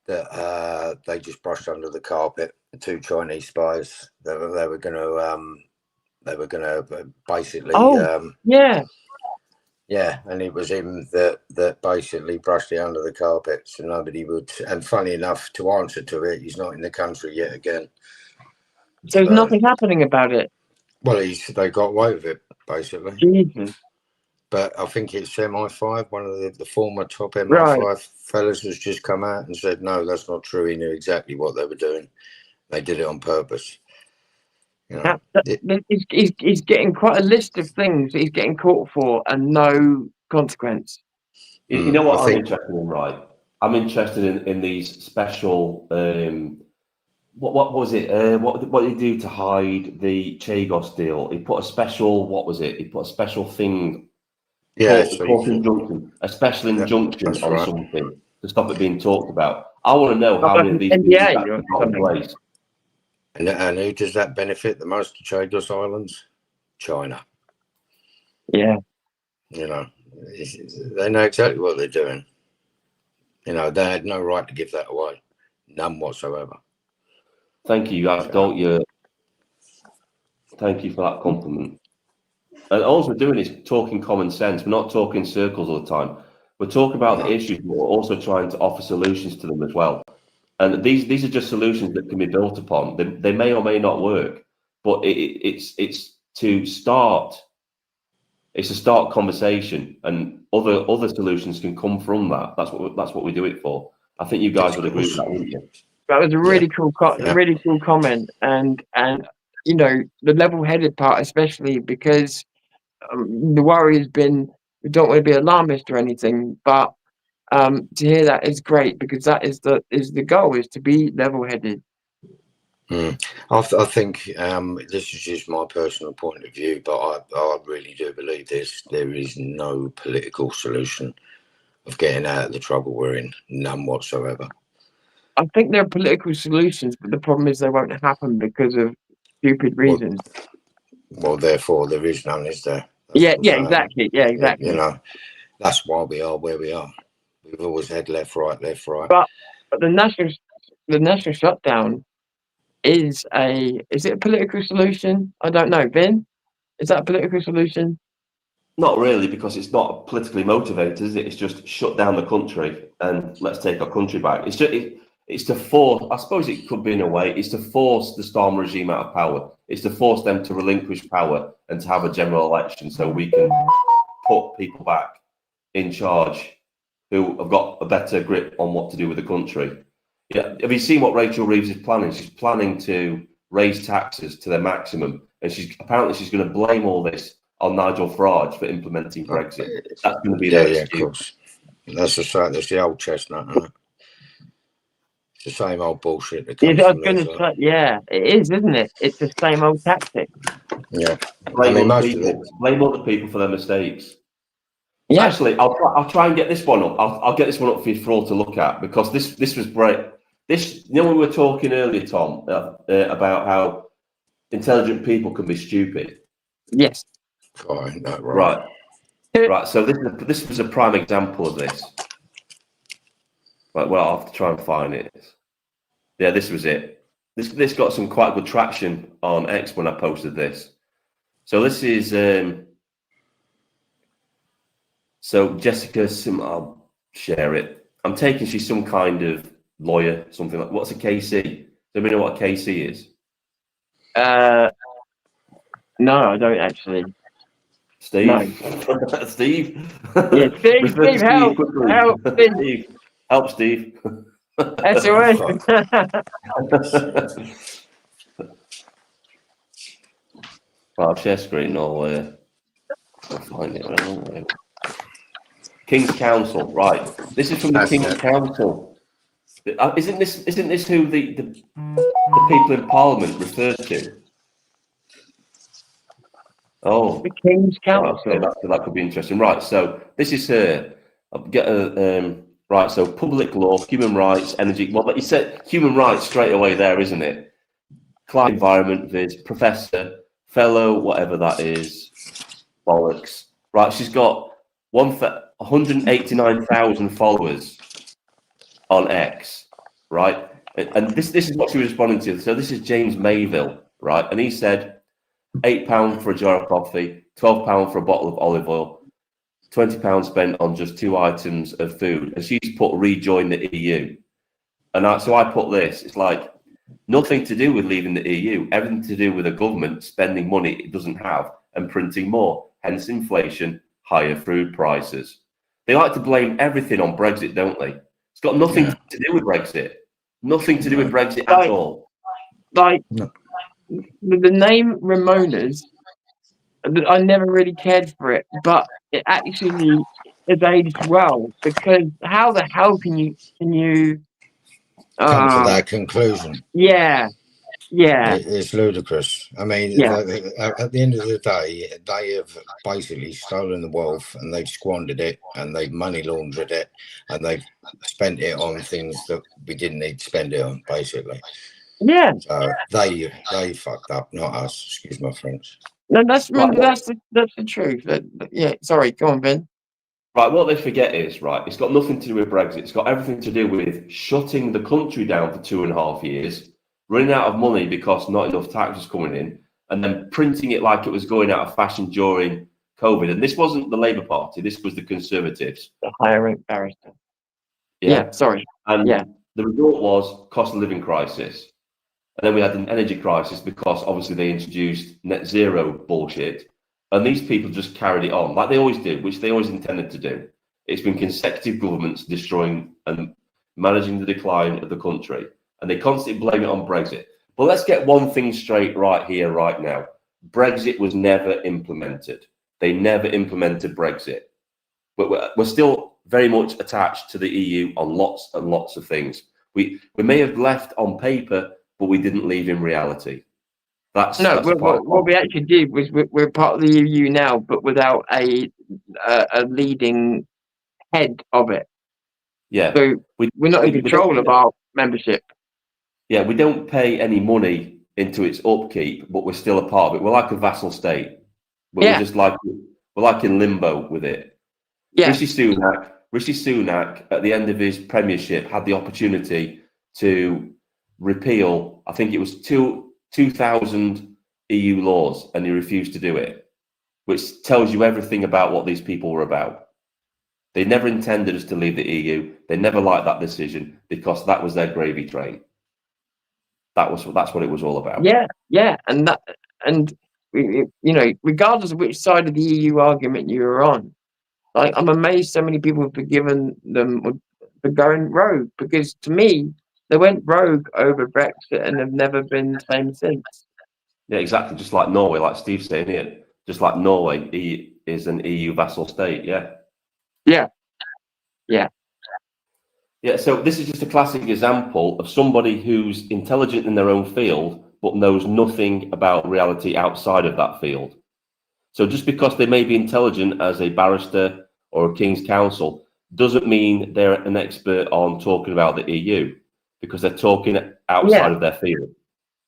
that they just brushed under the carpet. The two Chinese spies. They were going to basically. Yeah, and it was him that basically brushed it under the carpet, so nobody would. And funny enough, to answer to it, he's not in the country yet again. So there's nothing happening about it. Well, they got away with it basically. Jesus. But I think it's MI5, one of the former top MI5 fellas has just come out and said, no, that's not true. He knew exactly what they were doing. They did it on purpose. You know, He's getting quite a list of things that he's getting caught for and no consequence. You know what I I'm think- interested in, right? I'm interested in these special. What was it? What did he do to hide the Chagos deal? He put a special. What was it? He put a special thing. Yeah, Court injunction, a special injunction on right. something to stop it being talked about. I want to know how Like many of these an things NDA actually or got in something. place. And who does that benefit the most? The Chagos Islands? China. Yeah. You know, they know exactly what they're doing. You know, they had no right to give that away. None whatsoever. Thank you. Thank you for that compliment. And all we're doing is talking common sense. We're not talking circles all the time. We're talking about the issues, but we're also trying to offer solutions to them as well. And these are just solutions that can be built upon. They may or may not work, but it's to start. It's a start conversation, and other solutions can come from that. That's what we do it for. I think you guys would agree with that, wouldn't you? That was a really cool, really cool comment, and you know, the level-headed part, especially because the worry has been, we don't want to be alarmist or anything, but to hear that is great, because that is the goal, is to be level-headed. I think this is just my personal point of view, but I really do believe there is no political solution of getting out of the trouble we're in, none whatsoever. I think there are political solutions, but the problem is they won't happen because of stupid reasons. Well, therefore, there is none, is there? Yeah, exactly. Yeah, exactly. You know, that's why we are where we are. We've always had left, right. But the national shutdown is it a political solution? I don't know. Vin, is that a political solution? Not really, because it's not politically motivated, is it? It's just shut down the country and let's take our country back. It's to force. I suppose it could be in a way. It's to force the Starmer regime out of power. It's to force them to relinquish power and to have a general election, so we can put people back in charge who have got a better grip on what to do with the country. Yeah, have you seen what Rachel Reeves is planning? She's planning to raise taxes to their maximum, and she's going to blame all this on Nigel Farage for implementing Brexit. That's going to be their excuse. Of course. That's the old chestnut, isn't it? It's the same old bullshit that comes from there. Yeah, it is, isn't it? It's the same old tactic. Yeah. Blame other people for their mistakes. Yeah. Actually, I'll try and get this one up. I'll get this one up for you all to look at, because this was great. We were talking earlier, Tom, about how intelligent people can be stupid. Yes. Right. So this was a prime example of this. Right. Well, I'll have to try and find it. Yeah, this was it. This got some quite good traction on X when I posted this. So this is so Jessica I'll share it. I'm taking she's some kind of lawyer, something like. What's a KC? Does anybody know what a KC is? No, I don't actually. Steve? No. Steve? Yeah, Steve, help! Help, Steve. Help, Steve. SOS. I'll share screen and I'll find it. King's Council, right. This is from the King's Council. Isn't this who the people in Parliament refer to? Oh, the King's Council. Okay, that could be interesting. Right, so this is her. I'll get a right. So public law, human rights, energy. Well, but you said human rights straight away there, isn't it? Climate, environment, viz, professor, fellow, whatever that is, bollocks. Right, she's got 189,000 followers on X. Right, and this is what she was responding to. So this is James Mayville, right, and he said £8 for a jar of coffee, £12 for a bottle of olive oil, £20 spent on just 2 items of food. And she's put rejoin the EU. And so I put this, it's like nothing to do with leaving the EU, everything to do with a government spending money it doesn't have and printing more, hence inflation, higher food prices. They like to blame everything on Brexit, don't they? It's got nothing to do with Brexit. Nothing to do with Brexit at all. the name Ramona's, I never really cared for it, but it actually has aged well, because how the hell can you Come to that conclusion. yeah It's ludicrous. I mean, yeah at the end of the day, they have basically stolen the wealth and they've squandered it and they've money laundered it and they've spent it on things that we didn't need to spend it on, basically. yeah So they fucked up, not us. Excuse my French. no, that's the truth. Yeah, sorry, go on, Ben. Right, what they forget is, right, it's got nothing to do with Brexit. It's got everything to do with shutting the country down for 2.5 years, running out of money because not enough tax was coming in, and then printing it like it was going out of fashion during COVID. And this wasn't the Labour Party, this was the Conservatives. The higher rank barrister. Yeah, sorry. And yeah. the result was cost of living crisis. And then we had an energy crisis because obviously they introduced net zero bullshit. And these people just carried it on like they always did, which they always intended to do. It's been consecutive governments destroying and managing the decline of the country. And they constantly blame it on Brexit. But let's get one thing straight right here, right now. Brexit was never implemented. They never implemented Brexit. But we're still very much attached to the EU on lots and lots of things. We may have left on paper, but we didn't leave in reality. What we actually did was we're part of the EU now, but without a leading head of it. Yeah. So we're not in control of our membership. Yeah, we don't pay any money into its upkeep, but we're still a part of it. We're like a vassal state. But we're like in limbo with it. Yeah. Rishi Sunak, at the end of his premiership, had the opportunity to repeal, I think it was 2,000 EU laws, and he refused to do it, which tells you everything about what these people were about. They never intended us to leave the EU. They never liked that decision because that was their gravy train. That's what it was all about. Yeah, and you know, regardless of which side of the EU argument you were on, like I'm amazed so many people have forgiven them for going rogue, because to me they went rogue over Brexit and have never been the same since. Yeah, exactly. Just like Norway, like Steve's saying here, just like Norway, he is an EU vassal state. Yeah. So this is just a classic example of somebody who's intelligent in their own field, but knows nothing about reality outside of that field. So just because they may be intelligent as a barrister or a King's Counsel doesn't mean they're an expert on talking about the EU, because they're talking outside of their field.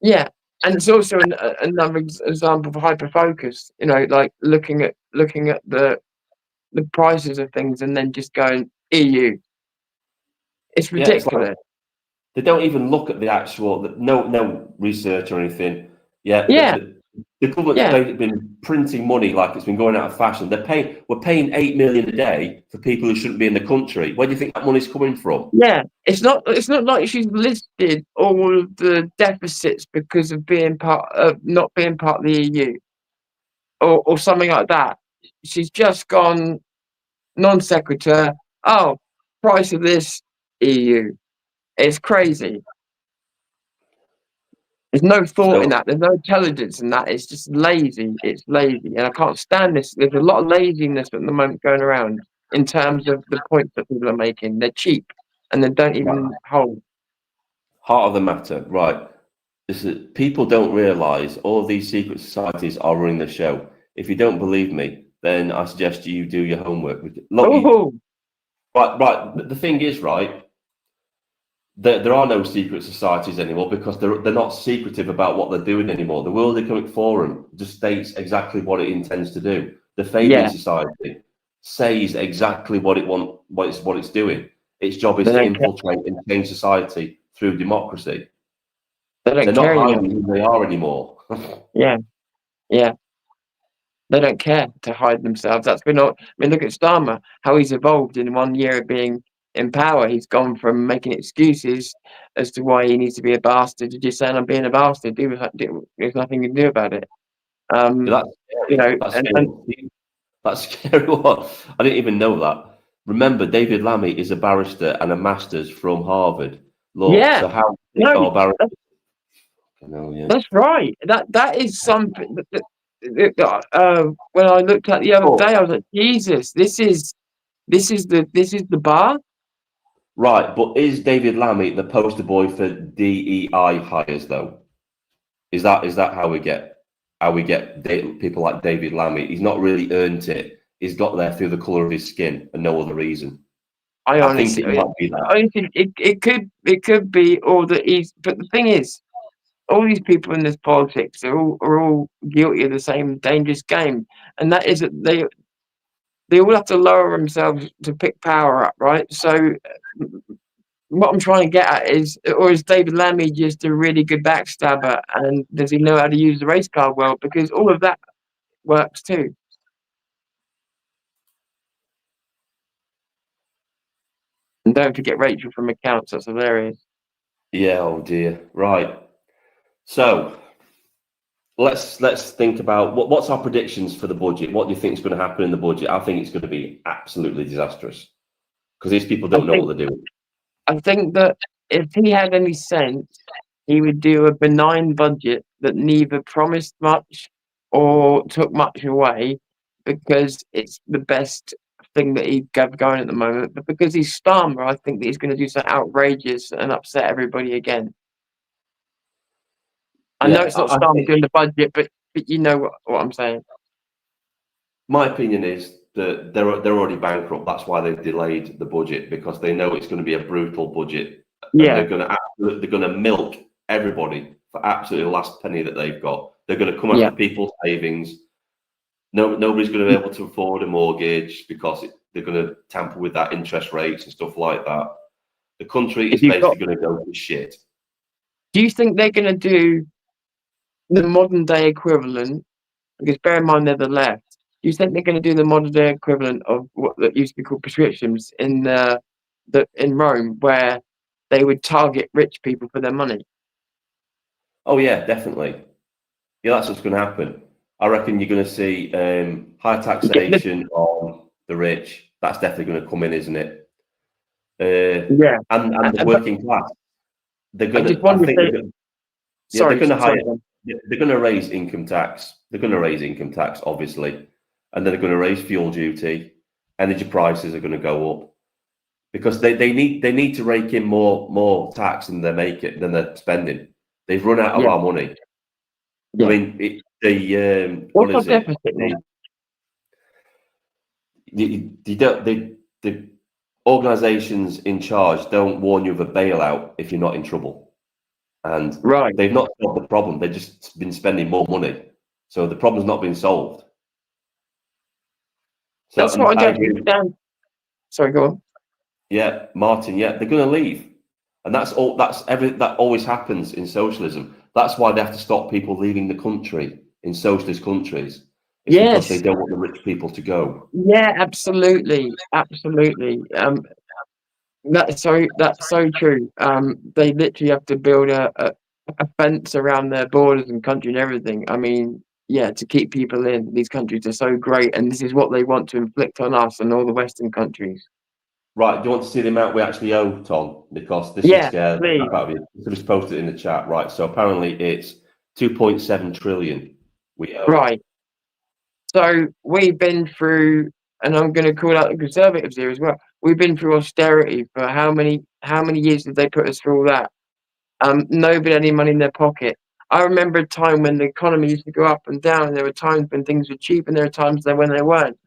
Yeah, and it's also another example of hyper-focus. You know, like looking at the prices of things and then just going EU. It's ridiculous. Yeah, it's like they don't even look at the actual, no research or anything. The government's been printing money like it's been going out of fashion. We're paying 8 million a day for people who shouldn't be in the country. Where do you think that money's coming from? Yeah, it's not like she's listed all of the deficits because of not being part of the EU or something like that. She's just gone non sequitur. Oh, price of this EU. It's crazy. There's no thought in that. There's no intelligence in that. It's just lazy. It's lazy. And I can't stand this. There's a lot of laziness at the moment going around in terms of the points that people are making. They're cheap and they don't even hold. Heart of the matter, right. People don't realise all of these secret societies are running the show. If you don't believe me, then I suggest you do your homework. Right. The thing is, right, there are no secret societies anymore because they're not secretive about what they're doing anymore. The World Economic Forum just states exactly what it intends to do. The Fabian Society says exactly what it's doing. Its job is to infiltrate and change society through democracy. They're not hiding who they are anymore. Yeah. They don't care to hide themselves. That's been all. I mean, look at Starmer, how he's evolved in 1 year of being in power. He's gone from making excuses as to why he needs to be a bastard to just saying, I'm being a bastard. There's nothing you can do about it. That's scary. What? I didn't even know that. Remember, David Lammy is a barrister and a master's from Harvard Law. Yeah. So how barrister? No, yeah. That's right. That is something. When I looked at the other day, I was like, Jesus, this is the bar. Right, but is David Lammy the poster boy for DEI hires though? Is that how we get people like David Lammy? He's not really earned it. He's got there through the colour of his skin and no other reason. I think it might be that. I think it could be all that he's. But the thing is, all these people in this politics are all guilty of the same dangerous game, and that is that they all have to lower themselves to pick power up, right? So what I'm trying to get at is, or is David Lammy just a really good backstabber, and does he know how to use the race card well? Because all of that works too. And don't forget Rachel from accounts. That's hilarious. Yeah. Oh dear. Right. So let's think about what's our predictions for the budget. What do you think is going to happen in the budget? I think it's going to be absolutely disastrous because these people don't know what they're doing. I think that if he had any sense, he would do a benign budget that neither promised much or took much away, because it's the best thing that he's got going at the moment. But because he's Starmer, I think that he's going to do something outrageous and upset everybody again. I know it's not Starmer doing the budget, but you know what I'm saying. My opinion is that they're already bankrupt. That's why they've delayed the budget, because they know it's going to be a brutal budget. Yeah. And they're going to milk everybody for absolutely the last penny that they've got. They're going to come after people's savings. Nobody's going to be able to afford a mortgage because they're going to tamper with that interest rates and stuff like that. The country is basically going to go to shit. Do you think they're going to do the modern day equivalent? Because bear in mind they're the left. Do you think they're going to do the modern day equivalent of what that used to be called prescriptions in in Rome, where they would target rich people for their money? Oh yeah, definitely. Yeah, that's what's going to happen. I reckon you're going to see high taxation on the rich. That's definitely going to come in, isn't it? Yeah. And the working class. They're going to. They're going to raise income tax. They're going to raise income tax, obviously, and then they're going to raise fuel duty. Energy prices are going to go up because they need to rake in more tax than they're spending. They've run out of our money. Yeah. I mean, what is it? The organisations in charge don't warn you of a bailout if you're not in trouble. And they've not solved the problem. They've just been spending more money. So the problem's not been solved. So that's what I don't understand. Sorry, go on. Yeah, Martin, they're going to leave. And that always happens in socialism. That's why they have to stop people leaving the country in socialist countries. It's because they don't want the rich people to go. Yeah, absolutely. Absolutely. That's so true. They literally have to build a fence around their borders and country and everything. I mean, to keep people in. These countries are so great, and this is what they want to inflict on us and all the Western countries. Right, do you want to see the amount we actually owe, Tom? Because this will scare the crap out of you. So just post it in the chat. Right, so apparently it's 2.7 trillion we owe. Right. So we've been through, and I'm going to call out the Conservatives here as well. We've been through austerity for how many years did they put us through all that? Nobody had any money in their pocket. I remember a time when the economy used to go up and down. There were times when things were cheap, and there were times when they weren't.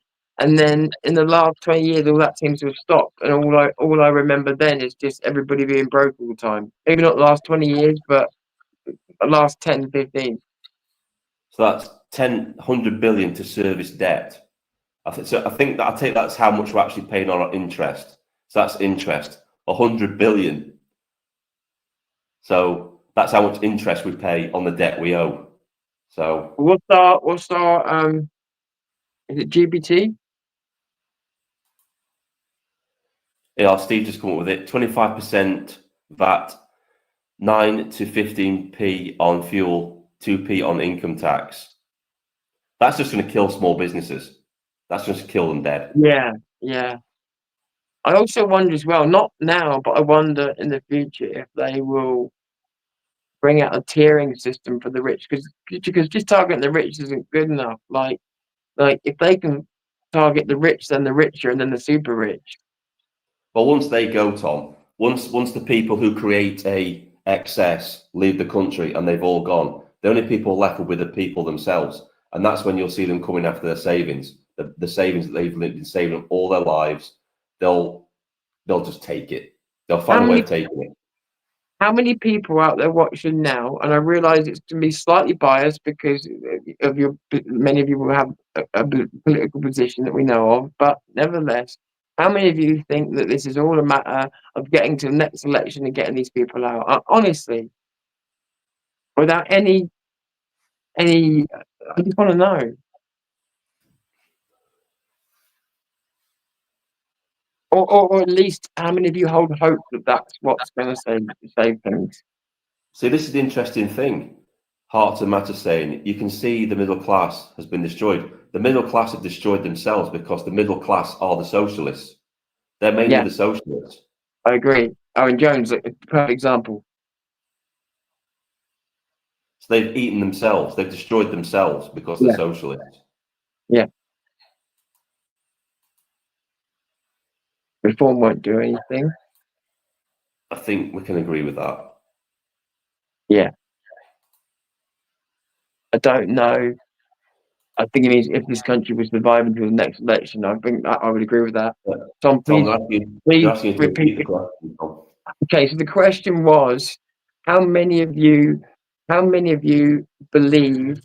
And then in the last 20 years, all that seems to have stopped. And all I remember then is just everybody being broke all the time. Maybe not the last 20 years, but the last 10, 15. So that's 100 billion to service debt. I think that's how much we're actually paying on our interest. So that's interest, 100 billion. So that's how much interest we pay on the debt we owe. So what's our is it GBT? Yeah, Steve just come up with it. 25% VAT, 9 to 15p on fuel, 2p on income tax. That's just going to kill small businesses. That's just kill them dead. Yeah. I also wonder as well, not now, but I wonder in the future if they will bring out a tiering system for the rich, because just targeting the rich isn't good enough. Like if they can target the rich, then the richer, and then the super rich. Well, once they go, Tom, once the people who create a excess leave the country and they've all gone, the only people left will be the people themselves, and that's when you'll see them coming after their savings, the savings that they've been saving all their lives. They'll just take it. They'll find a way of taking it. How many people out there watching now? And I realise it's going to be slightly biased because of many of you will have a political position that we know of, but nevertheless, how many of you think that this is all a matter of getting to the next election and getting these people out? Honestly, without any, I just want to know. Or at least, how many of you hold hope that that's what's going to save things? See, this is the interesting thing. Hearts and Matter saying, you can see the middle class has been destroyed. The middle class have destroyed themselves because the middle class are the socialists. They're mainly the socialists. I agree. Owen Jones, a perfect example. So they've eaten themselves. They've destroyed themselves because they're socialists. Yeah. Reform won't do anything. I think we can agree with that. Yeah. I don't know. I think it means if this country was surviving until the next election, I think I would agree with that. Tom, please repeat the question. Okay, so the question was, how many of you believe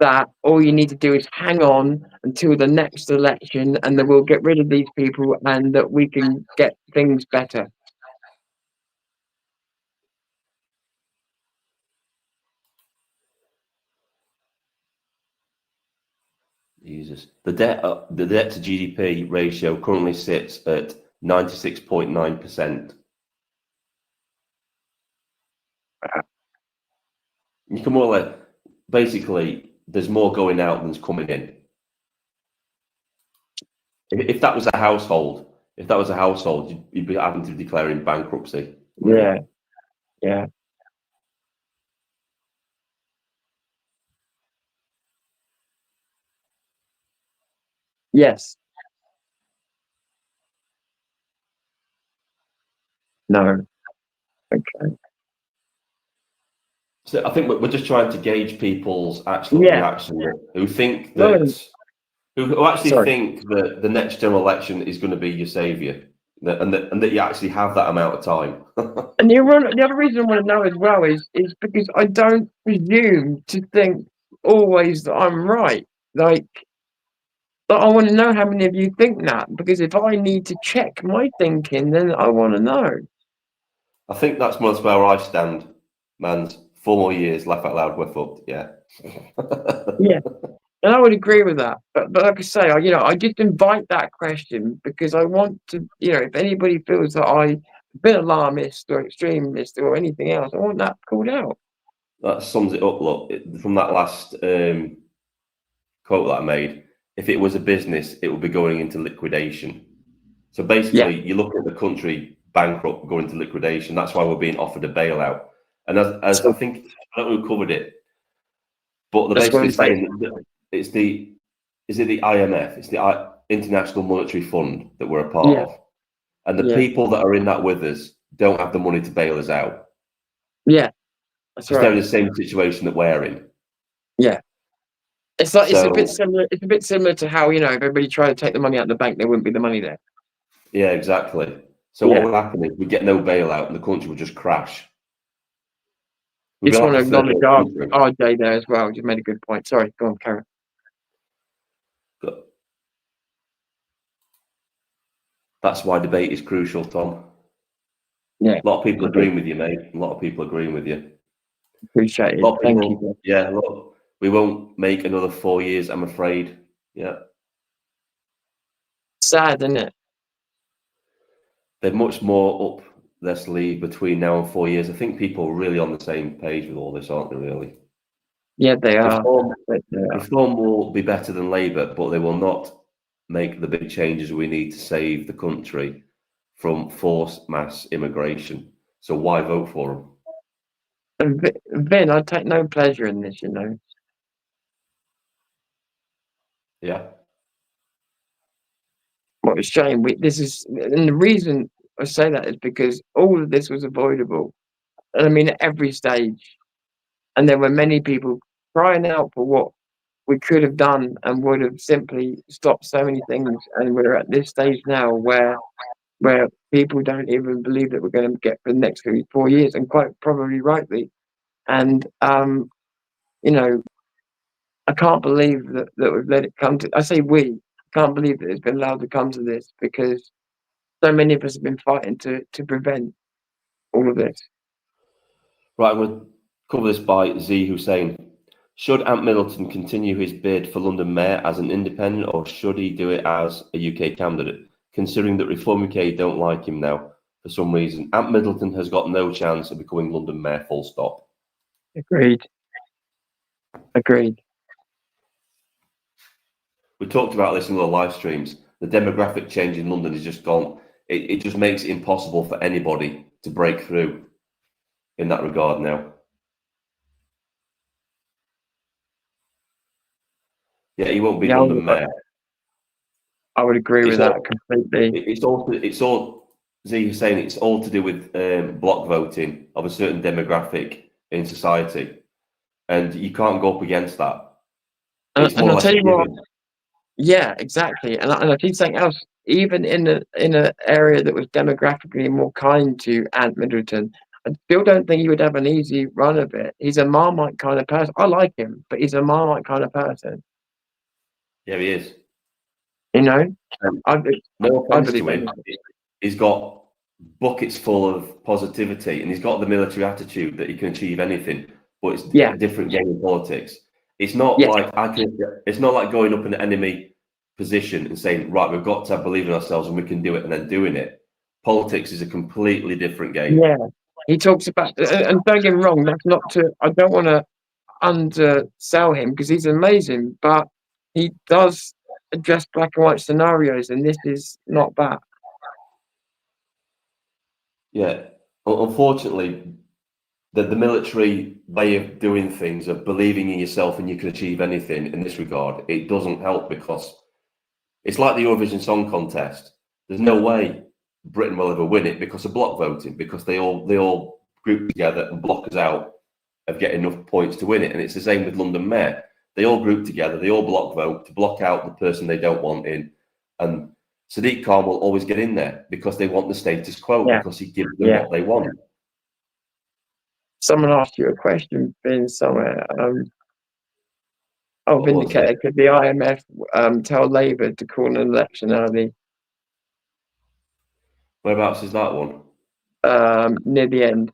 that all you need to do is hang on until the next election and that we'll get rid of these people and that we can get things better? Jesus. The debt to GDP ratio currently sits at 96.9%. You can more or less, basically, there's more going out than's coming in. If that was a household, you'd be having to declare in bankruptcy. Yeah. Yeah. Yes. No. Okay. So I think we're just trying to gauge people's actual reaction who think that, who actually think that the next general election is going to be your saviour, and that you actually have that amount of time. And the other reason I want to know as well is because I don't presume to think always that I'm right. Like I want to know how many of you think that, because if I need to check my thinking, then I want to know. I think that's most where I stand, man. 4 more years, laugh out loud, we're fucked. Yeah. Yeah. And I would agree with that. But like I say, I just invite that question because I want to, if anybody feels that I've been alarmist or extremist or anything else, I want that called out. That sums it up. Look, from that last quote that I made, if it was a business, it would be going into liquidation. So basically, you look at the country bankrupt, going into liquidation. That's why we're being offered a bailout. And as I think, I don't know who covered it, but they're basically saying that is it the IMF? It's the International Monetary Fund that we're a part of. And the people that are in that with us don't have the money to bail us out. Yeah. That's right. They're in the same situation that we're in. Yeah. It's like it's a bit similar. It's a bit similar to how, if everybody tried to take the money out of the bank, there wouldn't be the money there. Yeah, exactly. So what would happen is we get no bailout and the country would just crash. Just want to acknowledge RJ there as well. Just made a good point. Sorry, go on, Karen. That's why debate is crucial, Tom. Yeah. A lot of people agreeing with you, mate. A lot of people agreeing with you. Appreciate it. Thank you. Yeah, look, we won't make another 4 years, I'm afraid. Yeah. Sad, isn't it? They're much more up their sleeve between now and 4 years. I think people are really on the same page with all this, aren't they, really? Yeah, they are. Reform will be better than Labour, but they will not make the big changes we need to save the country from forced mass immigration. So why vote for them? And Vin, I take no pleasure in this, you know. Yeah. What a shame. This is, and the reason I say that is because all of this was avoidable. And I mean, at every stage. And there were many people crying out for what we could have done and would have simply stopped so many things. And we're at this stage now where people don't even believe that we're going to get for the next 4 years, and quite probably rightly. And you know, I can't believe that we've let it come to. I say we can't believe that it's been allowed to come to this, because so many of us have been fighting to prevent all of this. Right, I'm going to cover this by Z Hussein. Should Ant Middleton continue his bid for London Mayor as an independent, or should he do it as a UK candidate? Considering that Reform UK don't like him now for some reason, Ant Middleton has got no chance of becoming London Mayor, full stop. Agreed. We talked about this in the live streams. The demographic change in London is just gone. It just makes it impossible for anybody to break through in that regard now. Yeah, he won't be London Mayor. I would agree with that completely. It's all Z is saying it's all to do with block voting of a certain demographic in society, and you can't go up against that. It's And I'll tell you what. Yeah, exactly. And I think something else. Even in an area that was demographically more kind to Ant Middleton, I still don't think he would have an easy run of it. He's a Marmite kind of person. I like him, but he's a Marmite kind of person. Yeah, he is. You know, no offense to him. He's got buckets full of positivity, and he's got the military attitude that he can achieve anything. But it's a different game in politics. It's not like it's not like going up in an enemy position and saying, right, we've got to believe in ourselves and we can do it, and then doing it. Politics is a completely different game. Yeah, he talks about, and don't get me wrong, that's not to. I don't want to undersell him, because he's amazing, but he does address black and white scenarios, and this is not that. Yeah, unfortunately, the military way of doing things, of believing in yourself and you can achieve anything in this regard, it doesn't help, because it's like the Eurovision Song Contest. There's no way Britain will ever win it because of block voting, because they all group together and block us out of getting enough points to win it. And it's the same with London Mayor. They all group together, they all block vote to block out the person they don't want in. And Sadiq Khan will always get in there because they want the status quo, because he gives them what they want. Someone asked you a question, Finn, somewhere. Vindicated, could the IMF tell Labour to call an election early? Whereabouts is that one? Near the end.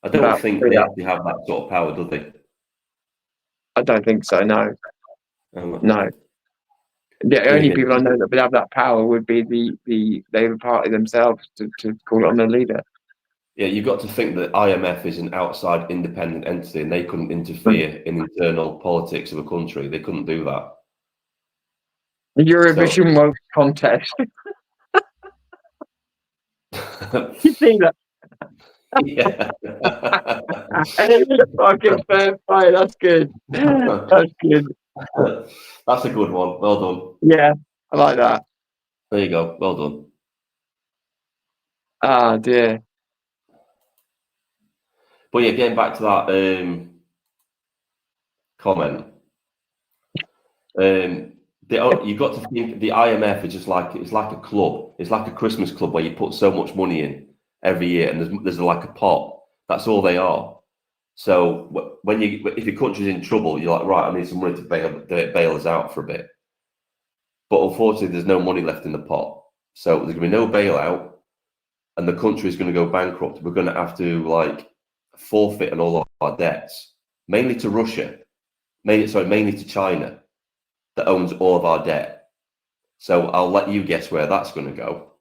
I don't think they actually have that sort of power, do they? I don't think so, no. No. The only people I know that would have that power would be the Labour Party themselves to call on the leader. Yeah, you've got to think that IMF is an outside independent entity, and they couldn't interfere in internal politics of a country. They couldn't do that. The Eurovision World Contest. You see that? Yeah. Fucking fair play. That's good. That's good. That's a good one. Well done. Yeah, I like that. There you go. Well done. Ah, dear. But yeah, getting back to that comment, you've got to think the IMF is just like, it's like a club. It's like a Christmas club where you put so much money in every year, and there's like a pot. That's all they are. So if your country's in trouble, you're like, right, I need some money to bail us out for a bit. But unfortunately, there's no money left in the pot. So there's going to be no bailout, and the country is going to go bankrupt. We're going to have to forfeit on all of our debts, mainly to Russia, mainly to China, that owns all of our debt. So I'll let you guess where that's going to go.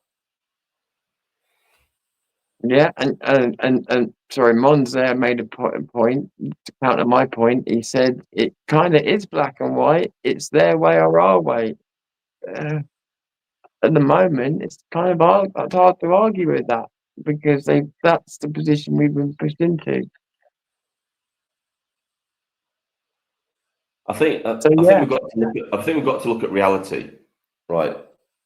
Yeah, and sorry, Mons there made a point to counter my point. He said it kind of is black and white. It's their way or our way. At the moment, it's kind of hard to argue with that, because that's the position we've been pushed into. I think So, yeah. we've got to look at, reality, right?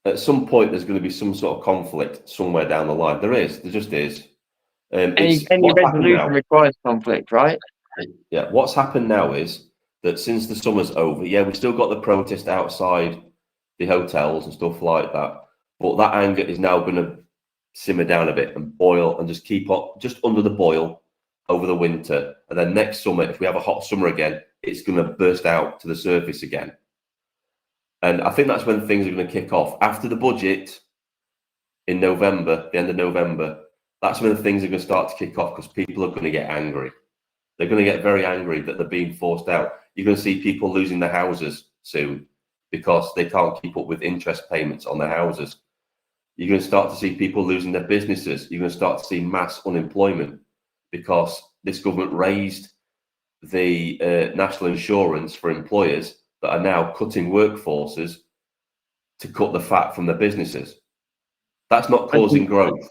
At some point, there's going to be some sort of conflict somewhere down the line. There just is. Any What's happened resolution now. requires conflict, right? Yeah, what's happened now is that since the summer's over, yeah, we've still got the protest outside the hotels and stuff like that, but that anger is now going to simmer down a bit and boil and just keep up just under the boil over the winter. And then next summer, if we have a hot summer again, it's going to burst out to the surface again. And I think that's when things are going to kick off. After the budget in November, the end of November, that's when things are going to start to kick off because people are going to get angry. They're going to get very angry that they're being forced out. You're going to see people losing their houses soon because they can't keep up with interest payments on their houses. You're going to start to see people losing their businesses. You're going to start to see mass unemployment because this government raised the national insurance for employers that are now cutting workforces to cut the fat from their businesses. That's not causing growth.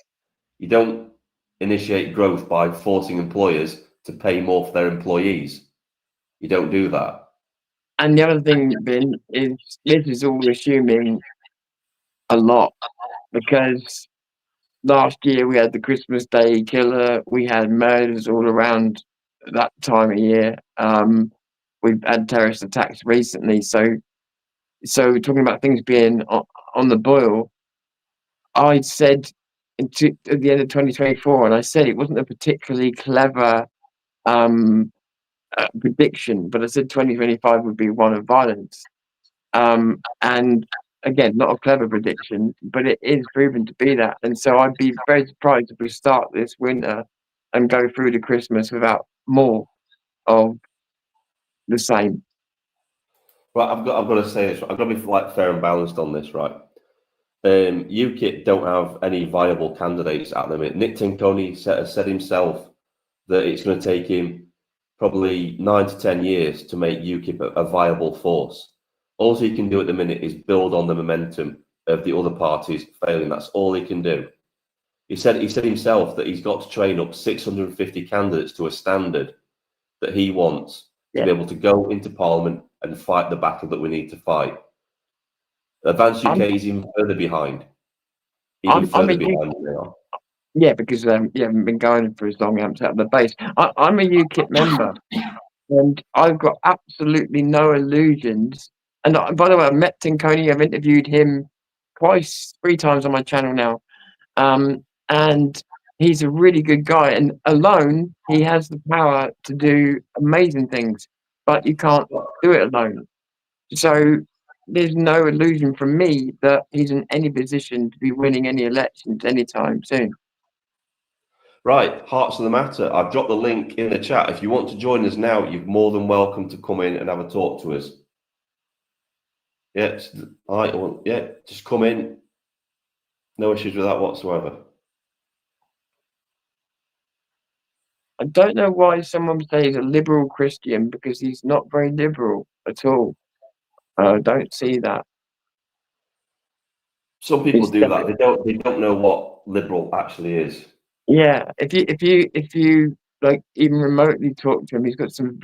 You don't initiate growth by forcing employers to pay more for their employees. You don't do that. And the other thing, Ben, is this is all assuming a lot because last year we had the Christmas Day killer, we had murders all around that time of year. We've had terrorist attacks recently, so talking about things being on the boil, I said at the end of 2024, and I said it wasn't a particularly clever prediction, but I said 2025 would be one of violence. And again, not a clever prediction, but it is proven to be that. And so I'd be very surprised if we start this winter and go through to Christmas without more of the same. Well, I've got to say this. I've got to be fair and balanced on this, right? UKIP don't have any viable candidates at the minute. Nick Tinconi said himself that it's going to take him probably 9 to 10 years to make UKIP a viable force. All he can do at the minute is build on the momentum of the other parties failing. That's all he can do. He said himself that he's got to train up 650 candidates to a standard that he wants to be able to go into Parliament and fight the battle that we need to fight. Advance UK is even further behind. Behind than they are. Yeah, because you haven't been going for as long, you haven't set up the base. I'm a UKIP member, and I've got absolutely no illusions. And by the way, I've met Tinconi. I've interviewed him 3 times on my channel now. And he's a really good guy. And alone, he has the power to do amazing things, but you can't do it alone. So there's no illusion from me that he's in any position to be winning any elections anytime soon. Right, hearts of the matter. I've dropped the link in the chat. If you want to join us now, you're more than welcome to come in and have a talk to us. Just come in. No issues with that whatsoever. I don't know why someone would say he's a liberal Christian because he's not very liberal at all. I don't see that. Some people do that. They don't know what liberal actually is. Yeah, if you like even remotely talk to him, he's got some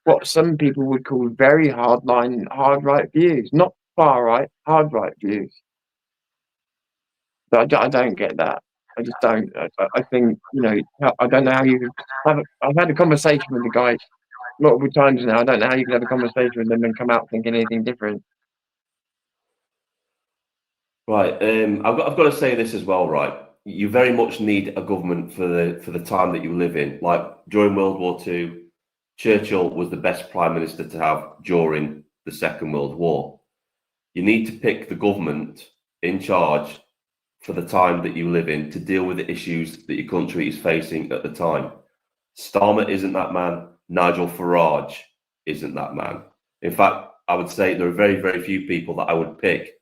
what some people would call very hard right views, not far right, hard right views. But I don't get that. I just don't. I think I don't know how you have. I've had a conversation with the guy multiple times now. I don't know how you can have a conversation with them and come out thinking anything different. Right. I've got to say this as well. Right. You very much need a government for the time that you live in. Like during World War II, Churchill was the best prime minister to have during the Second World War. You need to pick the government in charge for the time that you live in to deal with the issues that your country is facing at the time. Starmer isn't that man. Nigel Farage isn't that man. In fact, I would say there are very, very few people that I would pick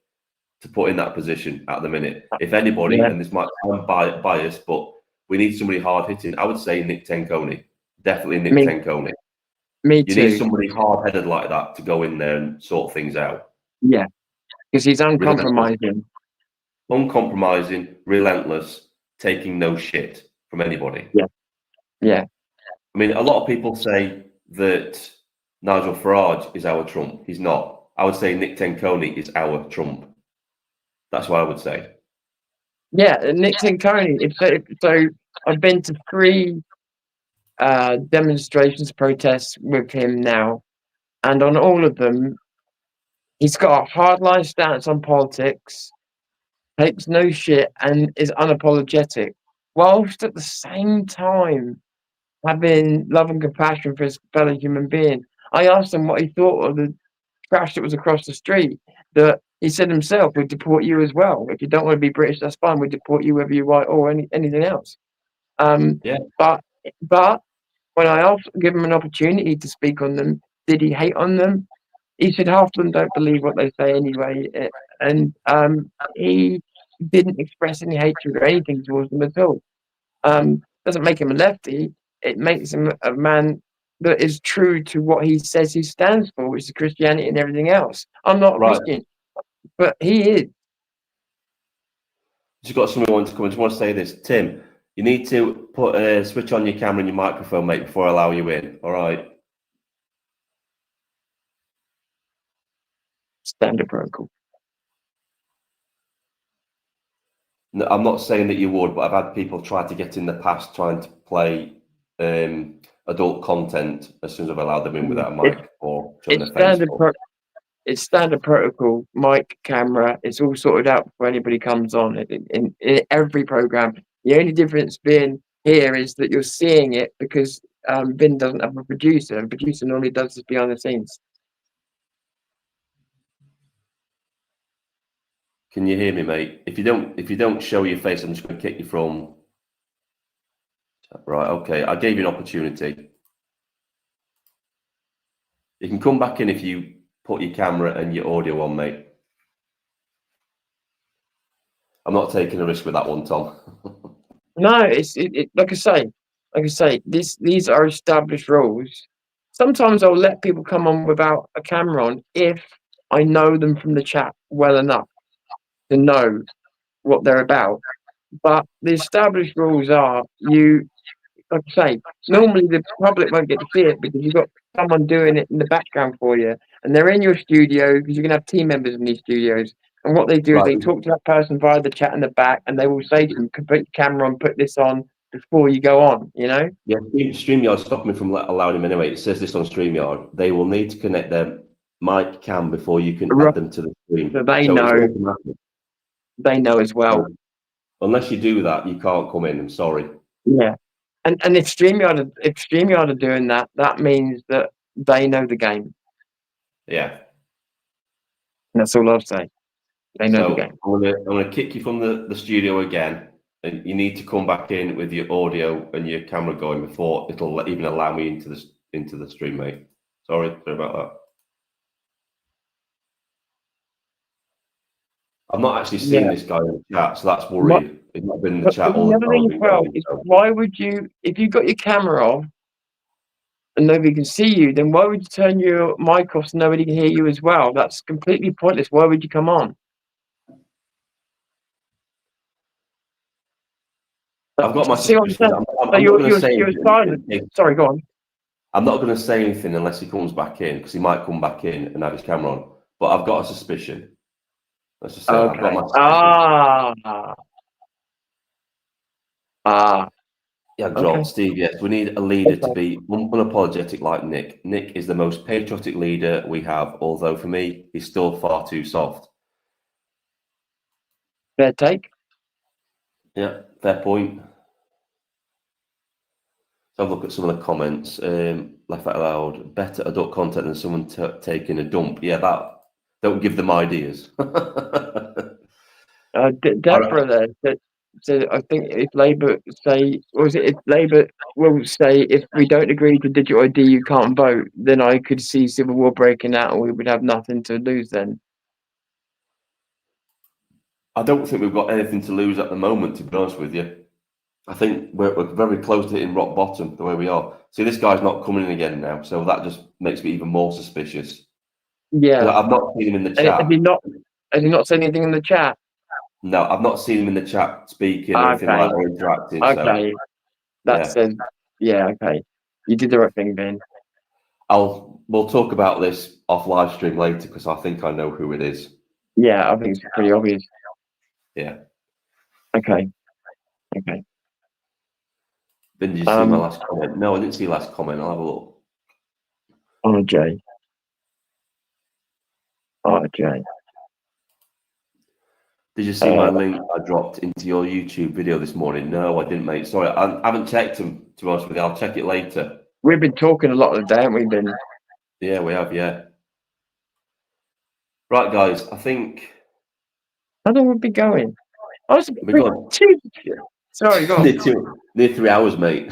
to put in that position at the minute. If anybody, and this might sound biased, but we need somebody hard hitting. I would say Nick Tinconi. Definitely Nick Tinconi. Me too. You need somebody hard headed like that to go in there and sort things out. Yeah, because he's uncompromising. Uncompromising, relentless, taking no shit from anybody. Yeah. I mean, a lot of people say that Nigel Farage is our Trump. He's not. I would say Nick Tenconi is our Trump. That's what I would say. Yeah, Nick Tinconi. So I've been to 3 demonstrations, protests with him now, and on all of them, he's got a hardline stance on politics, takes no shit, and is unapologetic, whilst at the same time having love and compassion for his fellow human being. I asked him what he thought of the trash that was across the street. That he said himself, "We'd deport you as well. If you don't want to be British, that's fine. We'd deport you whether you're white or anything else." Yeah. But when I asked, give him an opportunity to speak on them, did he hate on them? He said half of them don't believe what they say anyway, and he didn't express any hatred or anything towards them at all. Doesn't make him a lefty. It makes him a man that is true to what he says he stands for, which is Christianity and everything else. I'm not a Right. Christian, but he is. Just got someone who wants to come. I just want to say this, Tim. You need to put a switch on your camera and your microphone, mate, before I allow you in. All right. Standard protocol. No, I'm not saying that you would, but I've had people try to get in the past trying to play adult content as soon as I've allowed them in without a mic or showing their face. It's standard protocol, mic, camera. It's all sorted out before anybody comes on in every program. The only difference being here is that you're seeing it because Vin doesn't have a producer, and producer normally does this behind the scenes. Can you hear me, mate? If you don't show your face, I'm just going to kick you from. Right. Okay. I gave you an opportunity. You can come back in if you put your camera and your audio on, mate. I'm not taking a risk with that one, Tom. No, it's like I say, these are established rules. Sometimes I'll let people come on without a camera on if I know them from the chat well enough to know what they're about. But the established rules are like I say, normally the public won't get to see it because you've got someone doing it in the background for you, and they're in your studio because you can have team members in these studios. And what they do is they talk to that person via the chat in the back, and they will say to them, "Put your camera on, put this on before you go on." You know? Yeah, StreamYard stopped me from allowing him anyway. It says this on StreamYard. They will need to connect their mic cam before you can add them to the stream. So they know. They know as well. Unless you do that, you can't come in. I'm sorry. Yeah, and if StreamYard are doing that, that means that they know the game. Yeah, that's all I'll say. They know the game. I'm gonna kick you from the studio again, and you need to come back in with your audio and your camera going before it'll even allow me into the stream, mate. Sorry about that. I've not actually seen this guy in the chat, so that's worrying. He's not been in the chat all the time. Well, why would you, if you've got your camera off and nobody can see you, then why would you turn your mic off so nobody can hear you as well? That's completely pointless. Why would you come on? I've got my suspicion. You're silent. Sorry, go on. I'm not going to say anything unless he comes back in, because he might come back in and have his camera on. But I've got a suspicion. Let's just say I've got my suspicion. Yeah, drop Steve. Yes, we need a leader to be unapologetic like Nick. Nick is the most patriotic leader we have, although for me, he's still far too soft. Fair take. Yeah, fair point. So have a look at some of the comments. Laugh out loud. Better adult content than someone taking a dump. Yeah, that. Don't give them ideas. Deborah there. So I think if Labour say, or is it if Labour will say, if we don't agree to digital ID, you can't vote, then I could see civil war breaking out and we would have nothing to lose then. I don't think we've got anything to lose at the moment, to be honest with you. I think we're very close to hitting rock bottom the way we are. See, this guy's not coming in again now, so that just makes me even more suspicious. Yeah. I've not seen him in the chat. Has he not said anything in the chat? No, I've not seen him in the chat speaking or anything like that or interacting. Okay. So, That says, okay. You did the right thing, Ben. I'll we'll talk about this off live stream later because I think I know who it is. Yeah, I think it's pretty obvious. Yeah. Okay. Okay. Did you see my last comment? No, I didn't see last comment. I'll have a look. RJ. RJ. Did you see my link I dropped into your YouTube video this morning? No, I didn't, mate. Sorry, I haven't checked them, to be honest with you. I'll check it later. We've been talking a lot of the day, haven't we, Ben? Yeah, we have, yeah. Right, guys, I think... How long would we be going? I was Sorry, go on. near 3 hours, mate.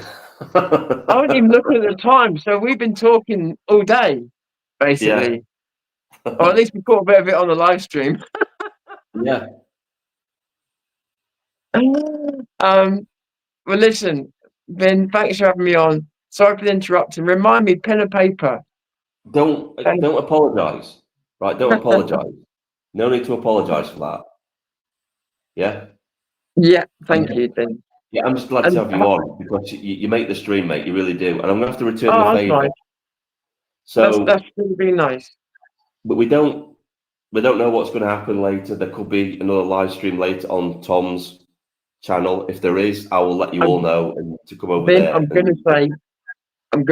I wasn't even looking at the time, so we've been talking all day, basically. Yeah. Or at least we caught a bit of it on the live stream. Yeah. Well, listen, Ben, thanks for having me on. Sorry for interrupting. Remind me, pen and paper. Don't apologise, right? Don't apologise. No need to apologise for that. Yeah? Yeah, thank you, Ben. Yeah, I'm just glad to have you on because you make the stream, mate. You really do. And I'm going to have to return the favour. Nice. So that's going to be nice. But we don't know what's going to happen later. There could be another live stream later on Tom's channel. If there is, I will let you all know and to come over Ben, there. I'm going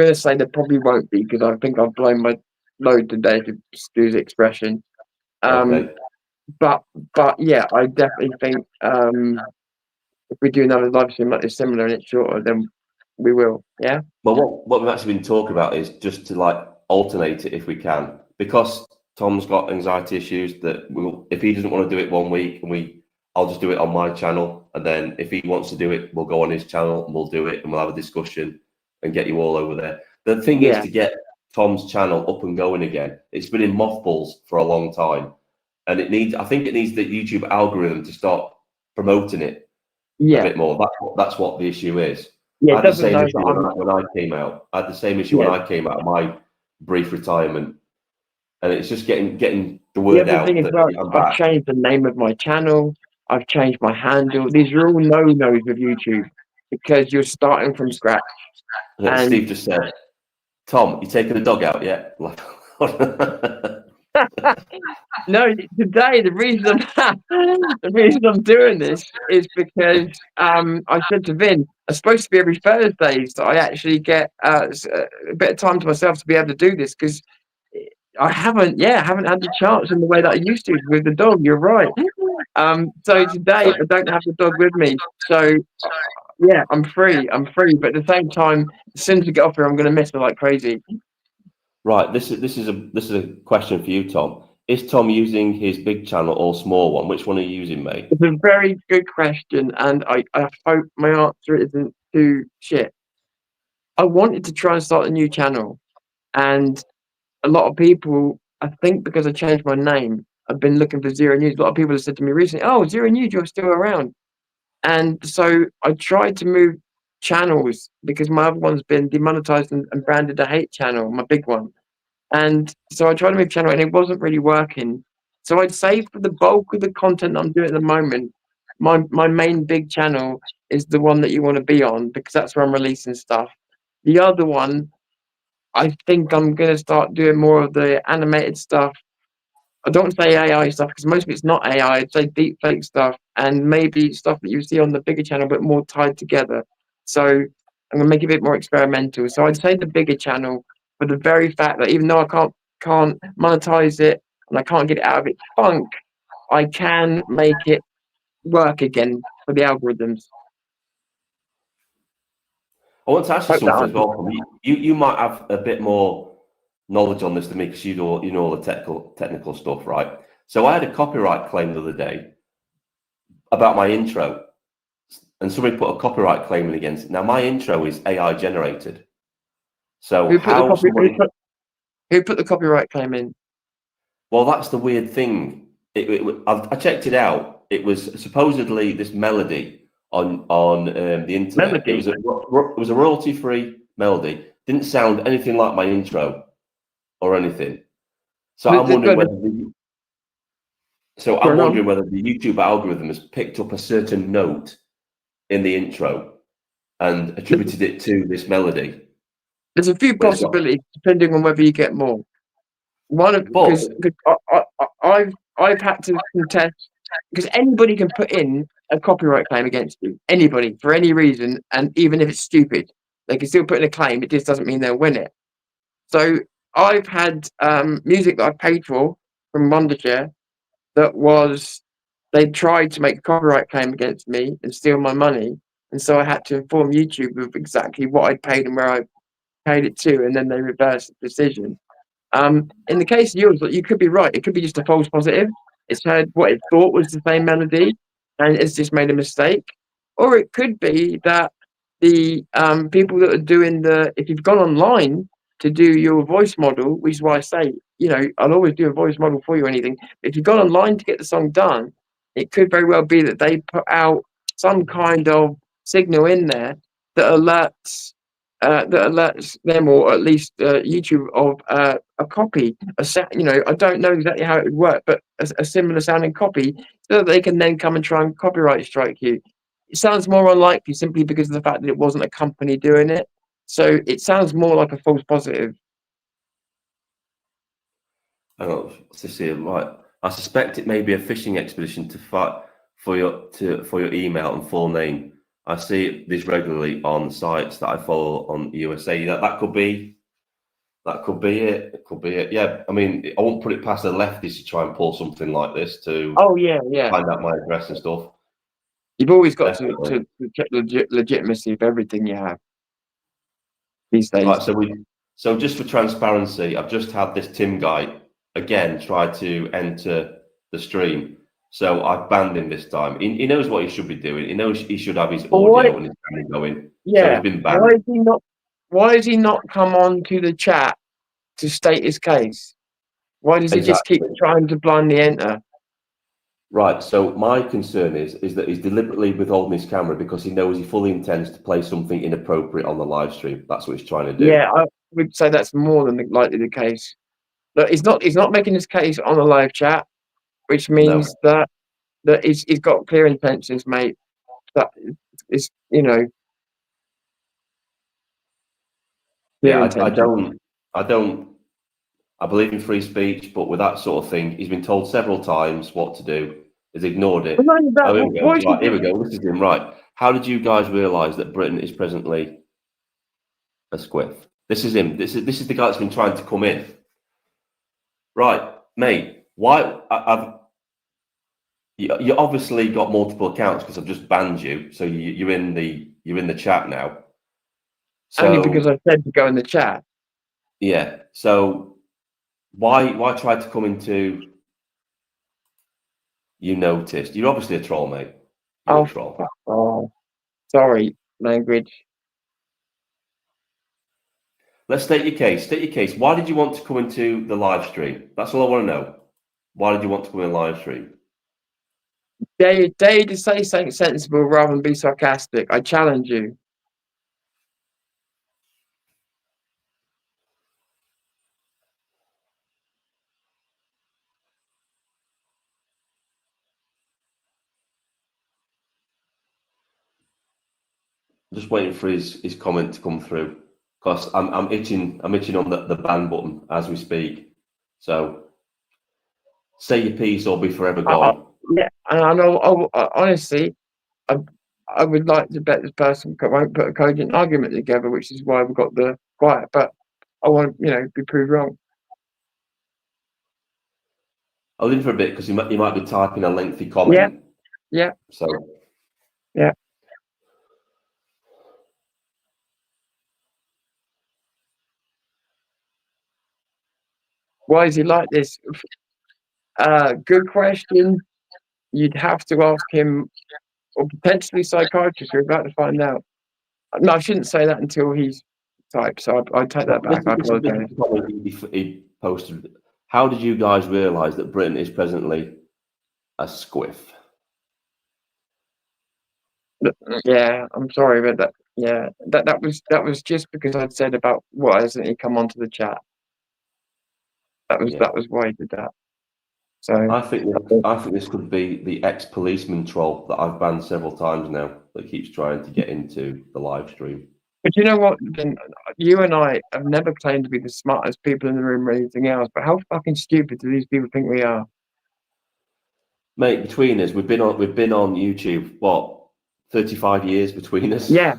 to say there probably won't be because I think I've blown my load today, to excuse the expression. Okay. But yeah, I definitely think if we do another live stream like this similar and it's shorter, then we will. Yeah. Well, what we've actually been talking about is just to like alternate it if we can, because Tom's got anxiety issues. That if he doesn't want to do it 1 week, I'll just do it on my channel, and then if he wants to do it, we'll go on his channel and we'll do it, and we'll have a discussion and get you all over there. The thing is to get Tom's channel up and going again. It's been in mothballs for a long time, and I think it needs the YouTube algorithm to start promoting it a bit more. That's what the issue is. Yeah, I had the same issue when I came out. I had the same issue when I came out of my brief retirement, and it's just getting the word out. The other thing is, I've changed the name of my channel. I've changed my handle. These are all no-nos with YouTube because you're starting from scratch. And Steve just said, "Tom, you taking the dog out yet?" No, today the reason I'm doing this is because I said to Vin, it's supposed to be every Thursday, so I actually get a bit of time to myself to be able to do this because I haven't had the chance in the way that I used to with the dog. You're right. So today I don't have the dog with me, so yeah, I'm free. But at the same time, as soon as we get off here, I'm going to miss her like crazy. Right. This is a question for you, Tom. Is Tom using his big channel or small one? Which one are you using, mate? It's a very good question, and I hope my answer isn't too shit. I wanted to try and start a new channel, and a lot of people, I think because I changed my name, I've been looking for Zero News. A lot of people have said to me recently, "Oh, Zero News, you're still around." And so I tried to move channels because my other one's been demonetized and branded a hate channel, my big one. And so I tried to move channel and it wasn't really working. So I'd say for the bulk of the content I'm doing at the moment, my main big channel is the one that you want to be on because that's where I'm releasing stuff. The other one, I think I'm going to start doing more of the animated stuff. I don't say AI stuff because most of it's not AI. I'd say deep fake stuff and maybe stuff that you see on the bigger channel, but more tied together. So I'm going to make it a bit more experimental. So I'd say the bigger channel, for the very fact that even though I can't monetize it and I can't get it out of its funk, I can make it work again for the algorithms. I want to ask you something as well. You might have a bit more knowledge on this than me because you know all the technical stuff, right? So I had a copyright claim the other day about my intro, and somebody put a copyright claim in against it. Now my intro is AI generated. So who put the copyright claim in? Well, that's the weird thing. I checked it out. It was supposedly this melody on the internet. It was a royalty-free melody. Didn't sound anything like my intro or anything. So I'm wondering whether the YouTube algorithm has picked up a certain note in the intro and attributed it to this melody. There's a few But it's got- possibilities depending on whether you get more. One of But because I've had to contest because anybody can put in a copyright claim against you. Anybody for any reason, and even if it's stupid, they can still put in a claim. It just doesn't mean they'll win it. So I've had music that I paid for from Wondershare that was they tried to make a copyright claim against me and steal my money, and so I had to inform YouTube of exactly what I'd paid and where I paid it to, and then they reversed the decision. In the case of yours, you could be right. It could be just a false positive. It's heard what it thought was the same melody, and it's just made a mistake. Or it could be that the people that are doing if you've gone online to do your voice model, which is why I say, I'll always do a voice model for you or anything. If you've gone online to get the song done, it could very well be that they put out some kind of signal in there that alerts them, or at least YouTube, of a copy. I don't know exactly how it would work, but a similar sounding copy, so that they can then come and try and copyright strike you. It sounds more unlikely simply because of the fact that it wasn't a company doing it. So it sounds more like a false positive. hang on, what's this here? Right. I suspect it may be a fishing expedition to fight for your email and full name. I see this regularly on sites that I follow on USA. That could be it. It could be it. Yeah, I mean, I won't put it past the lefties to try and pull something like this to Oh yeah. find out my address and stuff. You've always got Definitely. to check legitimacy of everything you have these days. Right, so just for transparency, I've just had this Tim guy again try to enter the stream. So I've banned him this time. He knows what he should be doing. He knows he should have his audio and his camera going. Yeah. So he's been banned. Why has he not come on to the chat to state his case? Why does he just keep trying to blindly enter? Right. So my concern is that he's deliberately withholding his camera because he knows he fully intends to play something inappropriate on the live stream. That's what he's trying to do. Yeah, I would say that's more than likely the case. But he's not making his case on a live chat, which means that he's got clear intentions, mate. That is, Yeah, I believe in free speech, but with that sort of thing, he's been told several times what to do. He's ignored it. Well, Here we go. Right, here we go. This is him. Right. How did you guys realise that Britain is presently a squiff? This is him. This is the guy that's been trying to come in. Right, mate. Why? You obviously got multiple accounts because I've just banned you. So you're in the chat now. So, only because I said to go in the chat. Yeah. So why try to come into? You noticed. You're obviously a troll, mate. You're a troll. Oh, sorry, language. Let's state your case. State your case. Why did you want to come into the live stream? That's all I want to know. Why did you want to come in the live stream? Dare to say something sensible rather than be sarcastic. I challenge you. I'm just waiting for his comment to come through because I'm itching on the ban button as we speak. So say your piece or be forever gone. Yeah, and I know. Honestly, I would like to bet this person won't put a cogent argument together, which is why we got the quiet. But I want to, be proved wrong. I'll leave for a bit because he might be typing a lengthy comment. Yeah. So. Yeah. Why is he like this? Good question. You'd have to ask him, or potentially psychiatrist. You're about to find out. No, I shouldn't say that until he's typed. So I take that back. I apologize. He posted. How did you guys realise that Britain is presently a squiff? Yeah, I'm sorry, but that. Yeah, that was just because I'd said about why hasn't he come onto the chat. That was why he did that. So I think this could be the ex-policeman troll that I've banned several times now that keeps trying to get into the live stream. But you know what? Vin? You and I have never claimed to be the smartest people in the room or anything else. But how fucking stupid do these people think we are? Mate, between us, we've been on YouTube, what, 35 years between us? Yeah,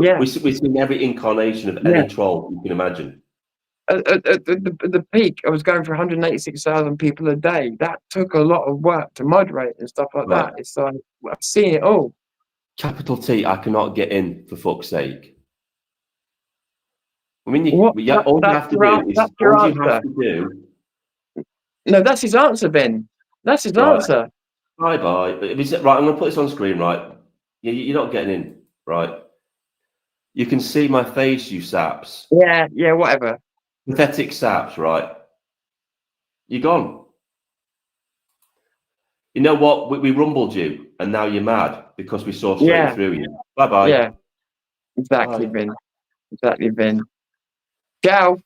yeah, We've seen every incarnation of yeah. any troll you can imagine. At the peak, I was going for 186,000 people a day. That took a lot of work to moderate and stuff like Right. that. It's like I've seen it all. Capital T, I cannot get in, for fuck's sake. I mean, What? all you have to do is, That's your all you answer. have to do, No, that's his answer, Ben. That's his right, answer. bye-bye. Right, I'm going to put this on screen, right? You're not getting in, right? You can see my face, you saps. Yeah, whatever. Pathetic saps, right? You're gone. You know what? We rumbled you, and now you're mad because we saw straight through you. Bye-bye. Yeah, exactly, Bye. Ben. Exactly, Ben. Ciao.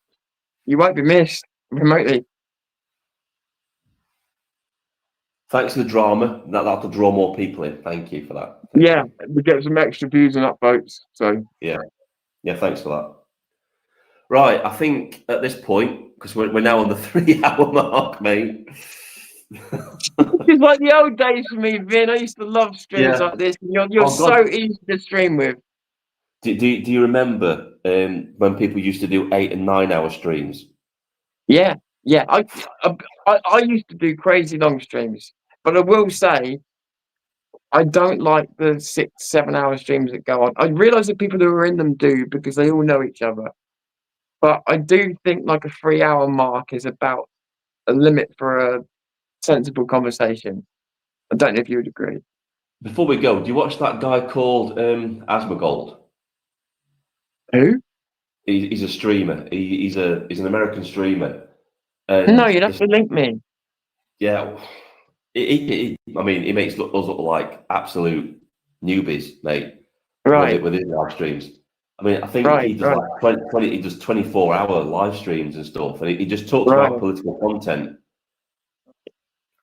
You won't be missed remotely. Thanks for the drama. That'll draw more people in. Thank you for that. Thank you. We get some extra views and upvotes. So Yeah, thanks for that. Right, I think at this point, because we're now on the 3-hour mark, mate. it's like the old days for me, Vin. I used to love streams like this. You're so easy to stream with. Do you remember when people used to do 8 and 9 hour streams? Yeah. I used to do crazy long streams, but I will say I don't like the 6-7 hour streams that go on. I realise that people who are in them do because they all know each other. But I do think like a 3-hour mark is about a limit for a sensible conversation. I don't know if you would agree. Before we go, do you watch that guy called Asmongold? Who? He's a streamer. He's an American streamer. No, you'd have to link me. Yeah, I mean, he makes us look like absolute newbies, mate. Right. With his live streams. I mean, I think he does like 20. He does 24-hour live streams and stuff, and he just talks about political content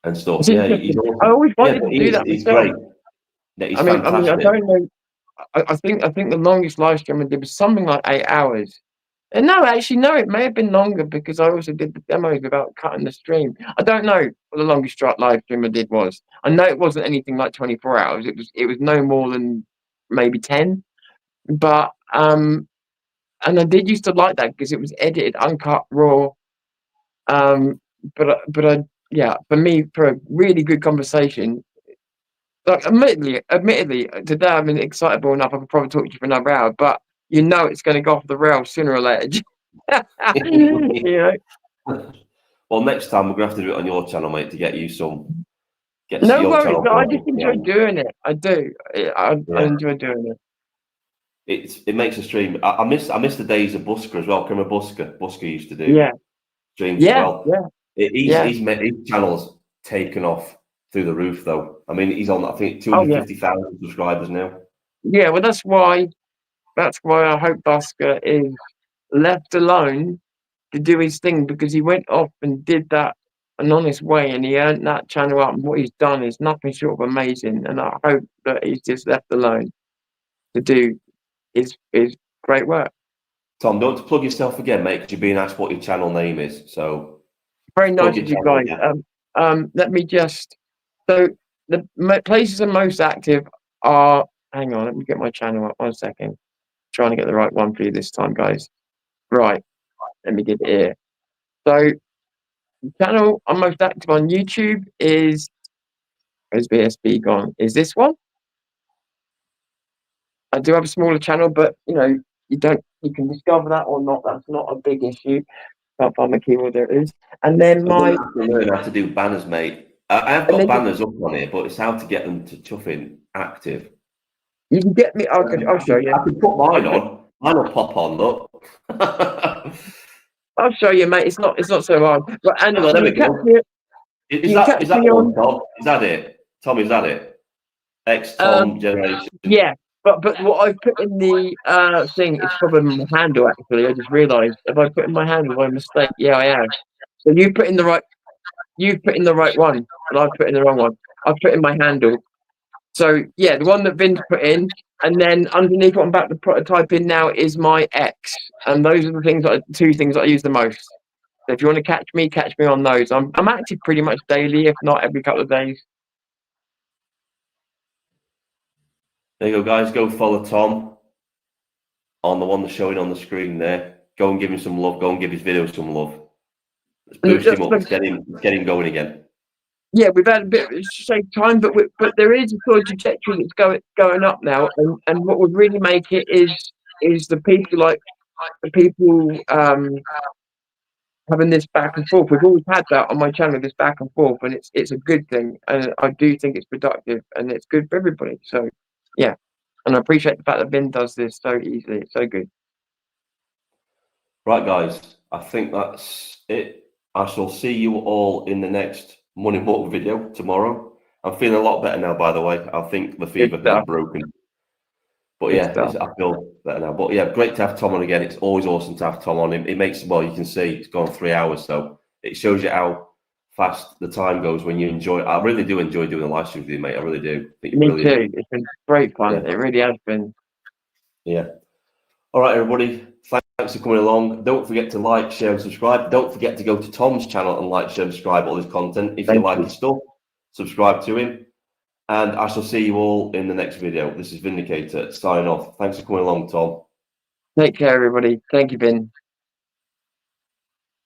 and stuff. Yeah, he's awesome. I always wanted to do that. He's great. Yeah, he's fantastic. I mean, I don't know. I think the longest live stream I did was something like 8 hours. And no, actually, no, it may have been longer because I also did the demos without cutting the stream. I don't know what the longest live stream I did was. I know it wasn't anything like 24 hours. It was no more than maybe 10. But and I did used to like that because it was edited, uncut, raw. But for me, for a really good conversation, like admittedly, today I'm excitable enough. I could probably talk to you for another hour, but you know it's going to go off the rails sooner or later. You know. Well, next time we're going to have to do it on your channel, mate, to get you some. No worries. I just enjoy doing it. I do. I enjoy doing it. It makes a stream. I miss the days of Busker as well. Can you remember Busker? Busker used to do streams as well. His channel's taken off through the roof, though. I mean, he's on, I think, 250,000 subscribers now. Yeah, well, that's why I hope Busker is left alone to do his thing, because he went off and did that an honest way and he earned that channel up, and what he's done is nothing short of amazing, and I hope that he's just left alone to do his great work. Tom, don't plug yourself again, mate, because you're being asked what your channel name is. So very nice of you guys. Let me just. So the places I'm most active are. Hang on, let me get my channel up 1 second. Trying to get the right one for you this time, guys. Right, let me get it here. So the channel I'm most active on YouTube is. Where's Vsb gone? Is this one? I do have a smaller channel, but you know, you can discover that or not. That's not a big issue. Can't find my keyword. There it is. And then I have to learn how to do banners, mate. I have got banners up on here, but it's how to get them to chuff in active. You can get me. I'll show you. I can put mine on. Mine will pop on. Look. I'll show you, mate. It's not so hard. But anyway, there we go. Is that one, Tom? Is that it? Tom, is that it? Tom generation. Yeah. But what I put in the thing, it's probably my handle actually. I just realised if I put in my handle by mistake, yeah, I have. So you put in the right one, and I put in the wrong one. I put in my handle. So yeah, the one that Vin's put in, And then underneath what I'm about to type in now is my X. And those are the things two things that I use the most. So if you want to catch me on those. I'm active pretty much daily, if not every couple of days. There you go, guys. Go follow Tom on the one that's showing on the screen there. Go and give him some love. Go and give his video some love. Let's boost him up. Let's get him going again. Yeah, we've had a bit of shake time, but there is a sort of trajectory that's going up now, and what would really make it is the people having this back and forth. We've always had that on my channel, this back and forth, and it's a good thing, and I do think it's productive and it's good for everybody. So yeah, and I appreciate the fact that Ben does this so easily. It's so good. Right, guys, I think that's it. I shall see you all in the next Money Walk video tomorrow. I'm feeling a lot better now, by the way. I think the fever has broken. But yeah, I feel better now. But yeah, great to have Tom on again. It's always awesome to have Tom on. It makes, well, you can see it's gone 3 hours. So it shows you how fast the time goes when you enjoy it. I really do enjoy doing the live stream with you, mate. I really do. Me too. It's been great fun. Yeah. It really has been. Yeah. All right, everybody. Thanks for coming along. Don't forget to like, share, and subscribe. Don't forget to go to Tom's channel and like, share, and subscribe all his content. If you like his stuff, subscribe to him. And I shall see you all in the next video. This is Vindicator signing off. Thanks for coming along, Tom. Take care, everybody. Thank you, Ben.